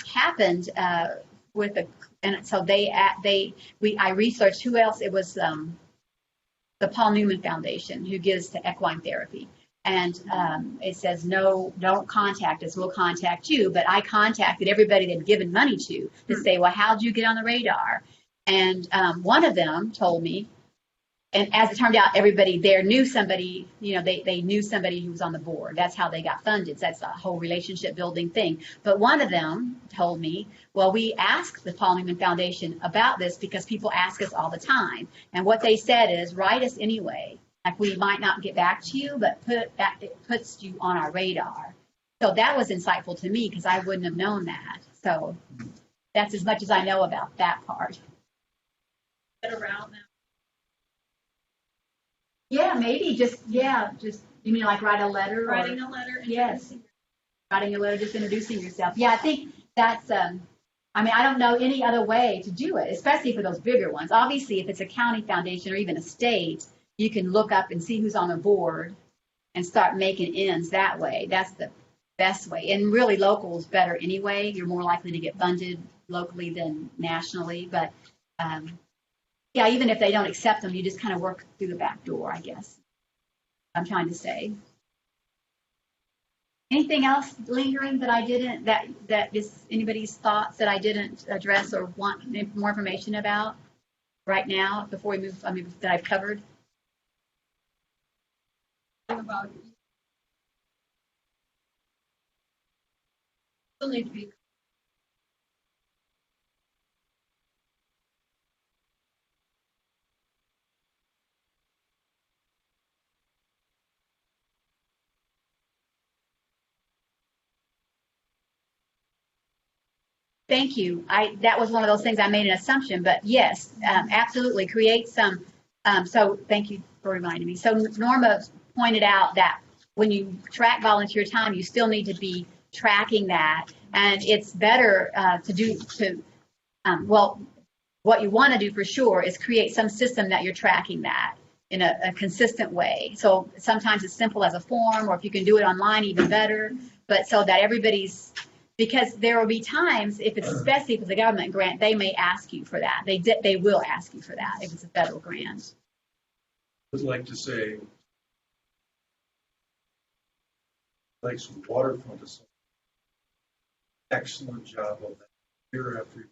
happened and so I researched who else. It was the Paul Newman Foundation, who gives to equine therapy. And it says, no, don't contact us, we'll contact you. But I contacted everybody they'd given money to say, well, how'd you get on the radar? And one of them told me, and as it turned out, everybody there knew somebody, they knew somebody who was on the board. That's how they got funded. That's a whole relationship building thing. But one of them told me, well, we asked the Paul Newman Foundation about this because people ask us all the time. And what they said is, write us anyway. Like, we might not get back to you, but it puts you on our radar. So that was insightful to me because I wouldn't have known that. So that's as much as I know about that part. Get around that. Yeah, maybe just you mean like write a letter? Writing a letter. Yes. Writing a letter, just introducing yourself. Yeah, I think that's, I don't know any other way to do it, especially for those bigger ones. Obviously, if it's a county foundation or even a state, you can look up and see who's on the board and start making ends that way. That's the best way. And really, local is better anyway. You're more likely to get funded locally than nationally. But Yeah, even if they don't accept them, you just kind of work through the back door, I guess. I'm trying to say. Anything else lingering that I didn't, that is anybody's thoughts that I didn't address or want more information about right now before we move, I mean, that I've covered? About still need to be. Thank you. That was one of those things I made an assumption, but yes, absolutely create some. So thank you for reminding me. So Norma pointed out that when you track volunteer time, you still need to be tracking that, and it's better well, what you want to do for sure is create some system that you're tracking that in a consistent way. So sometimes it's simple as a form, or if you can do it online, even better. But so that everybody's, because there will be times, if it's especially if it's a government grant, they may ask you for that. They will ask you for that if it's a federal grant. I would like to say, Lakes Waterfront is an excellent job of that year after year.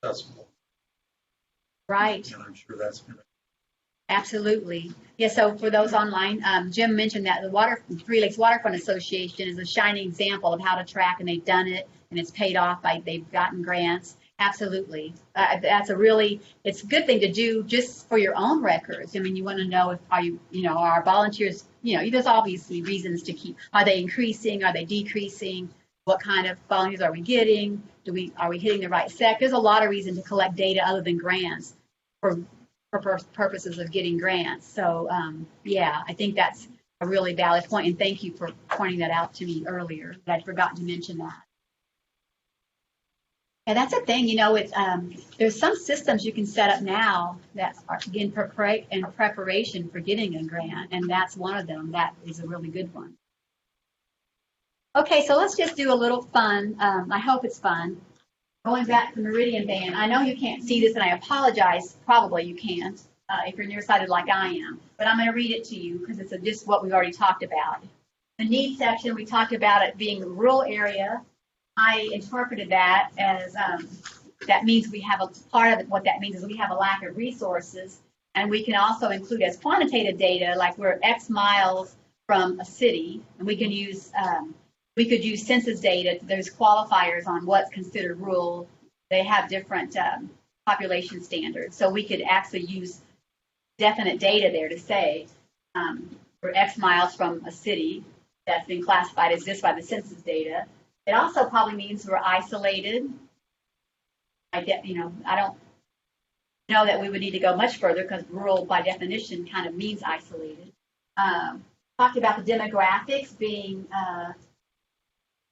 Successful. Right. And I'm sure that's going to. Absolutely. Yeah, so for those online, Jim mentioned that the Three Lakes Waterfront Association is a shining example of how to track, and they've done it, and it's paid off they've gotten grants. Absolutely. That's it's a good thing to do just for your own records. I mean, you want to know are our volunteers, there's obviously reasons to keep, are they increasing? Are they decreasing? What kind of volunteers are we getting? Are we hitting the right sec? There's a lot of reason to collect data other than grants for purposes of getting grants. So yeah, I think that's a really valid point, and thank you for pointing that out to me earlier. I'd forgotten to mention that. Yeah, that's a thing. It's there's some systems you can set up now that are in preparation for getting a grant, and that's one of them. That is a really good one. Okay, so let's just do a little fun. I hope it's fun. Going back to Meridian Band, I know you can't see this, and I apologize. Probably you can't if you're nearsighted like I am. But I'm going to read it to you because it's just what we've already talked about. The need section, we talked about it being a rural area. I interpreted that as that means we have a part of it. What that means is we have a lack of resources, and we can also include as quantitative data, like we're X miles from a city, and we can use. We could use census data. There's qualifiers on what's considered rural. They have different population standards. So we could actually use definite data there to say we're X miles from a city that's been classified as this by the census data. It also probably means we're isolated. I don't know that we would need to go much further because rural by definition kind of means isolated. Talked about the demographics being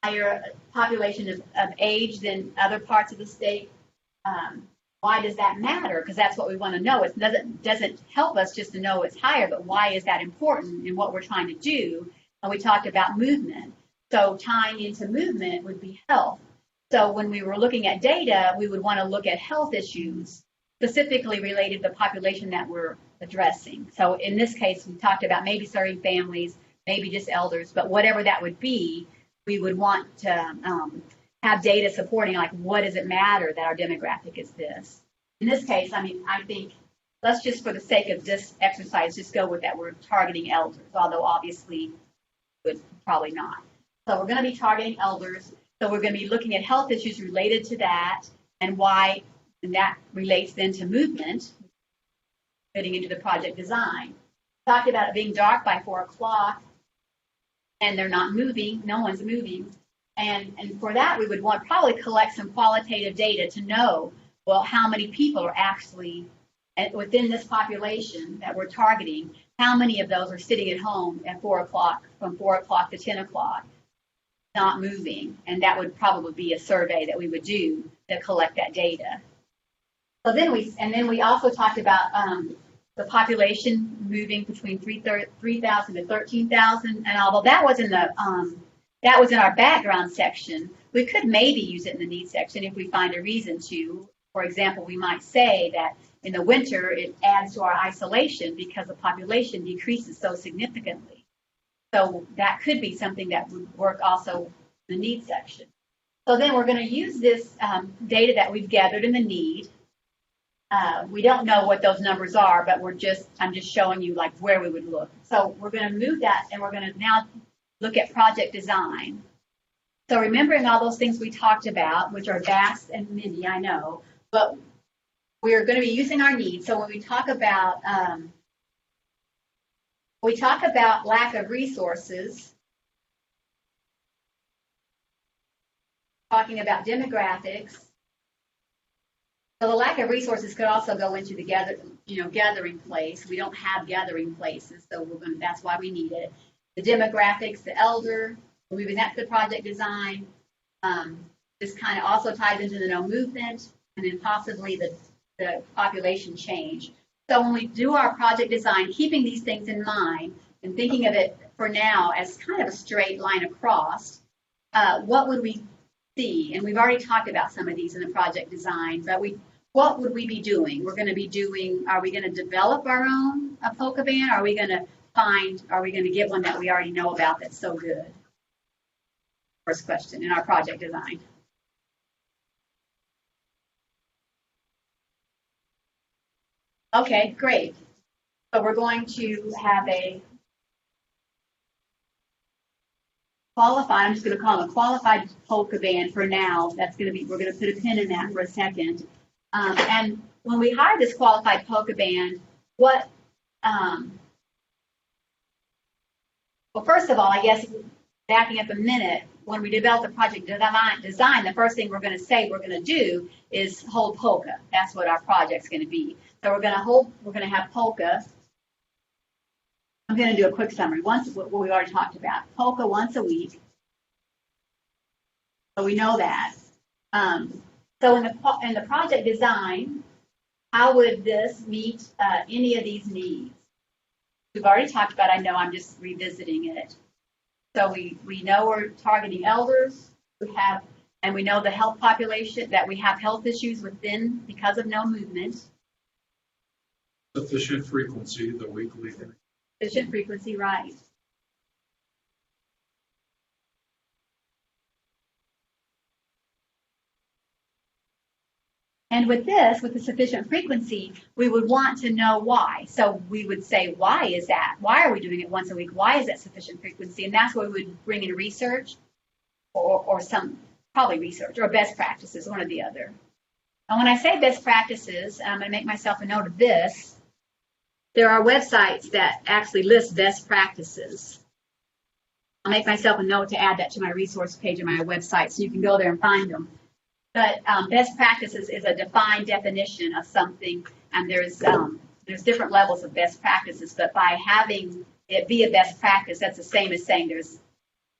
higher population of age than other parts of the state. Why does that matter? Because that's what we want to know. It doesn't help us just to know it's higher, but why is that important in what we're trying to do? And we talked about movement. So tying into movement would be health. So when we were looking at data, we would want to look at health issues specifically related to the population that we're addressing. So in this case, we talked about maybe serving families, maybe just elders, but whatever that would be, we would want to have data supporting, like, what does it matter that our demographic is this? In this case, I think let's just, for the sake of this exercise, just go with that we're targeting elders, although obviously would probably not. So we're going to be targeting elders. So we're going to be looking at health issues related to that and why, and that relates then to movement, fitting into the project design. Talked about it being dark by 4 o'clock. And they're not moving, no one's moving. And for that, we would want probably collect some qualitative data to know, well, how many people are actually within this population that we're targeting, how many of those are sitting at home at 4 o'clock, from 4 o'clock to 10 o'clock, not moving. And that would probably be a survey that we would do to collect that data. So then we also talked about the population moving between 3,000 to 13,000, and although that was in the that was in our background section. We could maybe use it in the needs section if we find a reason to. For example, we might say that in the winter, it adds to our isolation because the population decreases so significantly. So that could be something that would work also in the needs section. So then we're going to use this data that we've gathered in the need. We don't know what those numbers are, but I'm just showing you like where we would look. So we're going to move that, and we're going to now look at project design. So remembering all those things we talked about, which are vast and many, I know, but we're going to be using our needs. So when we talk about lack of resources, talking about demographics. So the lack of resources could also go into the gathering place. We don't have gathering places, so that's why we need it. The demographics, the elder, moving that to the project design. This kind of also ties into the no movement, and then possibly the population change. So when we do our project design, keeping these things in mind and thinking of it for now as kind of a straight line across, what would we see? And we've already talked about some of these in the project design, but what would we be doing? We're going to be doing, are we going to develop our own polka band? Are we going to get one that we already know about that's so good? First question in our project design. Okay, great. So we're going to have a qualified, I'm just going to call it a qualified polka band for now. That's going to be, we're going to put a pin in that for a second. And when we hire this qualified polka band, well, first of all, I guess, backing up a minute, when we develop the project design, the first thing we're going to do is hold polka. That's what our project's going to be. So we're going to have polka. I'm going to do a quick summary. What we already talked about. Polka once a week. So we know that. So in the project design, how would this meet any of these needs? We've already talked about, I know I'm just revisiting it. So we know we're targeting elders. We know the health population, that we have health issues within because of no movement. Sufficient frequency, the weekly thing. Sufficient frequency, right. And with the sufficient frequency, we would want to know why. So we would say, why is that? Why are we doing it once a week? Why is that sufficient frequency? And that's where we would bring in research or probably research or best practices, one or the other. And when I say best practices, I'm going to make myself a note of this. There are websites that actually list best practices. I'll make myself a note to add that to my resource page on my website so you can go there and find them. But best practices is a defined definition of something, and there's different levels of best practices. But by having it be a best practice, that's the same as saying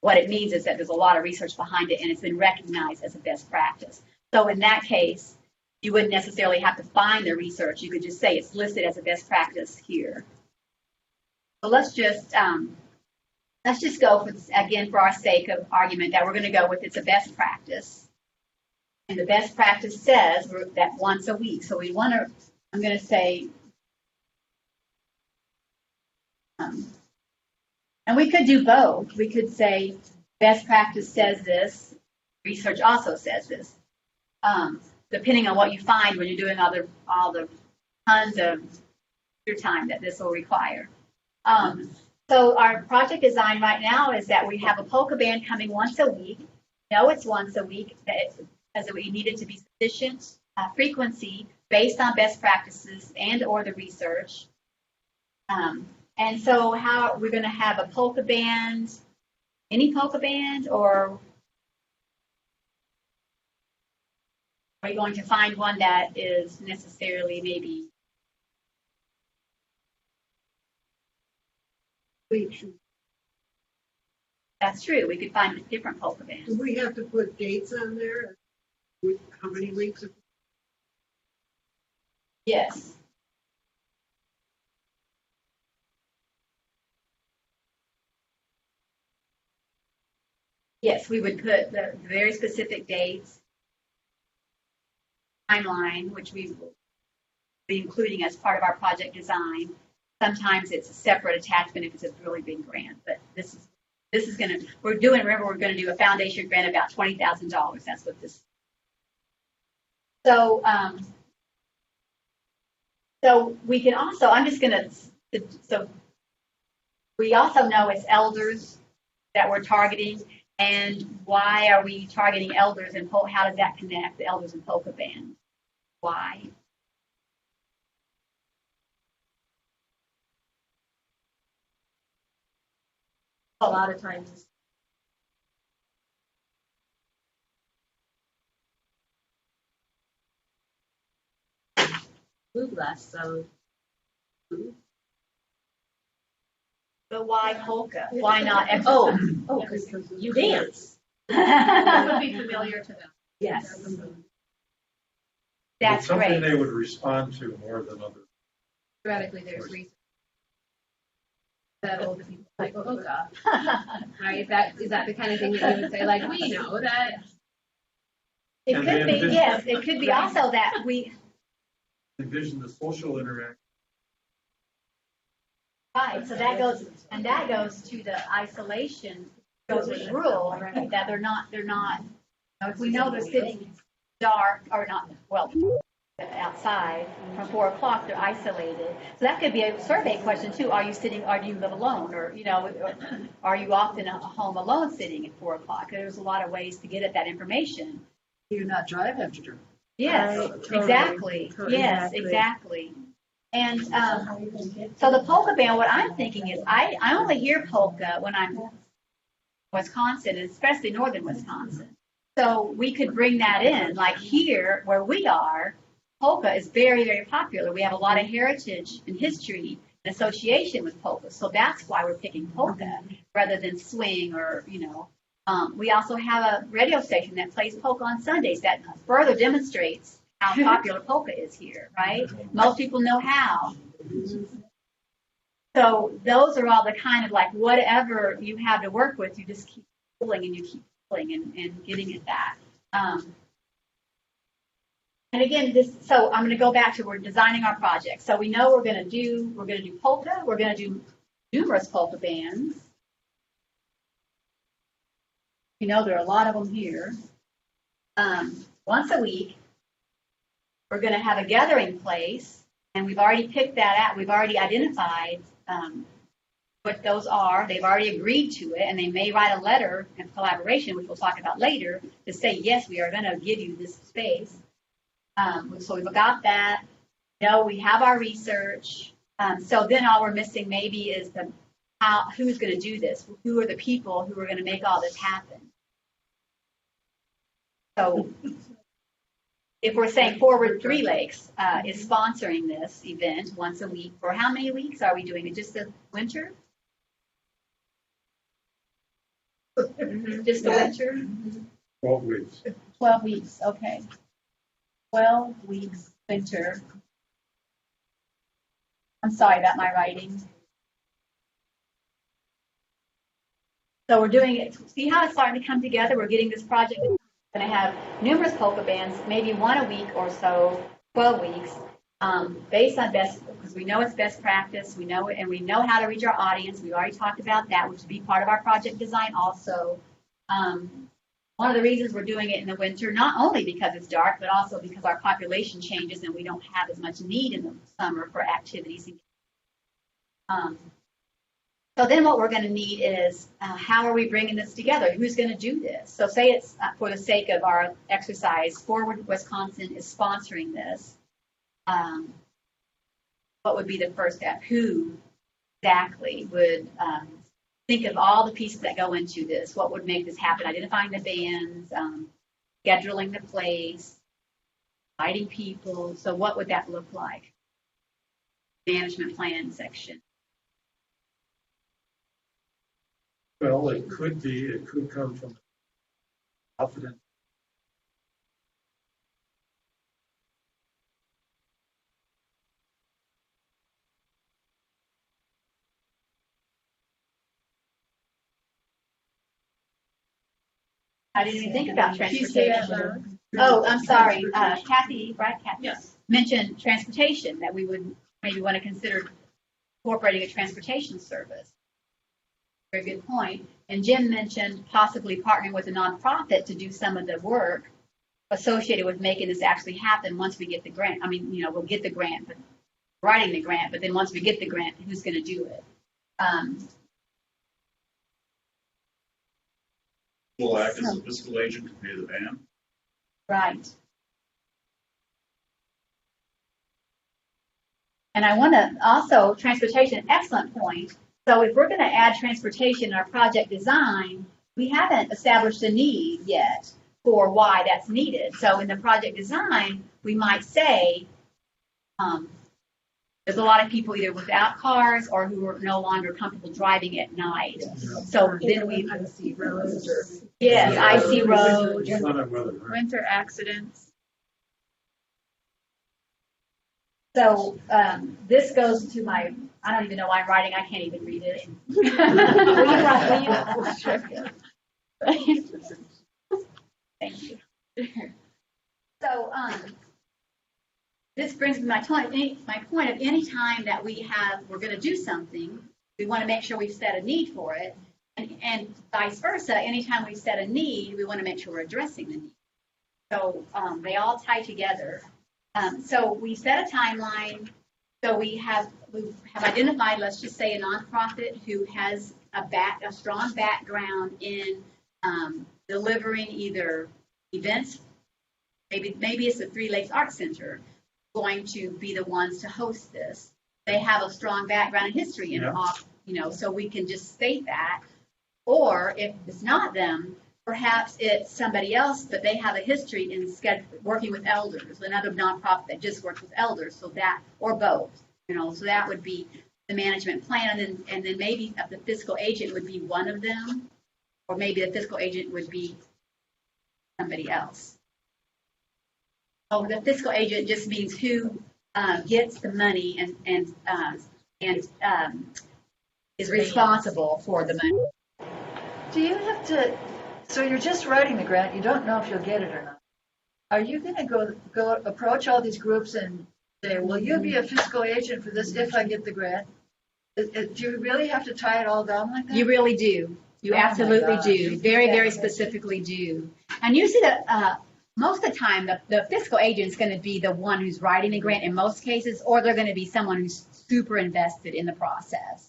what it means is that there's a lot of research behind it, and it's been recognized as a best practice. So in that case, you wouldn't necessarily have to find the research. You could just say it's listed as a best practice here. So let's just go for our sake of argument that we're going to go with it's a best practice. And the best practice says that once a week. So I'm going to say, and we could do both. We could say best practice says this, research also says this, depending on what you find when you're doing all the tons of your time that this will require. So our project design right now is that we have a polka band coming once a week. It's once a week, as we need it to be sufficient frequency based on best practices and or the research. And so how we're going to have a polka band, any polka band, or are we going to find one that is necessarily maybe that's true. We could find different polka bands. Do we have to put dates on there? How many weeks? Yes. Yes, we would put the very specific dates, timeline, which we will be including as part of our project design. Sometimes it's a separate attachment if it's a really big grant, but this is gonna, remember, we're gonna do a foundation grant about $20,000. That's what this. So, so we can also, so we also know it's elders that we're targeting. And why are we targeting elders and how does that connect the elders and polka band? Why? A lot of times. Move less, so. But why polka? Why not Oh, exercise? oh, because you dance. That would be familiar to them. Yes. That's It's something great. they would respond to more than others. Theoretically, there's research that older people like polka, right? Is that the kind of thing that you would say, like, we know that? It And could then be, yes, it could be also that we, envision the social interaction. right, so that goes to the isolation, goes with rural, right, that they're not, if we know they're sitting dark or not, well, outside from 4 o'clock, they're isolated. So that could be a survey question too. Are you live alone, or, are you often at home alone sitting at 4 o'clock? There's a lot of ways to get at that information. Do you not drive after dark? Yes, Totally. exactly. Yes, exactly. And so the polka band, what I'm thinking is I only hear polka when I'm in Wisconsin, especially northern Wisconsin. So we could bring that in, like here where we are, polka is very, very popular. We have a lot of heritage and history and association with polka. So that's why we're picking polka rather than swing or, we also have a radio station that plays polka on Sundays that further demonstrates how popular polka is here, right? Most people know how. So those are all the kind of like whatever you have to work with, you just keep pulling and you keep pulling and getting at that. And again, so I'm going to go back to we're designing our project. So we know we're going to do polka, we're going to do numerous polka bands. There are a lot of them here. Once a week, we're going to have a gathering place, and we've already picked that out. We've already identified what those are. They've already agreed to it, and they may write a letter in collaboration, which we'll talk about later, to say, yes, we are going to give you this space. So we've got that. We have our research. So then all we're missing maybe is who's going to do this? Who are the people who are going to make all this happen? So if we're saying Forward Three Lakes is sponsoring this event once a week, for how many weeks are we doing it? Just the winter? Just the winter? 12 weeks. 12 weeks, okay. 12 weeks winter. I'm sorry about my writing. So we're doing it. See how it's starting to come together? We're getting this project. We're going to have numerous polka bands, maybe one a week or so, 12 weeks, based on because we know it's best practice. We know it, and we know how to reach our audience. We've already talked about that, which would be part of our project design also. One of the reasons we're doing it in the winter, not only because it's dark, but also because our population changes and we don't have as much need in the summer for activities. So then what we're going to need is how are we bringing this together? Who's going to do this? So say it's for the sake of our exercise, Forward Wisconsin is sponsoring this. What would be the first step? Who exactly would think of all the pieces that go into this? What would make this happen? Identifying the bands, scheduling the place, inviting people. So what would that look like? Management plan section. Well, it could come from confidence. I didn't even think about She said, transportation. Oh, I'm sorry, Kathy, right, Kathy? yes. Mentioned transportation, that we would maybe want to consider incorporating a transportation service. Very good point. And Jim mentioned possibly partnering with a nonprofit to do some of the work associated with making this actually happen once we get the grant. I mean, we'll get the grant, but writing the grant, but then once we get the grant, who's going to do it? Will act as a fiscal agent to pay the van. Right. And I want to also, transportation, excellent point. So if we're going to add transportation in our project design, we haven't established a need yet for why that's needed. So in the project design, we might say, there's a lot of people either without cars or who are no longer comfortable driving at night. So then we, Icy roads or. yes, icy roads. Flooded weather, right? Winter accidents. So this goes to my, I don't even know why I'm writing, I can't even read it. Will you? Thank you. So this brings me my point of any time that we're going to do something, we want to make sure we've set a need for it. And vice versa, anytime we set a need, we want to make sure we're addressing the need. So they all tie together. So we set a timeline. So we have identified, let's just say, a nonprofit who has a strong background in delivering either events. Maybe it's the Three Lakes Art Center going to be the ones to host this. They have a strong background in history, and so we can just state that. Or if it's not them, perhaps it's somebody else, but they have a history in working with elders, another nonprofit that just works with elders, so that, or both, so that would be the management plan, and then maybe the fiscal agent would be one of them, or maybe the fiscal agent would be somebody else. Oh, the fiscal agent just means who gets the money and is responsible for the money. Do you have to, so you're just writing the grant, you don't know if you'll get it or not. Are you going to go approach all these groups and say, will you be a fiscal agent for this if I get the grant? Do you really have to tie it all down like that? You really do. You absolutely do. Very, very specifically do. And usually most of the time, the fiscal agent is going to be the one who's writing the grant in most cases, or they're going to be someone who's super invested in the process.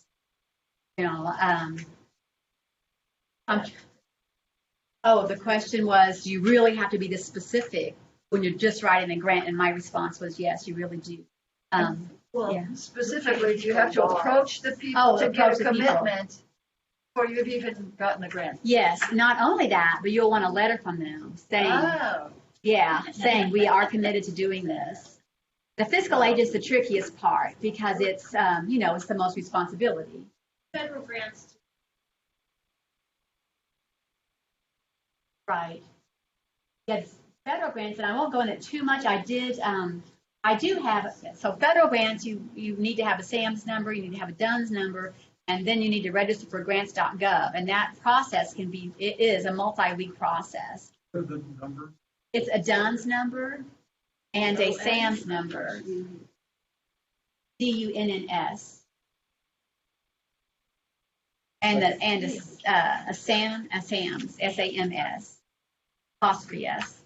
The question was, do you really have to be this specific when you're just writing the grant? And my response was, yes, you really do. Specifically, do you have to approach the people to get a commitment before you've even gotten a grant? Yes, not only that, but you'll want a letter from them saying, saying we are committed to doing this. The fiscal agent's the trickiest part because it's, it's the most responsibility. Federal grants. Right. Yes, federal grants, and I won't go into it too much. I do have, so federal grants, you need to have a SAMS number, you need to have a DUNS number, and then you need to register for grants.gov. And that process it is a multi-week process. What are the numbers? It's a DUNS number and a SAMS number. DUNNS. And a SAMS, SAMS, apostrophe S.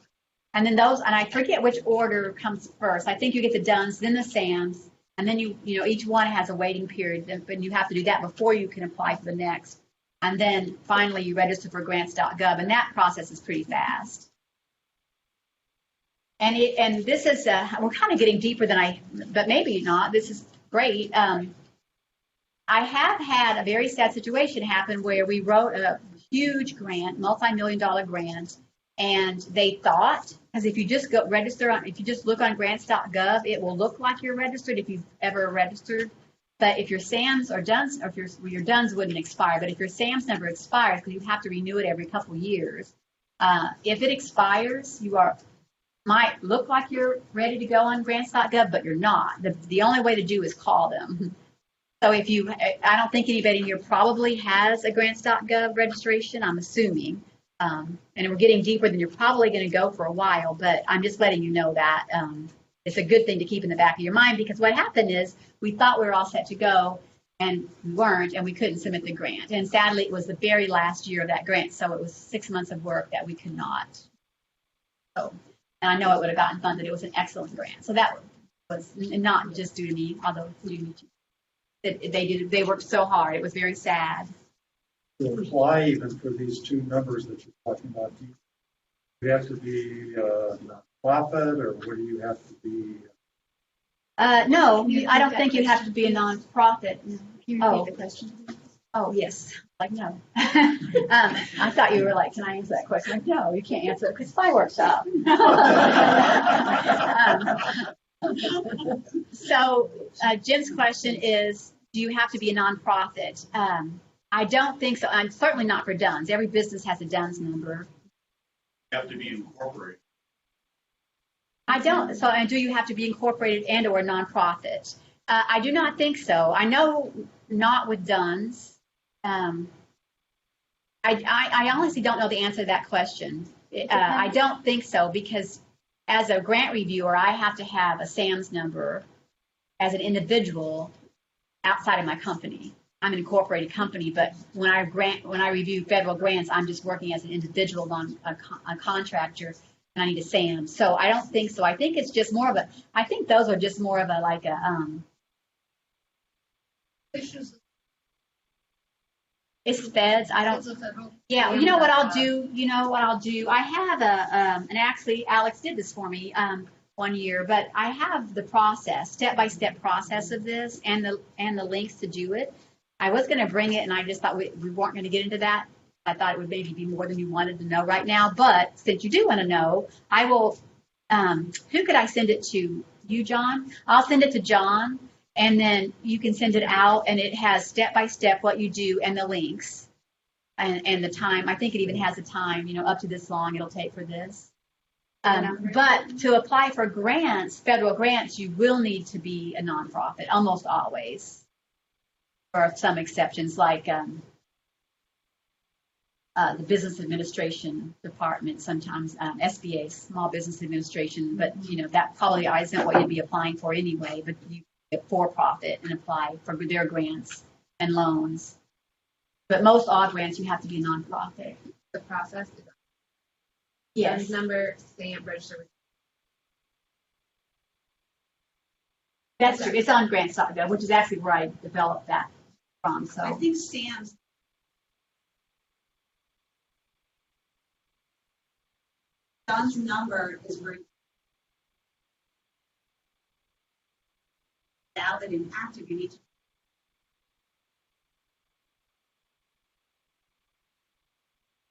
And then those, and I forget which order comes first. I think you get the DUNS, then the SAMS, and then each one has a waiting period, and you have to do that before you can apply for the next. And then finally you register for grants.gov, and that process is pretty fast. And this is, we're kind of getting deeper than but maybe not. This is great. I have had a very sad situation happen where we wrote a huge grant, multi-million-dollar grant, and they thought, because if you just if you just look on grants.gov, it will look like you're registered if you've ever registered. But if your SAMS or DUNS, or if your DUNS wouldn't expire, but if your SAMS number expires, because you have to renew it every couple of years, if it expires, might look like you're ready to go on grants.gov, but you're not. The only way to do is call them. So I don't think anybody here probably has a grants.gov registration, I'm assuming. And we're getting deeper than you're probably going to go for a while, but I'm just letting you know that it's a good thing to keep in the back of your mind, because what happened is we thought we were all set to go and we weren't, and we couldn't submit the grant. And sadly, it was the very last year of that grant, so it was 6 months of work that we could not. So, and I know it would have gotten funded. It was an excellent grant. So that was not just due to me, although due to me too. They worked so hard. It was very sad. To apply even for these two numbers that you're talking about, do you have to be nonprofit, or what do you have to be? No, I don't think you have to be a nonprofit. Can you repeat the question? Oh, yes. Like, no. I thought you were like, can I answer that question? Like, no, you can't answer it because it's my workshop. So Jim's question is, do you have to be a nonprofit? I don't think so. I'm certainly not for DUNS. Every business has a DUNS number. You have to be incorporated. I don't. So, and do you have to be incorporated and or a nonprofit? I do not think so. I know not with DUNS. I honestly don't know the answer to that question. I don't think so, because as a grant reviewer, I have to have a SAMS number as an individual outside of my company. I'm an incorporated company, but when I review federal grants, I'm just working as an individual on a contractor, and I need a SAMS. So I don't think so. I think it's just more of a. I think those are just more of a like a. It's feds. I don't. Yeah, you know what I'll do. You know what I'll do. I have and actually Alex did this for me 1 year, but I have the process, step-by-step process of this, and the links to do it. I was going to bring it, and I just thought we weren't going to get into that. I thought it would maybe be more than you wanted to know right now, but since you do want to know, I will. Who could I send it to? You, John? I'll send it to John. And then you can send it out, and it has step-by-step what you do and the links and the time. I think it even has a time, up to this long it'll take for this. But to apply for grants, federal grants, you will need to be a nonprofit, almost always. Or some exceptions, like the Business Administration Department, sometimes SBA, Small Business Administration, but, that probably isn't what you'd be applying for anyway, but you for-profit and apply for their grants and loans. But most all grants, you have to be a nonprofit. The process is yes. Number, stamp, register. That's true. It's on grants.gov, which is actually where I developed that from. So I think Sam's John's number is where valid and active. You need to.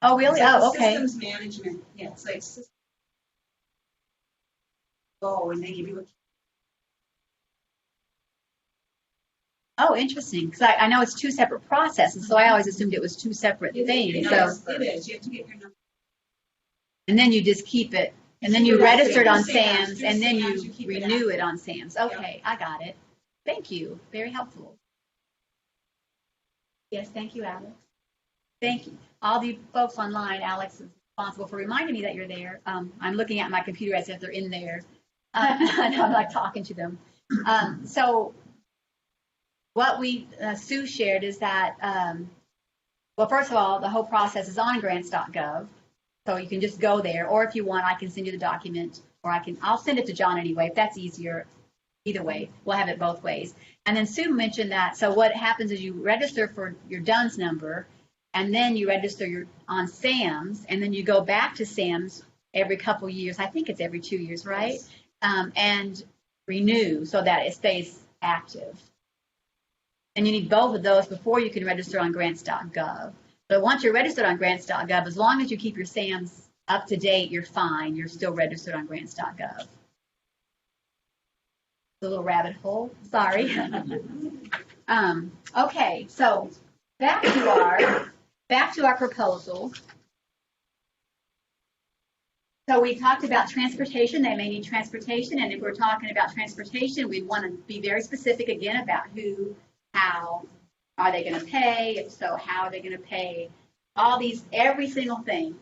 Oh, really? Oh, okay. Systems management. Yeah, it's like systems. Oh, and they give you a. Oh, interesting. Because I know it's two separate processes, so I always assumed it was two separate things. So it is. You have to get your number. And then you just keep it, and then you register it on SAMS, and then you renew it on SAMS. Okay, I got it. Thank you. Very helpful. Yes, thank you, Alex. Thank you. All the folks online, Alex is responsible for reminding me that you're there. I'm looking at my computer as if they're in there. And I'm like talking to them. So what Sue shared is that, well, first of all, the whole process is on grants.gov. So you can just go there, or if you want, I can send you the document, or I'll send it to John anyway, if that's easier. Either way, we'll have it both ways. And then Sue mentioned that, so what happens is you register for your DUNS number, and then you register on SAMS, and then you go back to SAMS every couple years. I think it's every 2 years, right? Yes. And renew so that it stays active. And you need both of those before you can register on grants.gov. But once you're registered on grants.gov, as long as you keep your SAMS up to date, you're fine. You're still registered on grants.gov. A little rabbit hole. Sorry. Okay, so back to our proposal. So we talked about transportation. They may need transportation, and if we're talking about transportation, we want to be very specific again about who, how are they going to pay. If so, how are they going to pay? every single thing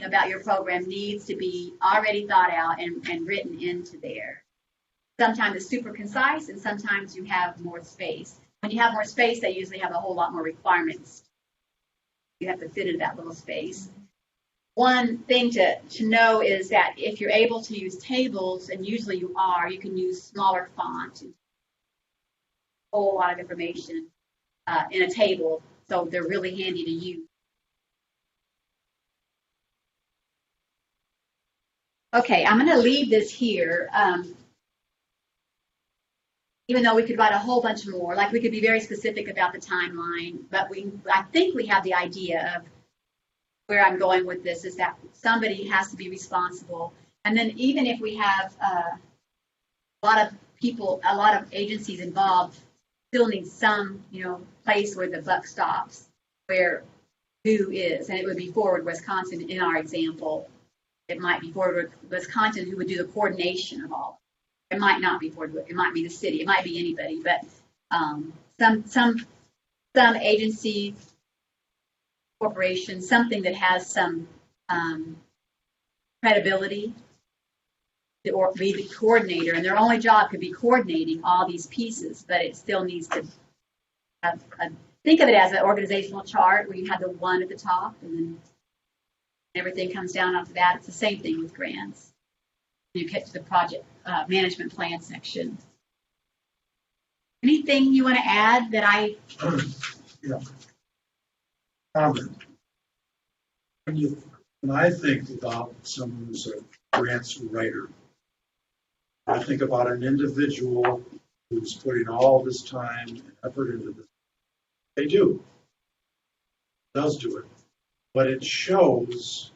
about your program needs to be already thought out and written into there. Sometimes it's super concise, and sometimes you have more space. When you have more space, they usually have a whole lot more requirements. You have to fit into that little space. One thing to know is that if you're able to use tables, and usually you are, you can use smaller font, a whole lot of information in a table, so they're really handy to use. Okay, I'm going to leave this here. Even though we could write a whole bunch more, like we could be very specific about the timeline, but I think we have the idea of where I'm going with this is that somebody has to be responsible. And then even if we have a lot of people, a lot of agencies involved, still need some, place where the buck stops, where who is, and it would be Forward Wisconsin in our example. It might be Forward Wisconsin who would do the coordination of all. It might not be Forward. It might be the city. It might be anybody. But some agency, corporation, something that has some credibility, or be the coordinator, and their only job could be coordinating all these pieces. But it still needs to have think of it as an organizational chart where you have the one at the top, and then everything comes down after that. It's the same thing with grants. You get to the project management plan section. Anything you want to add that I? Yeah. Comment. When I think about someone who's a grants writer, I think about an individual who's putting all this time and effort into this. They do. Does do it. But it shows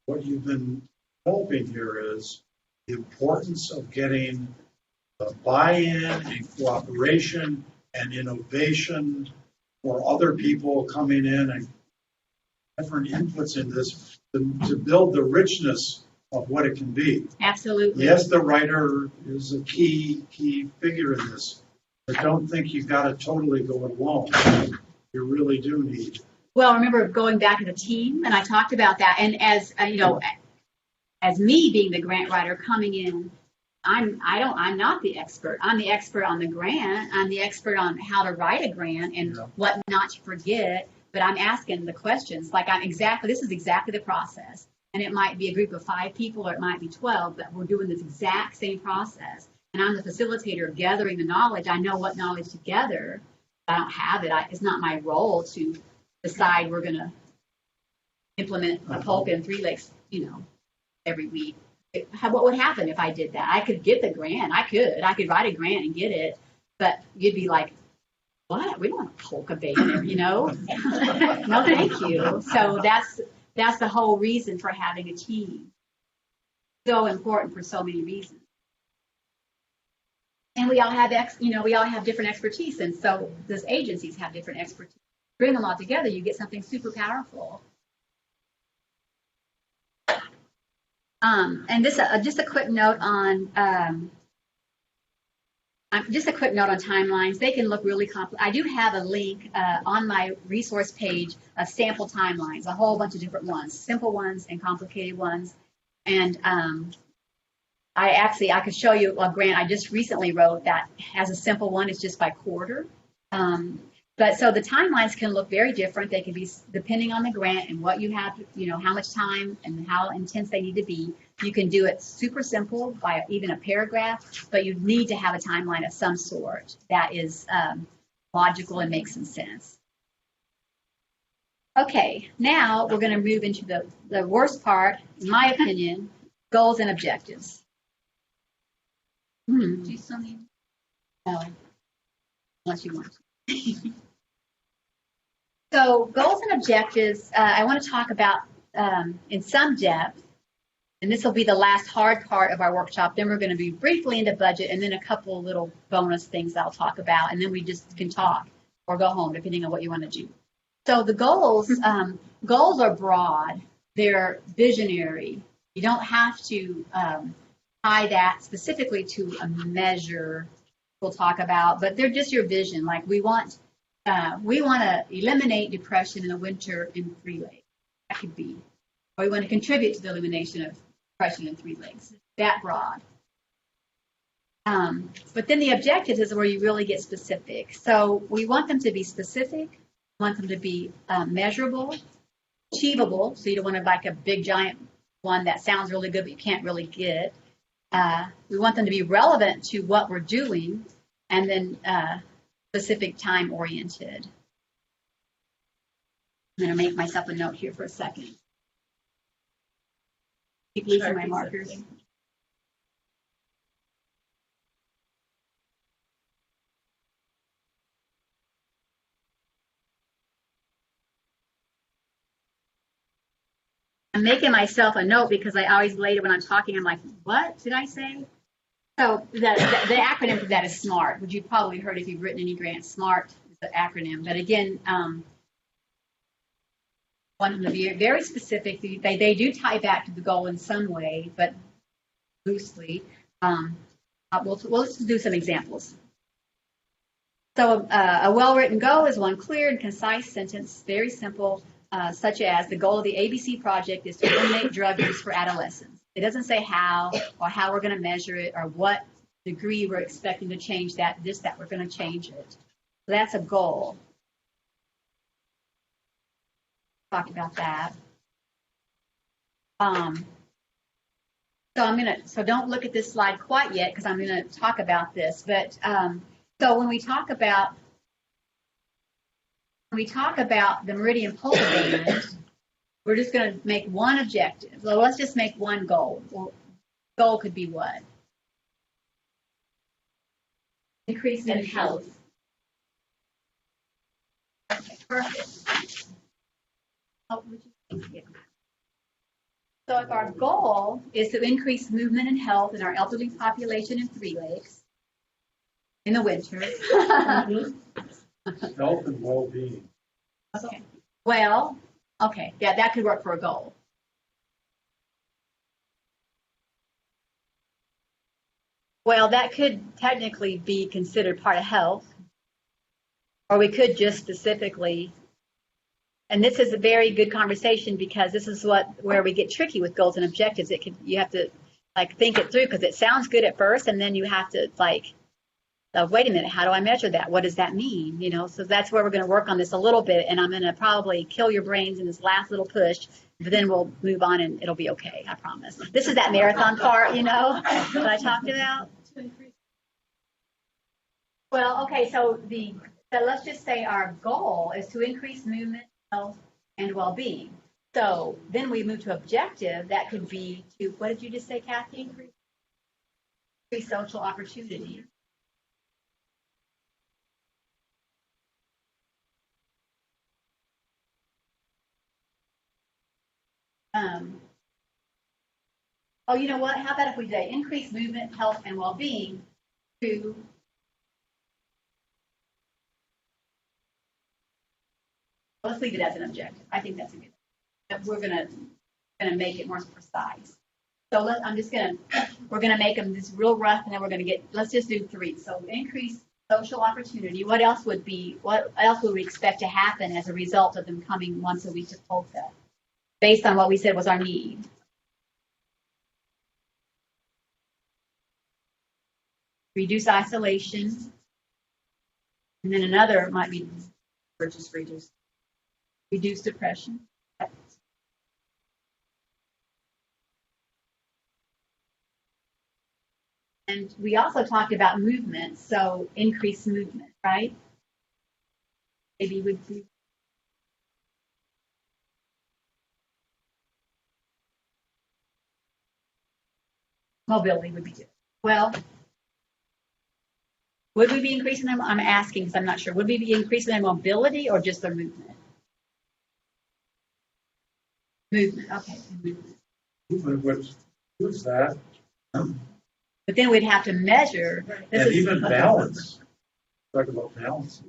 what you've been hoping here is the importance of getting the buy-in and cooperation and innovation for other people coming in and different inputs in this to build the richness of what it can be. Absolutely. Yes, the writer is a key figure in this, but don't think you've got to totally go it alone. You really do need. Well, remember going back to the team, and I talked about that. And as as me being the grant writer coming in, I'm not the expert. I'm the expert on the grant. I'm the expert on how to write a grant and what not to forget. But I'm asking the questions. Like this is exactly the process. And it might be a group of 5 people, or it might be 12, but we're doing this exact same process. And I'm the facilitator gathering the knowledge. I know what knowledge to gather. I don't have it. It's not my role to decide we're going to implement a polka in 3 Lakes, every week. What would happen if I did that? I could get the grant. I could write a grant and get it, but you'd be like, what? We don't want a polka band, No, thank you. So that's the whole reason for having a team. So important for so many reasons. And we all have different expertise, and so those agencies have different expertise. Bring them all together, you get something super powerful. And this just a quick note on timelines. They can look really complex. I do have a link on my resource page of sample timelines, a whole bunch of different ones, simple ones and complicated ones. And I could show you a grant I just recently wrote that has a simple one. It's just by quarter. But so the timelines can look very different. They can be depending on the grant and what you have, how much time and how intense they need to be. You can do it super simple by even a paragraph, but you need to have a timeline of some sort that is logical and makes some sense. Okay, now we're going to move into the worst part, in my opinion, goals and objectives. Do you still need? No, unless you want to. So goals and objectives, I want to talk about in some depth, and this will be the last hard part of our workshop. Then we're going to be briefly into budget, and then a couple little bonus things I'll talk about, and then we just can talk or go home, depending on what you want to do. So the goals are broad. They're visionary. You don't have to tie that specifically to a measure we'll talk about, but they're just your vision. Like we want we want to eliminate depression in the winter in 3 lakes. That could be. Or we want to contribute to the elimination of depression in 3 lakes. That broad. But then the objectives is where you really get specific. So we want them to be specific, we want them to be measurable, achievable. So you don't want to like a big giant one that sounds really good but you can't really get. We want them to be relevant to what we're doing, and then specific time oriented. I'm going to make myself a note here for a second. Keep losing my markers. I'm making myself a note because I always later when I'm talking, I'm like, what did I say? So the acronym for that is SMART, which you've probably heard if you've written any grants. SMART is the acronym. But again, want them to be very specific. They do tie back to the goal in some way, but loosely. Let's do some examples. So a well-written goal is one clear and concise sentence, very simple, such as the goal of the ABC project is to eliminate drug use for adolescents. It doesn't say how or how we're going to measure it or what degree we're expecting to change that, that we're going to change it. So that's a goal. Talk about that. So don't look at this slide quite yet because I'm going to talk about this. But so when we talk about the meridian polar band, we're just going to make one objective. So let's just make one goal. Well, goal could be what? Increase in health. Okay, perfect. Oh, so if our goal is to increase movement and health in our elderly population in 3 Lakes in the winter. Health and well-being. Okay. Well, okay, yeah, that could work for a goal. Well, that could technically be considered part of health, or we could just specifically. And this is a very good conversation because this is where we get tricky with goals and objectives. You have to like think it through because it sounds good at first, and then you have to like, wait a minute, how do I measure that? What does that mean? You know, so that's where we're going to work on this a little bit, and I'm going to probably kill your brains in this last little push, but then we'll move on and it'll be okay. I promise. This is that marathon part, you know, that I talked about. Well, okay, so let's just say our goal is to increase movement, health, and well-being. So then we move to objective. That could be to, what did you just say, Kathy? Increase social opportunity. Oh, you know what? How about if we say increase movement, health, and well-being to let's leave it as an objective. I think that's a good. We're gonna make it more precise. So we're gonna make them this real rough, and then we're gonna let's just do 3. So increase social opportunity. What else would we expect to happen as a result of them coming once a week to Polka, based on what we said was our need? Reduce isolation, and then another might be just reduce depression. And we also talked about movement, so increase movement, right? Maybe would be mobility would be good. Well, would we be increasing them? I'm asking because I'm not sure. Would we be increasing their mobility or just their movement? Movement, okay. Movement, what's that? But then we'd have to measure. And even balance. Talk about balance.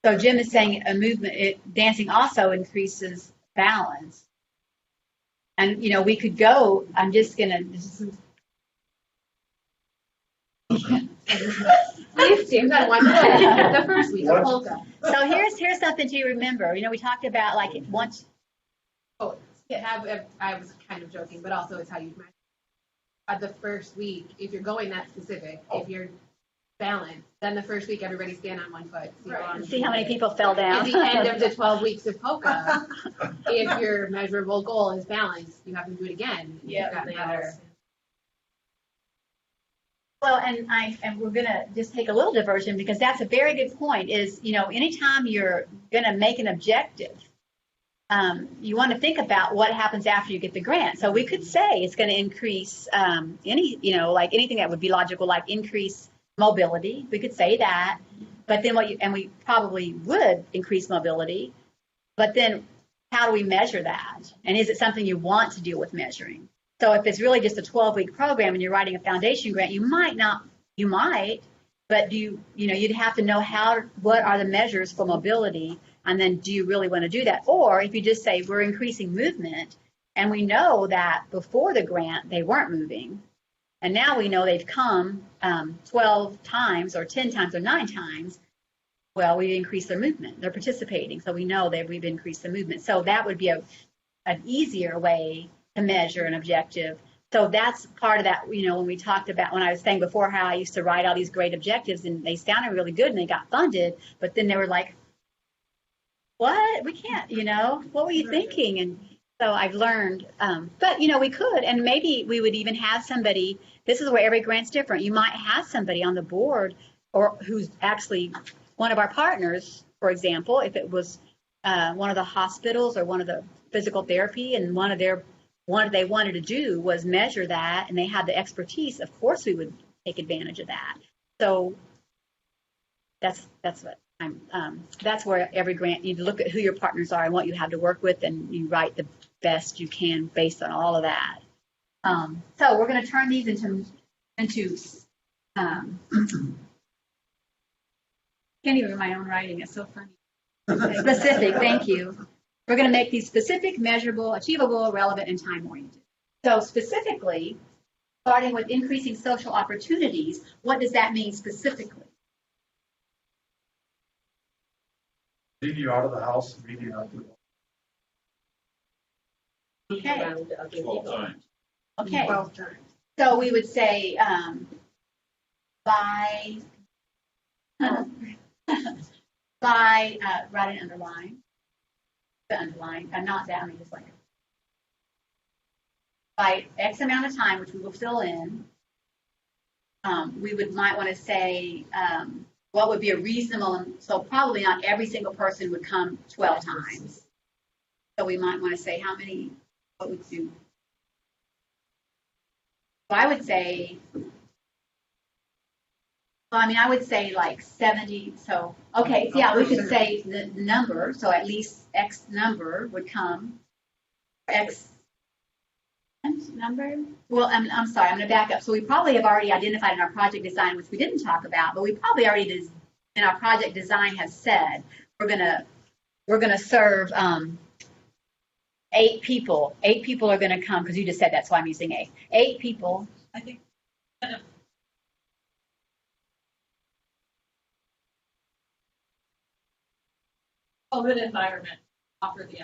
So Jim is saying a movement, dancing also increases balance. And, you know, we could go, I'm just going to, We've teamed on one day, the first week of polka. So here's something to remember. You know, we talked about like once. Oh, I was kind of joking, but also it's how you measure. The first week, if you're going that specific, if you're balanced, then the first week everybody stand on one foot. See how many people fell down. At the end of the 12 weeks of polka, if your measurable goal is balance, you have to do it again. Yeah, better. Well, and we're gonna just take a little diversion because that's a very good point. Is anytime you're gonna make an objective, you want to think about what happens after you get the grant. So we could say it's going to increase like anything that would be logical, like increase mobility. We could say that, but then we probably would increase mobility, but then how do we measure that? And is it something you want to deal with measuring? So if it's really just a 12-week program and you're writing a foundation grant, you might, but you'd have to know what are the measures for mobility, and then do you really want to do that? Or if you just say we're increasing movement, and we know that before the grant they weren't moving, and now we know they've come 12 times or 10 times or 9 times, well, we increased their movement. They're participating, so we know that we've increased the movement. So that would be an easier way to measure an objective. So that's part of that, when we talked about, when I was saying before how I used to write all these great objectives and they sounded really good and they got funded, but then they were like, what? We can't, what were you thinking? And so I've learned, but we could, and maybe we would even have somebody, this is where every grant's different. You might have somebody on the board or who's actually one of our partners, for example, if it was one of the hospitals or one of the physical therapy and what they wanted to do was measure that and they had the expertise, of course we would take advantage of that. So that's what that's where every grant, you look at who your partners are and what you have to work with, and you write the best you can based on all of that. So we're going to turn these into can't even read my own writing. It's so funny. Specific. Thank you. We're going to make these specific, measurable, achievable, relevant, and time-oriented. So specifically, starting with increasing social opportunities, what does that mean specifically? Leave you out of the house, leave you out the Okay. 12 times. Okay. So we would say by write an underline. The underline, not that, I mean just like by X amount of time, which we will fill in. We might want to say what would be a reasonable, so probably not every single person would come 12 times. So we might want to say how many, what would do? So I would say, I would say like 70. So, okay, so yeah, we could say the number. So at least X number would come. X number? Well, I'm sorry, I'm going to back up. So we probably have already identified in our project design, which we didn't talk about, but we probably already did, in our project design has said we're going to serve 8 people. 8 people are going to come, because you just said that, so I'm using 8. 8 people. I think COVID environment offer the.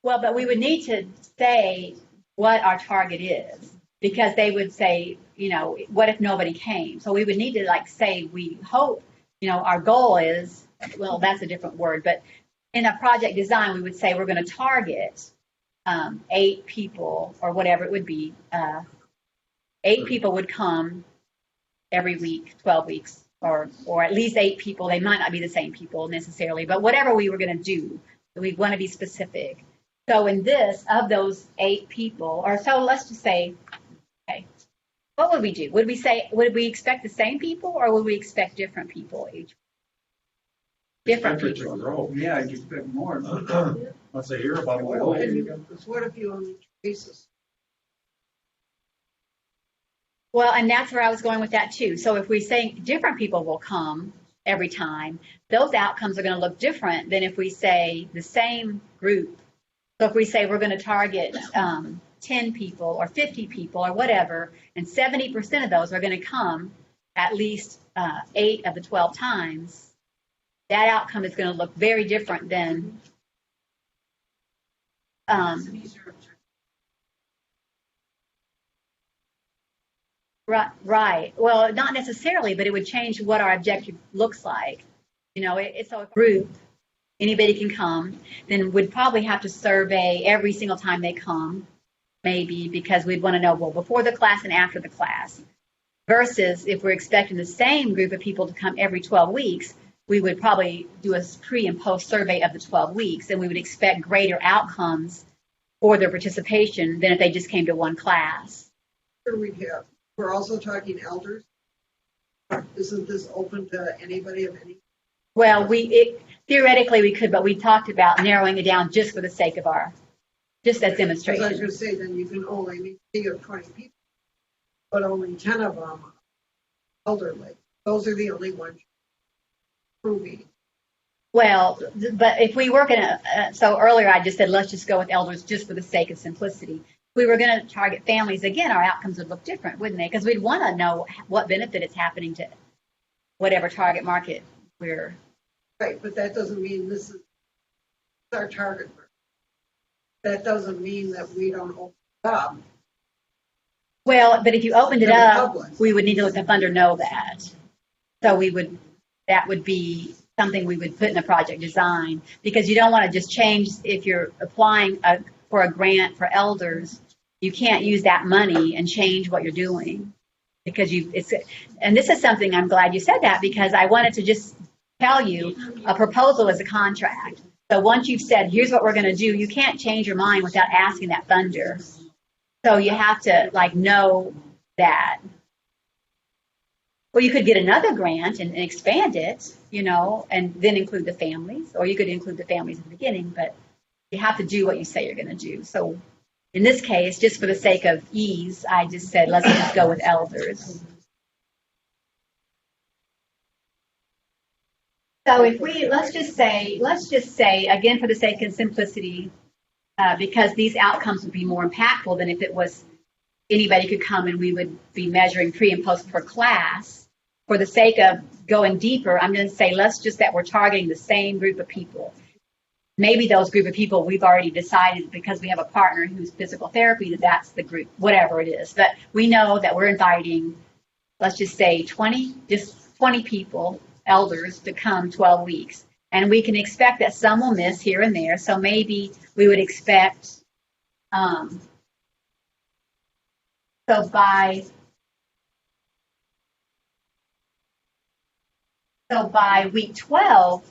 Well, but we would need to say what our target is, because they would say, what if nobody came? So we would need to say, we hope, our goal is, well, that's a different word, but in a project design, we would say we're going to target 8 people or whatever it would be. 8 people would come every week, 12 weeks, or at least 8 people. They might not be the same people necessarily, but whatever we were going to do, we want to be specific. So in this, of those 8 people, or so let's just say, okay, what would we do? Would we expect the same people, or would we expect different people each? Different people. Yeah, you expect more. Once they hear about it, What if you only traces? Well, and that's where I was going with that too. So if we say different people will come every time, those outcomes are going to look different than if we say the same group. So if we say we're going to target 10 people or 50 people or whatever, and 70% of those are going to come at least 8 of the 12 times, that outcome is going to look very different than right. Well, not necessarily, but it would change what our objective looks like. You know, it's a group. Anybody can come. Then we'd probably have to survey every single time they come, maybe, because we'd want to know, well, before the class and after the class. Versus if we're expecting the same group of people to come every 12 weeks, we would probably do a pre and post survey of the 12 weeks, and we would expect greater outcomes for their participation than if they just came to one class. Here we have, we're also talking elders. Isn't this open to anybody of any? Well, theoretically we could, but we talked about narrowing it down just for the sake of just as demonstration. I was going to say, then you can only meet 20 people, but only 10 of them elderly. Those are the only ones proving. Well, but if we work so earlier I just said, let's just go with elders just for the sake of simplicity. If we were going to target families, again, our outcomes would look different, wouldn't they? Because we'd want to know what benefit is happening to whatever target market we're. Right, but that doesn't mean this is our target market. That doesn't mean that we don't open it up. Well, but if you opened it To the up, public. we would need to let the funder know that. So that would be something we would put in the project design, because you don't want to just change. If you're applying for a grant for elders, you can't use that money and change what you're doing, because and this is something I'm glad you said that, because I wanted to just tell you a proposal is a contract. So once you've said, here's what we're going to do, you can't change your mind without asking that funder. So you have to know that. Well, you could get another grant and expand it, and then include the families, or you could include the families at the beginning, but you have to do what you say you're going to do. So in this case, just for the sake of ease, I just said, let's just go with elders. So if let's just say, again, for the sake of simplicity, because these outcomes would be more impactful than if it was anybody could come and we would be measuring pre and post per class. For the sake of going deeper, I'm going to say, let's just that we're targeting the same group of people. Maybe those group of people we've already decided, because we have a partner who's physical therapy, that's the group, whatever it is. But we know that we're inviting, let's just say 20 people, elders, to come 12 weeks. And we can expect that some will miss here and there. So maybe we would expect, so by week 12,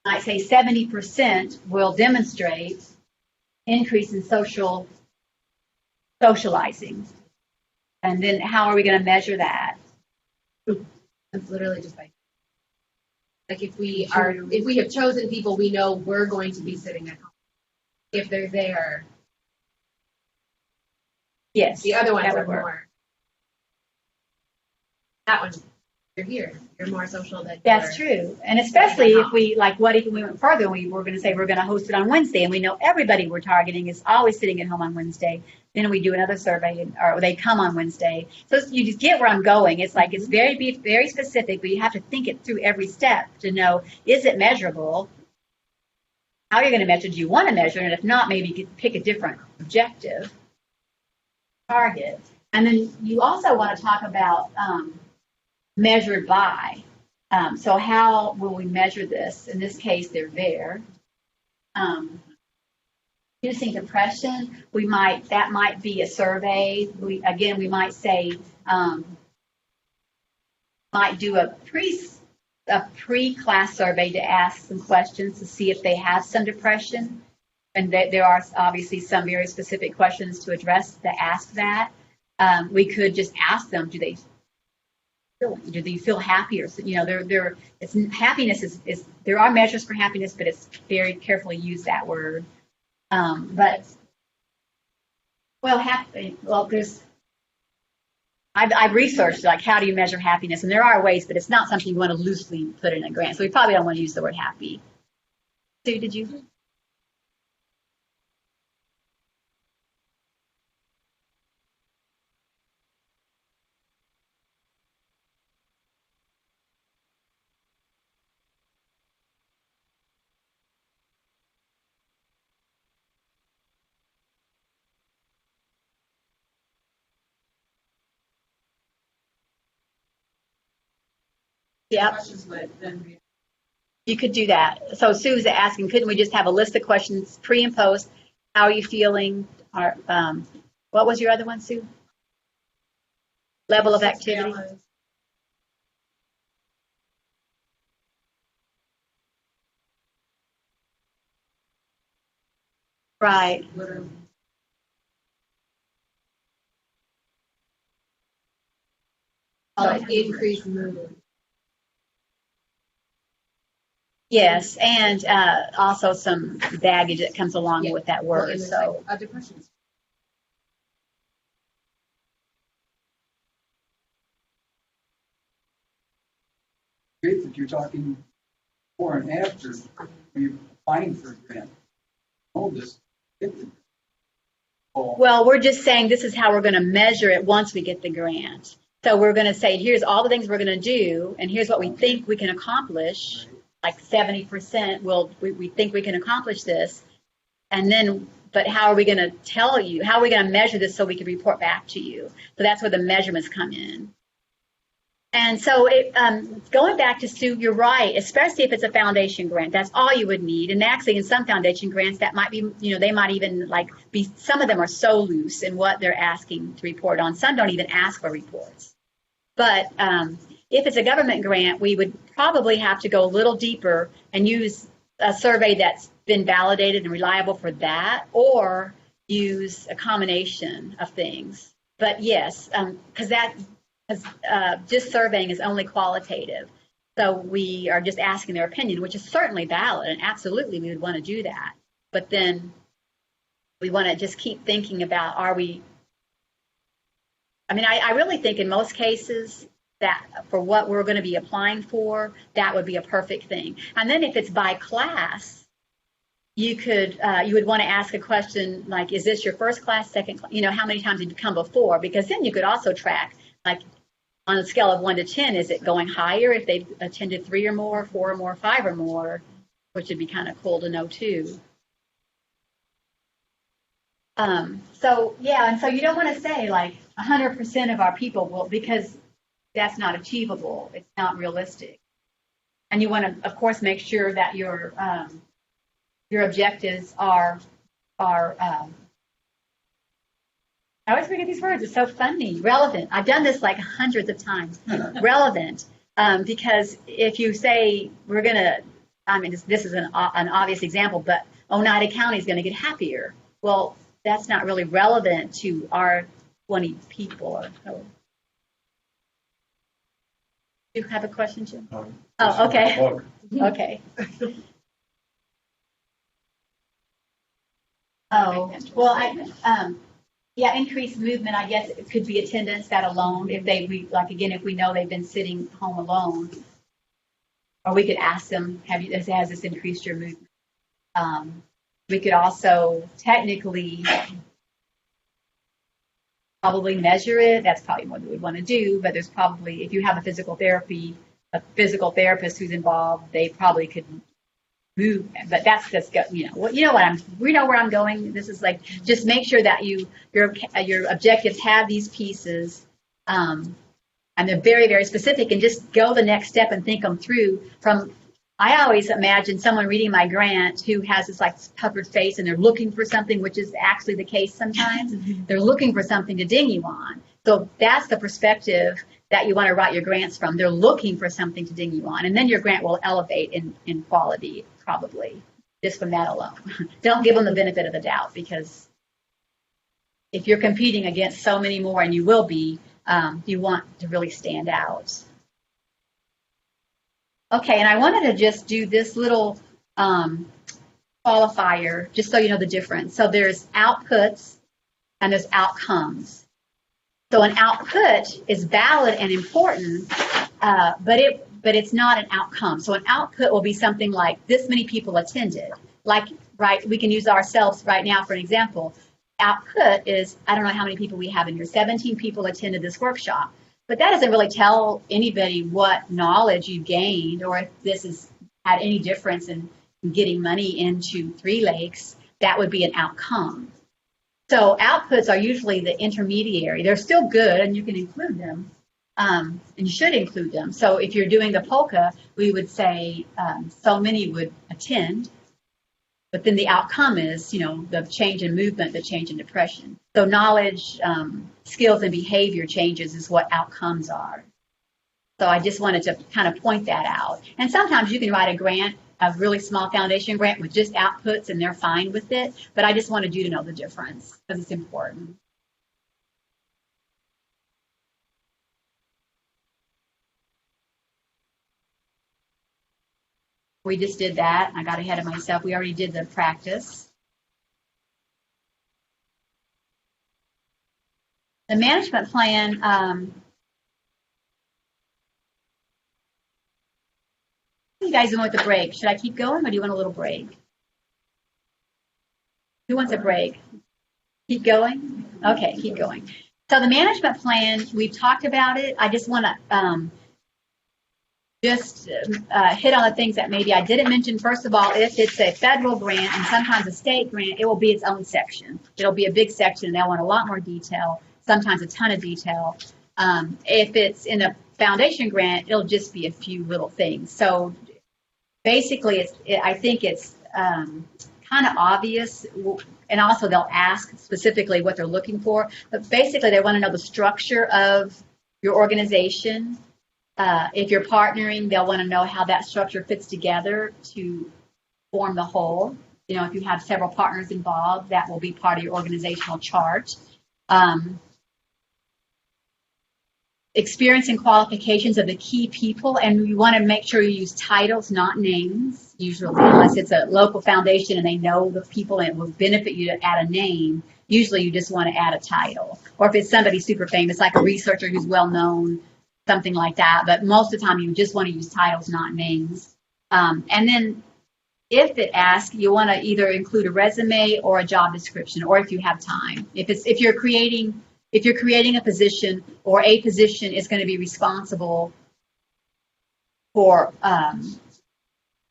I'd say 70% will demonstrate increase in socializing. And then how are we going to measure that? It's literally just if we have chosen people we know we're going to be sitting at home. If they're there. Yes. The other ones are more. That one, you're here. You're more social than. That's true. And especially if what if we went further and we were going to say we're going to host it on Wednesday, and we know everybody we're targeting is always sitting at home on Wednesday. Then we do another survey, or they come on Wednesday. So you just get where I'm going. It's it's very specific, but you have to think it through every step to know, is it measurable? How are you going to measure? Do you want to measure? And if not, maybe you could pick a different objective target. And then you also want to talk about measured by. So how will we measure this? In this case, they're there. Reducing depression, that might be a survey. We might say, might do a pre-class survey to ask some questions to see if they have some depression. And there are obviously some very specific questions to ask that. We could just ask them, do they feel happier? So, happiness is there are measures for happiness, but it's very carefully used, that word. I've researched how do you measure happiness, and there are ways, but it's not something you want to loosely put in a grant. So we probably don't want to use the word happy. Sue, did you? Yep. Questions would then be. You could do that. So Sue's asking, couldn't we just have a list of questions pre and post? How are you feeling? Or, what was your other one, Sue? Level of activity? Balance. Right. Literally. Increase mood. Yes, and also some baggage that comes along Yeah. with that Well, word. and there's So like a depression. Great that you're talking before and after you're applying for a grant. Oh, this. well, we're just saying this is how we're going to measure it once we get the grant. So we're going to say, here's all the things we're going to do, and here's what we think we can accomplish. Like 70%, we think we can accomplish this. And then, but how are we going to tell you? How are we going to measure this so we can report back to you? So that's where the measurements come in. And so going back to Sue, you're right, especially if it's a foundation grant, that's all you would need. And actually in some foundation grants, that might be, they might even be, some of them are so loose in what they're asking to report on. Some don't even ask for reports. But if it's a government grant, we would probably have to go a little deeper and use a survey that's been validated and reliable for that, or use a combination of things. But yes, because just surveying is only qualitative. So we are just asking their opinion, which is certainly valid, and absolutely we would want to do that. But then we want to just keep thinking about, I really think in most cases that for what we're going to be applying for, that would be a perfect thing. And then if it's by class, you would want to ask a question like, is this your first class, second class, how many times did you come before? Because then you could also track, like, on a scale of 1 to 10, is it going higher if they've attended 3 or more, 4 or more, 5 or more, which would be kind of cool to know too. So you don't want to say like 100% of our people will, because that's not achievable. It's not realistic. And you want to, of course, make sure that your objectives are I always forget these words. It's so funny. Relevant. I've done this like hundreds of times. Relevant. Because if you say we're going to, this is an obvious example, but Oneida County is going to get happier. Well, that's not really relevant to our 20 people or so. Do you have a question, Jim? Oh, okay. Okay. Oh, well, increased movement, I guess it could be attendance, that alone, if we know they've been sitting home alone. Or we could ask them, has this increased your movement? We could also technically probably measure it. That's probably what we would want to do, but there's probably, if you have a physical therapist who's involved, they probably could move, but that's just, we know where I'm going. This is like, just make sure that your objectives have these pieces, and they're very, very specific, and just go the next step and think them through. I always imagine someone reading my grant who has this like puckered face and they're looking for something, which is actually the case sometimes. They're looking for something to ding you on. So that's the perspective that you want to write your grants from. They're looking for something to ding you on, and then your grant will elevate in quality, probably, just from that alone. Don't give them the benefit of the doubt, because if you're competing against so many more, and you will be, you want to really stand out. Okay, and I wanted to just do this little qualifier, just so you know the difference. So there's outputs and there's outcomes. So an output is valid and important, but it's not an outcome. So an output will be something like, this many people attended. Like, right, we can use ourselves right now for an example. Output is, I don't know how many people we have in here, 17 people attended this workshop. But that doesn't really tell anybody what knowledge you gained, or if this has had any difference in getting money into Three Lakes. That would be an outcome. So outputs are usually the intermediary. They're still good, and you can include them, And you should include them. So if you're doing the polka, we would say so many would attend, but then the outcome is, the change in movement, the change in depression. So knowledge, skills, and behavior changes is what outcomes are. So I just wanted to kind of point that out. And sometimes you can write a grant, a really small foundation grant with just outputs, and they're fine with it. But I just wanted you to know the difference because it's important. We just did that. I got ahead of myself. We already did the practice. The management plan, you guys want the break? Should I keep going or do you want a little break? Who wants a break? Keep going? Okay, keep going. So the management plan, we've talked about it. I just want to hit on the things that maybe I didn't mention. First of all, if it's a federal grant and sometimes a state grant, it will be its own section. It'll be a big section and they'll want a lot more detail, sometimes a ton of detail. If it's in a foundation grant, it'll just be a few little things. So basically, I think it's kind of obvious, and also they'll ask specifically what they're looking for. But basically, they want to know the structure of your organization. If you're partnering, they'll want to know how that structure fits together to form the whole. If you have several partners involved, that will be part of your organizational chart. Experience and qualifications of the key people, and you want to make sure you use titles, not names, usually, unless it's a local foundation and they know the people and it will benefit you to add a name. Usually you just want to add a title. Or if it's somebody super famous, like a researcher who's well known, something like that. But most of the time you just want to use titles, not names. And then if it asks, you want to either include a resume or a job description, or if you have time. If you're creating a position, or a position is going to be responsible for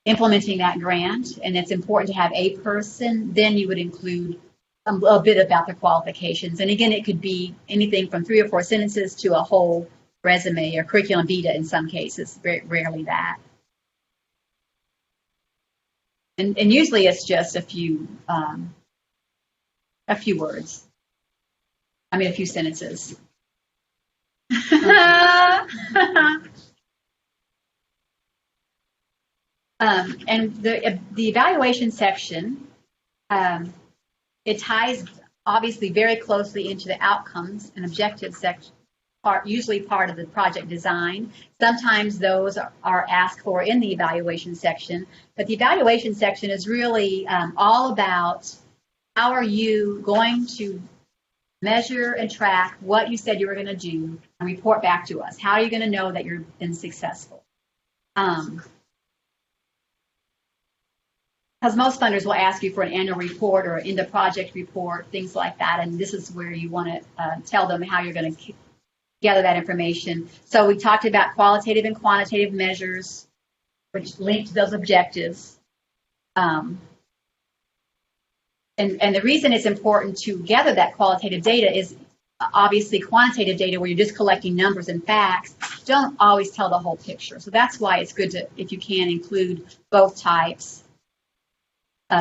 implementing that grant, and it's important to have a person, then you would include a bit about their qualifications. And again, it could be anything from 3 or 4 sentences to a whole resume or curriculum vitae in some cases, very rarely that. And usually it's just a few words. I mean, a few sentences. And the evaluation section, it ties obviously very closely into the outcomes and objectives section, usually part of the project design. Sometimes those are asked for in the evaluation section, but the evaluation section is really all about how are you going to measure and track what you said you were going to do and report back to us. How are you going to know that you've been successful? Because most funders will ask you for an annual report or an end of project report, things like that, and this is where you want to tell them how you're going to gather that information. So we talked about qualitative and quantitative measures, which link to those objectives. And the reason it's important to gather that qualitative data is obviously quantitative data where you're just collecting numbers and facts don't always tell the whole picture. So that's why it's good to, if you can, include both types.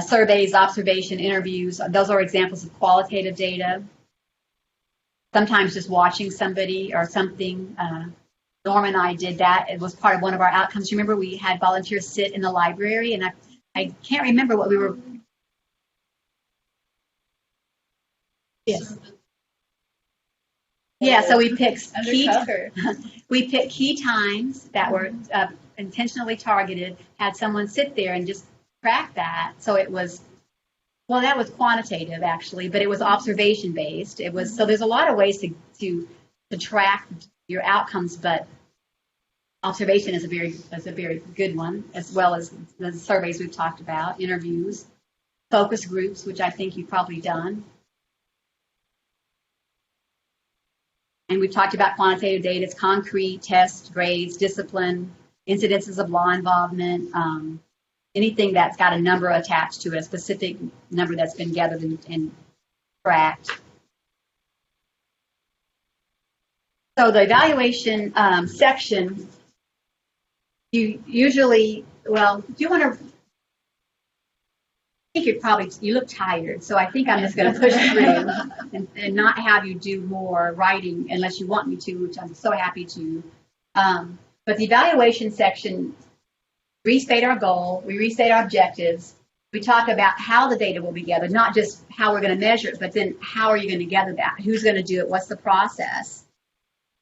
Surveys, observation, interviews, those are examples of qualitative data. Sometimes just watching somebody or something. Norma and I did that. It was part of one of our outcomes. You remember we had volunteers sit in the library, and I can't remember what we were. Yes. Yeah, so we picked key times that were intentionally targeted, had someone sit there and just track that. So it was, well, that was quantitative actually, but it was observation based. It was, so there's a lot of ways to track your outcomes, but observation is a very good one, as well as the surveys we've talked about, interviews, focus groups, which I think you've probably done. And we've talked about quantitative data. It's concrete, tests, grades, discipline, incidences of law involvement, anything that's got a number attached to it, a specific number that's been gathered and tracked. So the evaluation section, you usually, well, do you want to, I think you look tired, so I think I'm just going to push through and not have you do more writing unless you want me to, which I'm so happy to. But the evaluation section, restate our goal, we restate our objectives, we talk about how the data will be gathered, not just how we're going to measure it, but then how are you going to gather that? Who's going to do it? What's the process?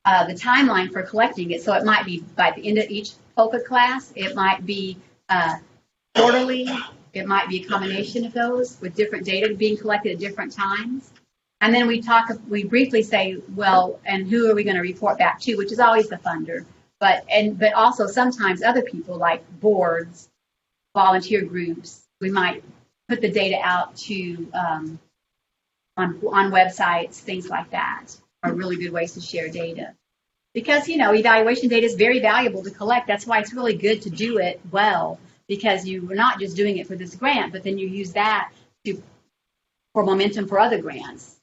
The timeline for collecting it. So it might be by the end of each POCA class. It might be quarterly. It might be a combination of those with different data being collected at different times. And then we briefly say, well, and who are we going to report back to, which is always the funder. But also sometimes other people like boards, volunteer groups, we might put the data out to on websites, things like that are really good ways to share data. Because, evaluation data is very valuable to collect. That's why it's really good to do it well, because you were not just doing it for this grant, but then you use that for momentum for other grants.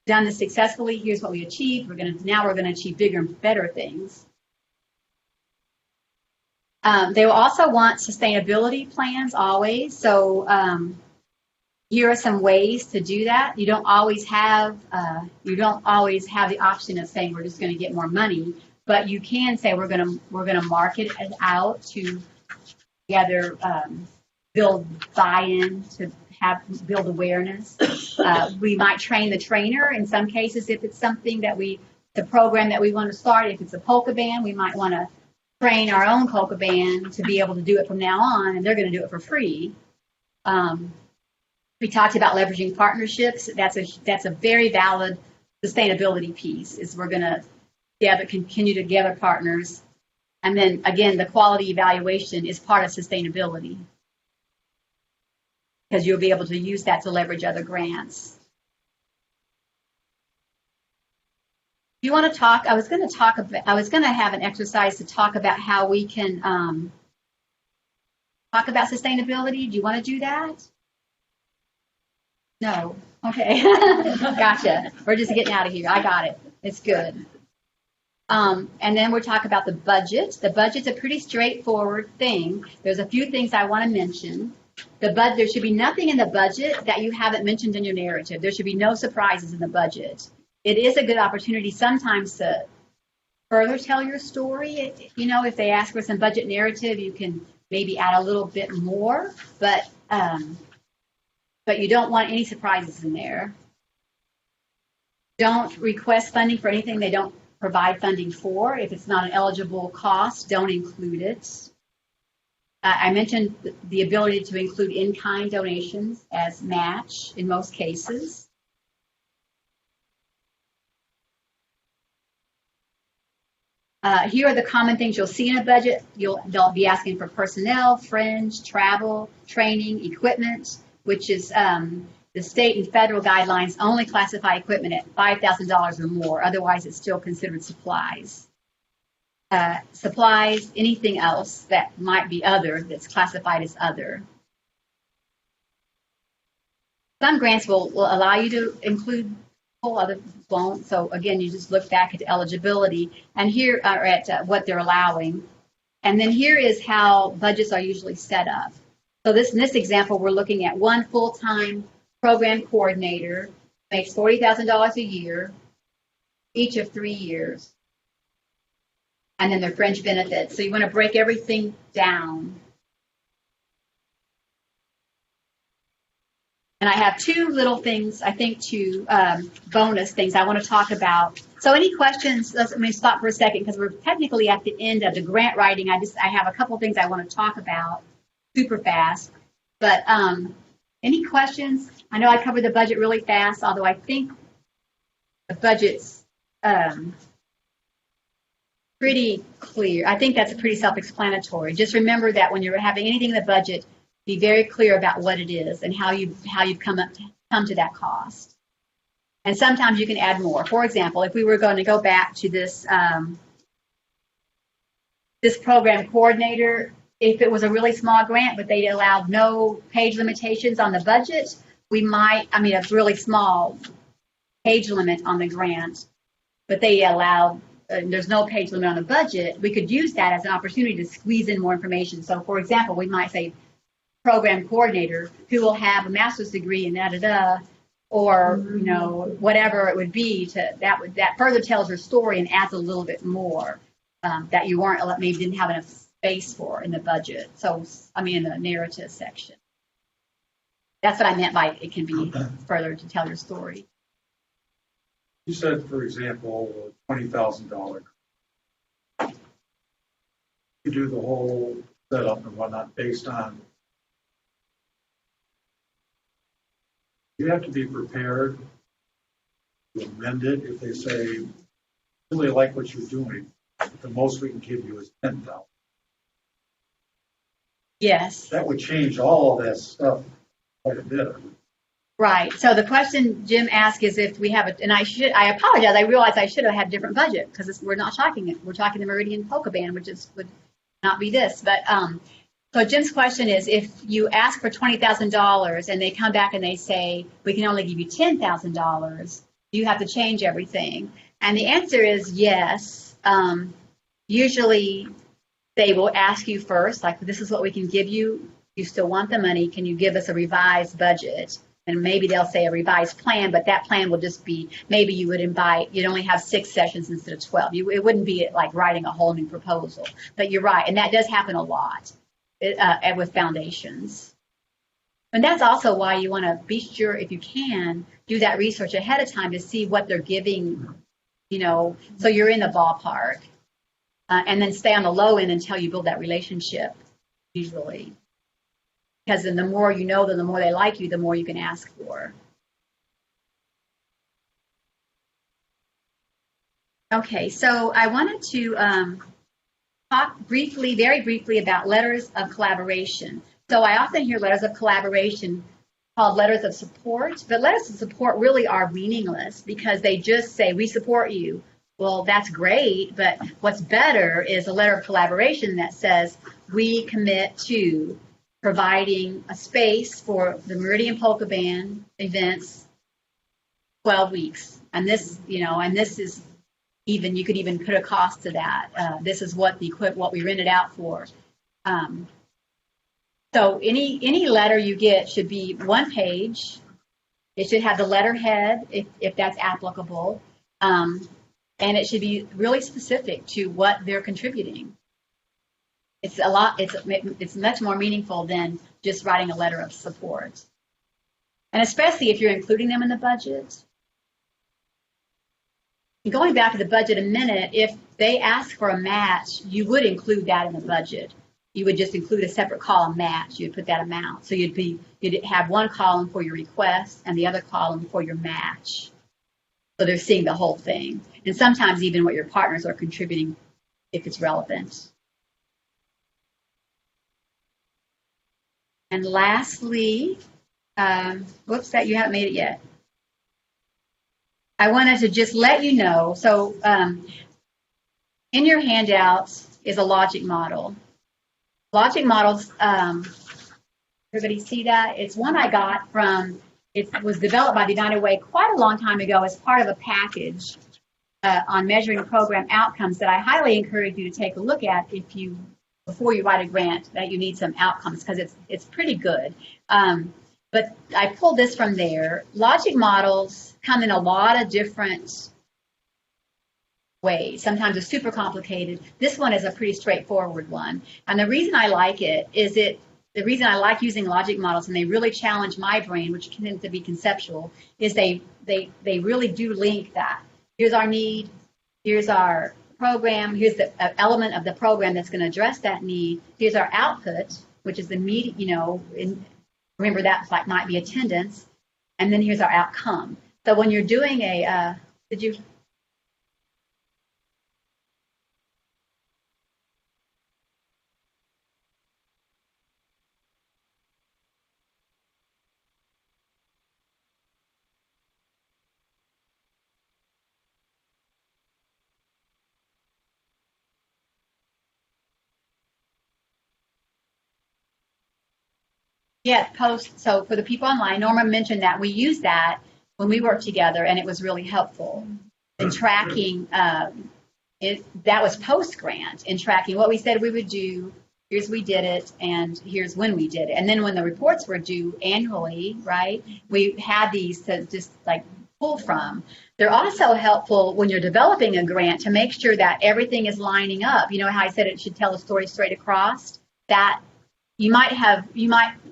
Done this successfully, here's what we achieved. Now we're going to achieve bigger and better things. They will also want sustainability plans always. So here are some ways to do that. You don't always have the option of saying we're just going to get more money, but you can say we're going to market it out to gather, build buy-in, to build awareness. We might train the trainer in some cases if it's something the program that we want to start. If it's a polka band, we might want to train our own polka band to be able to do it from now on, and they're going to do it for free. We talked about leveraging partnerships. That's a very valid sustainability piece. Is we're going to continue to gather partners, and then again, the quality evaluation is part of sustainability because you'll be able to use that to leverage other grants. You want to talk? I was going to have an exercise to talk about how we can talk about sustainability. Do you want to do that? No. Okay. Gotcha. We're just getting out of here. I got it. It's good. And then we'll talk about the budget. The budget's a pretty straightforward thing. There's a few things I want to mention. There should be nothing in the budget that you haven't mentioned in your narrative. There should be no surprises in the budget. It is a good opportunity sometimes to further tell your story. If they ask for some budget narrative, you can maybe add a little bit more, but you don't want any surprises in there. Don't request funding for anything they don't provide funding for. If it's not an eligible cost, don't include it. I mentioned the ability to include in-kind donations as match in most cases. Here are the common things you'll see in a budget. They'll be asking for personnel, fringe, travel, training, equipment, which is the state and federal guidelines only classify equipment at $5,000 or more. Otherwise, it's still considered supplies. Supplies, anything else that might be other, that's classified as other. Some grants will allow you to include people, others won't. So again, you just look back at eligibility, and here are at what they're allowing. And then here is how budgets are usually set up. So in this example, we're looking at one full-time program coordinator, makes $40,000 a year, each of 3 years. And then their fringe benefits. So you want to break everything down. And I have two little things, I think, bonus things I want to talk about. So any questions? Let me stop for a second because we're technically at the end of the grant writing. I have a couple things I want to talk about super fast. But any questions? I know I covered the budget really fast, although I think the budget's pretty clear. I think that's pretty self-explanatory. Just remember that when you're having anything in the budget, be very clear about what it is and how you've come to that cost. And sometimes you can add more. For example, if we were going to go back to this this program coordinator, if it was a really small grant, but they allowed no page limitations on the budget, a really small page limit on the grant, but they allowed there's no page limit on the budget, we could use that as an opportunity to squeeze in more information. So for example, we might say program coordinator who will have a master's degree in da-da-da, or, you know, whatever it would be that further tells your story and adds a little bit more that you weren't, maybe didn't have enough space for in the budget. So, I mean, in the narrative section. That's what I meant by it can be further to tell your story. You said, for example, $20,000. You do the whole setup and whatnot based on. You have to be prepared to amend it if they say, really like what you're doing, but the most we can give you is 10,000. Yes. That would change all of that stuff quite a bit. Right. So the question Jim asked is if we have and I apologize. I realized I should have had a different budget because we're talking the Meridian Polka Band, which would not be this. But so Jim's question is, if you ask for $20,000 and they come back and they say we can only give you $10,000, do you have to change everything? And the answer is yes. Usually they will ask you first, like, this is what we can give you. You still want the money? Can you give us a revised budget? And maybe they'll say a revised plan, but that plan will just be, maybe you would you'd only have 6 sessions instead of 12. It wouldn't be like writing a whole new proposal. But you're right, and that does happen a lot with foundations. And that's also why you want to be sure, if you can, do that research ahead of time to see what they're giving, you know, so you're in the ballpark. And then stay on the low end until you build that relationship, usually. Because then the more you know them, the more they like you, the more you can ask for. Okay, so I wanted to talk very briefly about letters of collaboration. So I often hear letters of collaboration called letters of support, but letters of support really are meaningless because they just say, we support you. Well, that's great, but what's better is a letter of collaboration that says, we commit to providing a space for the Meridian Polka Band events 12 weeks. And this, you know, and this is even, you could even put a cost to that. This is what we rent it out for. So any letter you get should be 1 page. It should have the letterhead if that's applicable. And it should be really specific to what they're contributing. It's much more meaningful than just writing a letter of support. And especially if you're including them in the budget. And going back to the budget a minute, if they ask for a match, you would include that in the budget. You would just include a separate column match. You'd put that amount. So you'd have one column for your request and the other column for your match. So they're seeing the whole thing. And sometimes even what your partners are contributing if it's relevant. And lastly, whoops, that you haven't made it yet. I wanted to just let you know, so in your handouts is a logic model. Logic models, everybody see that? It's one I got from, it was developed by the United Way quite a long time ago as part of a package on measuring program outcomes that I highly encourage you to take a look at before you write a grant, that you need some outcomes, because it's pretty good. But I pulled this from there. Logic models come in a lot of different ways. Sometimes they're super complicated. This one is a pretty straightforward one. And the reason I like it is the reason I like using logic models, and they really challenge my brain, which tends to be conceptual, is they really do link that. Here's our need, here's our program, here's the element of the program that's going to address that need, here's our output, which is the need, you know, remember that might be attendance, and then here's our outcome. So when you're doing did you? Yeah, post. So for the people online, Norma mentioned that we use that when we work together, and it was really helpful in tracking that was post-grant in tracking what we said we would do. Here's we did it, and here's when we did it. And then when the reports were due annually, right, we had these to just like pull from. They're also helpful when you're developing a grant to make sure that everything is lining up. You know how I said it should tell a story straight across? That you might,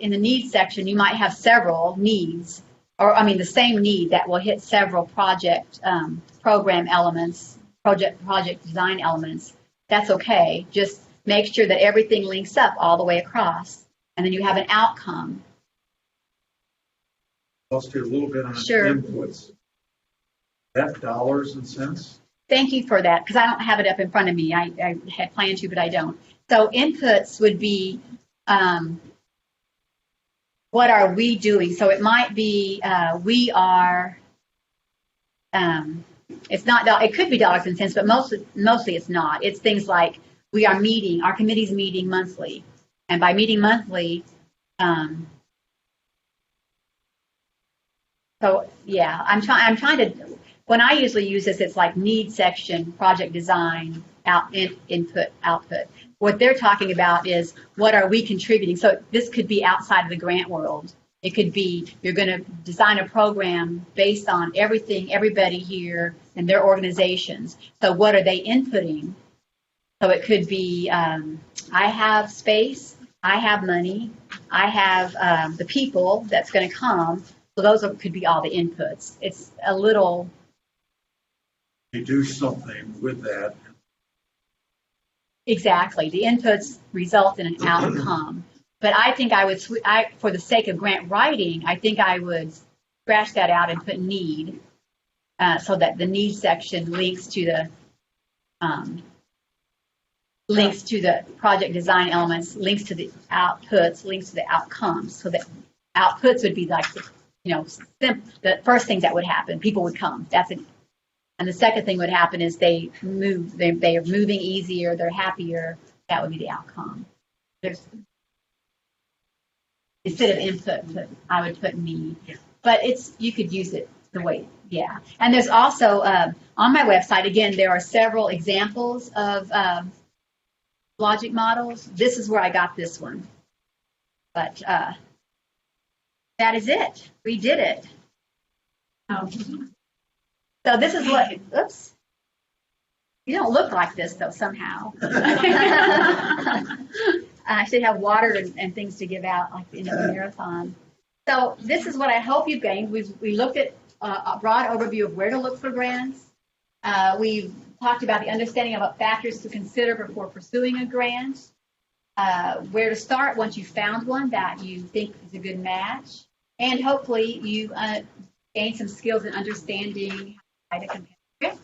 in the needs section, you might have several needs, or I mean the same need that will hit several project program elements, project design elements. That's okay. Just make sure that everything links up all the way across, and then you have an outcome. I'll stay a little bit on Sure. inputs. That dollars and cents? Thank you for that, because I don't have it up in front of me. I had planned to, but I don't. So inputs would be, what are we doing? So it might be, we are, it's not, it could be dollars and cents, but mostly it's not. It's things like, we are meeting, our committee's meeting monthly. And by meeting monthly, so yeah, I'm trying to, when I usually use this, it's like need section, project design, input, output. What they're talking about is what are we contributing? So this could be outside of the grant world. It could be you're going to design a program based on everybody here and their organizations. So what are they inputting? So it could be I have space, I have money, I have the people that's going to come. So those could be all the inputs. It's a little. You do something with that. Exactly. The inputs result in an outcome. But I think I would, for the sake of grant writing, I think I would scratch that out and put need, so that the need section links to the project design elements, links to the outputs, links to the outcomes. So that outputs would be like, the first thing that would happen, people would come. That's it. And the second thing would happen is they move, they are moving easier, they're happier. That would be the outcome. Instead of input, I would put need. But you could use it the way, yeah. And there's also, on my website, again, there are several examples of logic models. This is where I got this one. But that is it. We did it. So this is what, oops. You don't look like this, though, somehow. I should have water and things to give out like in the marathon. So this is what I hope you've gained. We looked at a broad overview of where to look for grants. We've talked about the understanding of what factors to consider before pursuing a grant, where to start once you've found one that you think is a good match, and hopefully you gain some skills in understanding how to compare grants.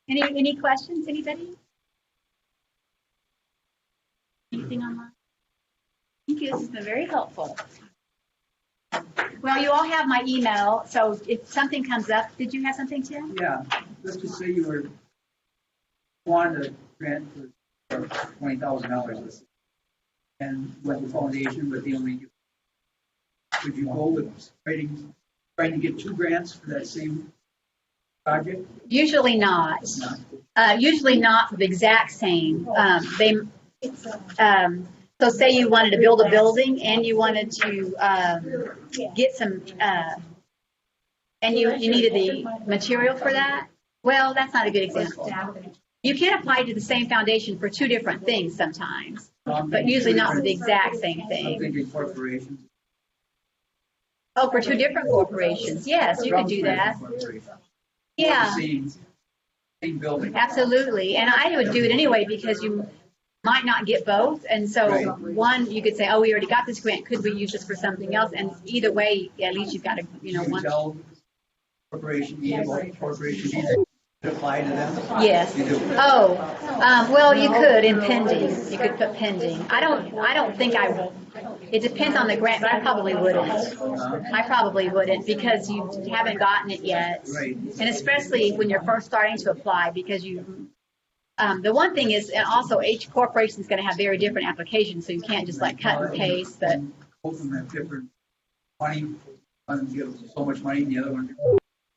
Any questions, anybody? Anything online? Thank you, this has been very helpful. Well, you all have my email, so if something comes up, did you have something, Tim? Yeah, let's just say you wanted a grant for $20,000, and went with foundation, but they only give. Would you go with trying to get 2 grants for that same project? Usually not. Usually not for the exact same. So say you wanted to build a building and you wanted to get some, and you needed the material for that. Well, that's not a good example. You can apply to the same foundation for 2 different things sometimes, but usually not for the exact same thing. I'm thinking corporations. Oh, for 2 different corporations. Yes, you could do that. Yeah. Same building. Absolutely. And I would do it anyway because you might not get both. And so one, you could say, oh, we already got this grant. Could we use this for something else? And either way, at least you've got to, one. Tell corporation apply to them? Yes. Oh, well, you could in pending. You could put pending. I don't think I will. It depends on the grant, but I probably wouldn't. I probably wouldn't because you haven't gotten it yet. Right. And especially when you're first starting to apply because you, the one thing is, and also each corporation is going to have very different applications, so you can't just like cut and paste. But both of them have different money, one give so much money, the other one give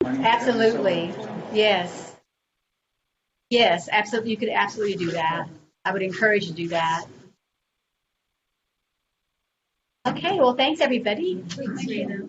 money. Absolutely. Yes. Yes, absolutely. You could absolutely do that. I would encourage you to do that. Okay, well, thanks, everybody. Thanks, Rena.